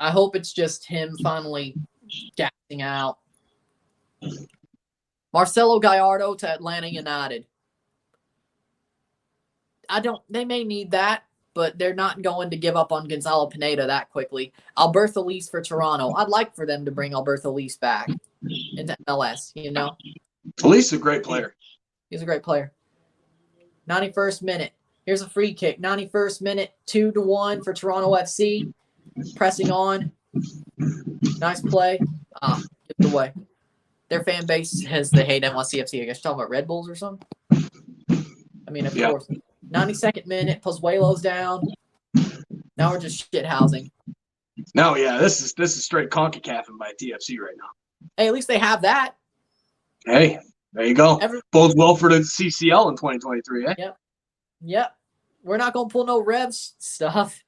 I hope it's just him finally gassing out. Marcelo Gallardo to Atlanta United. They may need that, but they're not going to give up on Gonzalo Pineda that quickly. Alberto Elise for Toronto. I'd like for them to bring Alberto Elise back into MLS, you know? Elise is a great player. He's a great player. 91st minute. Here's a free kick. 91st minute, 2-1 for Toronto FC. Pressing on. Nice play. Get it away. Their fan base they hate NYCFC. I guess you're talking about Red Bulls or something? I mean, of course. 92nd minute, Pozuelo's down. Now we're just shithousing. No, yeah, this is straight CONCACAFing by TFC right now. Hey, at least they have that. Hey, there you go. Bodes well for the CCL in 2023, eh? Yep. We're not going to pull no Revs stuff.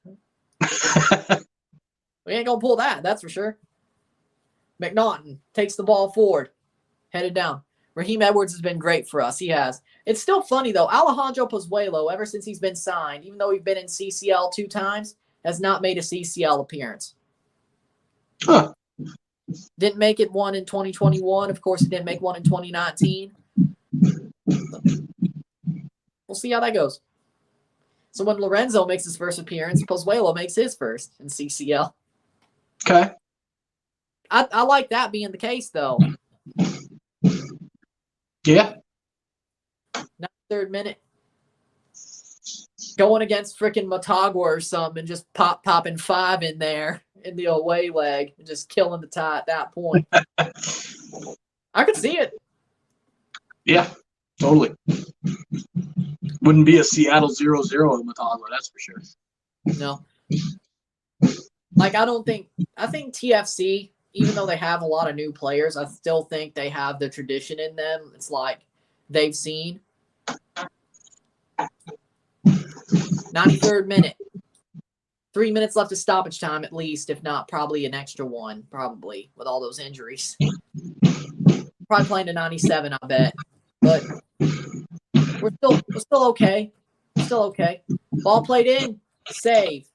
We ain't going to pull that, that's for sure. McNaughton takes the ball forward. Headed down. Raheem Edwards has been great for us. He has. It's still funny, though. Alejandro Pozuelo, ever since he's been signed, even though he's been in CCL 2 times, has not made a CCL appearance. Huh. Didn't make it one in 2021. Of course, he didn't make one in 2019. We'll see how that goes. So when Lorenzo makes his first appearance, Pozuelo makes his first in CCL. Okay. I like that being the case, though. Yeah. 93rd minute. Going against freaking Motagua or something and just popping 5 in there in the away leg and just killing the tie at that point. I could see it. Yeah, totally. Wouldn't be a Seattle 0-0 in Motagua, that's for sure. No. Like, I think TFC, even though they have a lot of new players, I still think they have the tradition in them. It's like they've seen. 93rd minute. 3 minutes left of stoppage time at least, if not probably an extra one, probably, with all those injuries. Probably playing to 97, I bet. But we're still okay. We're still okay. Ball played in. Save.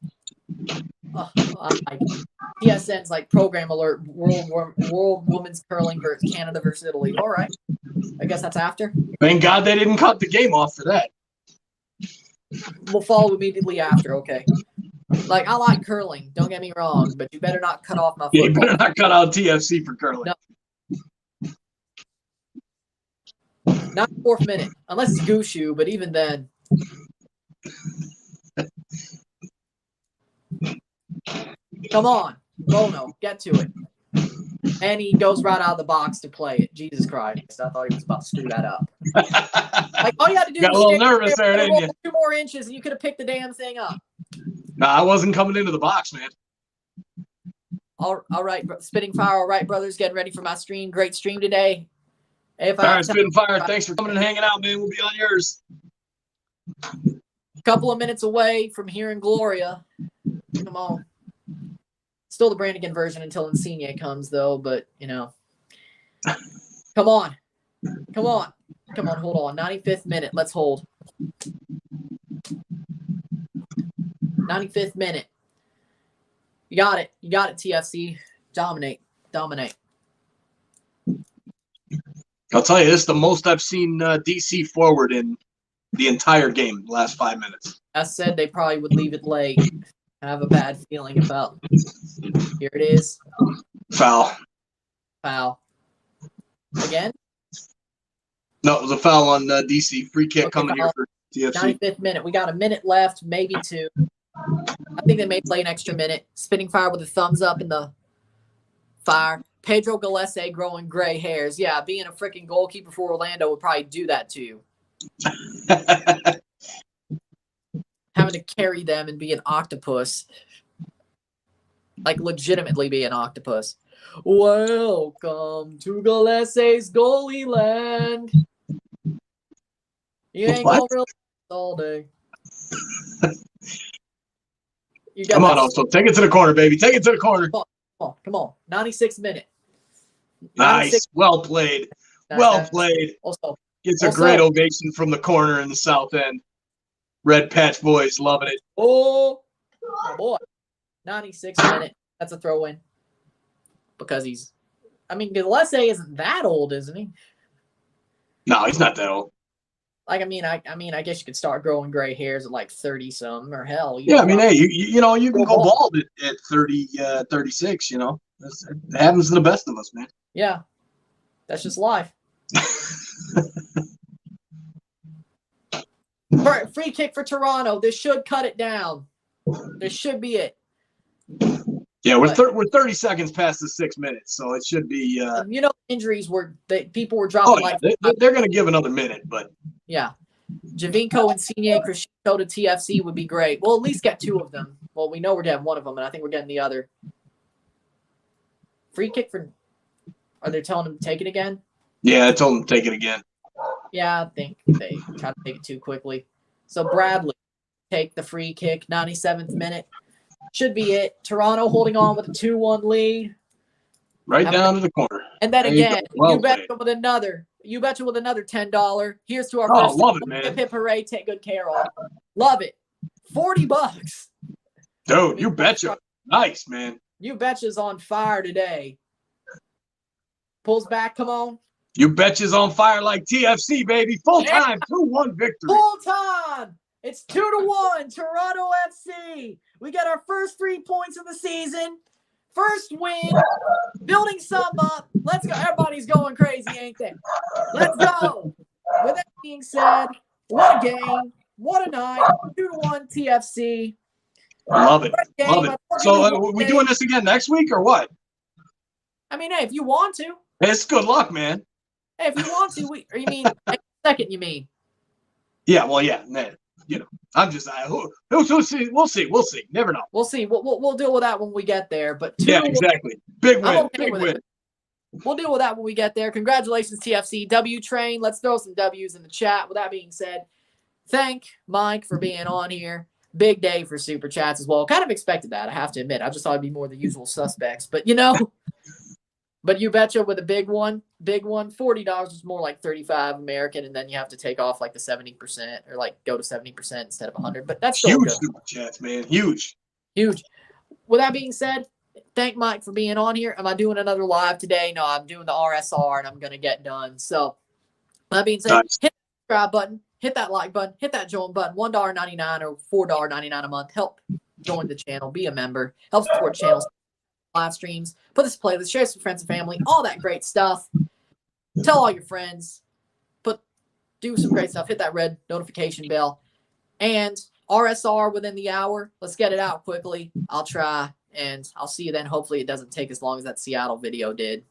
TSN's like program alert. World Women's Curling versus Canada versus Italy. All right. I guess that's after. Thank God they didn't cut the game off for that. We'll follow immediately after. Okay. Like, I like curling. Don't get me wrong, but you better not cut off my football. You better not cut out TFC for curling. No. Not 4th minute, unless it's Gushu, but even then. Come on, Bono, get to it. And he goes right out of the box to play it. Jesus Christ, I thought he was about to screw that up. Like, all you had to do Got was a little nervous there, didn't you? 2 more inches, and you could have picked the damn thing up. Nah, I wasn't coming into the box, man. All right, Spitting Fire. All right, brothers, getting ready for my stream. Great stream today. All right, Spitting Fire, thanks for coming and hanging out, man. We'll be on yours. Couple of minutes away from hearing Gloria. Come on. Still the Brannigan version until Insigne comes, though, but, you know. Come on. Come on. Come on, hold on. 95th minute. Let's hold. 95th minute. You got it. You got it, TFC. Dominate. Dominate. I'll tell you, this is the most I've seen DC forward in the entire game, the last 5 minutes. I said they probably would leave it late. I have a bad feeling about. Here it is. Foul. Foul. Again? No, it was a foul on DC. Free kick coming foul. here for TFC. 95th minute. We got a minute left, maybe 2. I think they may play an extra minute. Spitting Fire with a thumbs up in the fire. Pedro Gillespie growing gray hairs. Yeah, being a freaking goalkeeper for Orlando would probably do that to you. Having to carry them and be an octopus. Like, legitimately be an octopus. Welcome to Gillespie's goalie land. You ain't going real all day. Come on, also. Take it to the corner, baby. Take it to the corner. Come on. 96th minute. Nice. Well played. Well played. Also, gets a great ovation from the corner in the south end. Red Patch boys loving it. Oh, my boy. 96th minute. That's a throw in. Because he's, I mean, Gillespie isn't that old, isn't he? No, he's not that old. Like, I mean, I guess you could start growing gray hairs at like 30-some, or hell. Yeah, I mean, hey, you know, you can go bald at 30, 36, you know. It happens to the best of us, man. Yeah. That's just life. Free kick for Toronto. This should cut it down. This should be it. Yeah, we're 30 seconds past the 6 minutes, so it should be. You know, injuries were people were dropping. Oh, yeah, they're going to give another minute, but yeah, Javinko and Insigne, Crescendo to TFC would be great. We'll at least get 2 of them. Well, we know we're getting one of them, and I think we're getting the other. Free kick for. Are they telling him to take it again? Yeah, I told him to take it again. Yeah, I think they tried to take it too quickly. So Bradley take the free kick, 97th minute. Should be it. Toronto holding on with a 2-1 lead. Right down to the corner. And then again, well you betcha with another $10. Here's to our first love it, man. Hip hip hooray, take good care of. Love it. $40. Dude, you betcha. Nice, man. You betcha's on fire today. Pulls back, come on. You betcha's on fire like TFC, baby. Full time, 2-1 victory. Full time. It's 2-1, Toronto FC. We got our first 3 points of the season. First win. Building some up. Let's go. Everybody's going crazy, ain't they? Let's go. With that being said, what a game. What a night. 2-1 TFC. Love it. Love it. So are we doing this again next week or what? I mean, hey, if you want to. It's good luck, man. Hey, if you want to. Or you mean, second, you mean? Yeah, well, yeah, man. You know, I'm just we'll see. We'll see. Never know. We'll see. We'll deal with that when we get there. But yeah, exactly. Big win. Okay, big win. We'll deal with that when we get there. Congratulations, TFC. W Train. Let's throw some W's in the chat. With that being said, thank Mike for being on here. big day for super chats as well. Kind of expected that, I have to admit. I just thought it'd be more the usual suspects. But, but you betcha with a big one, $40 is more like 35 American, and then you have to take off like the 70% or like go to 70% instead of 100. But that's still huge good. super chats, man. Huge. With that being said, thank Mike for being on here. Am I doing another live today? No, I'm doing the RSR, and I'm going to get done. So, that being said, hit the subscribe button, hit that like button, hit that join button, $1.99 or $4.99 a month. Help join the channel, be a member, help support channels, live streams, put this playlist, share some friends and family, all that great stuff. Tell all your friends, do some great stuff, hit that red notification bell, and RSR within the hour. Let's get it out quickly. I'll try, and I'll see you then. Hopefully it doesn't take as long as that Seattle video did.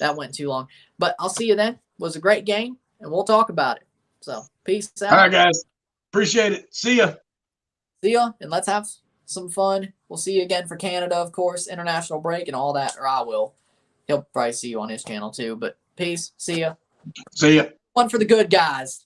That went too long, but I'll see you then. It was a great game, and we'll talk about it. So peace out. All right, guys. Appreciate it. See ya. And let's have some fun. We'll see you again for Canada, of course, international break and all that, or I will. He'll probably see you on his channel too, but peace. See ya. See ya. One for the good guys.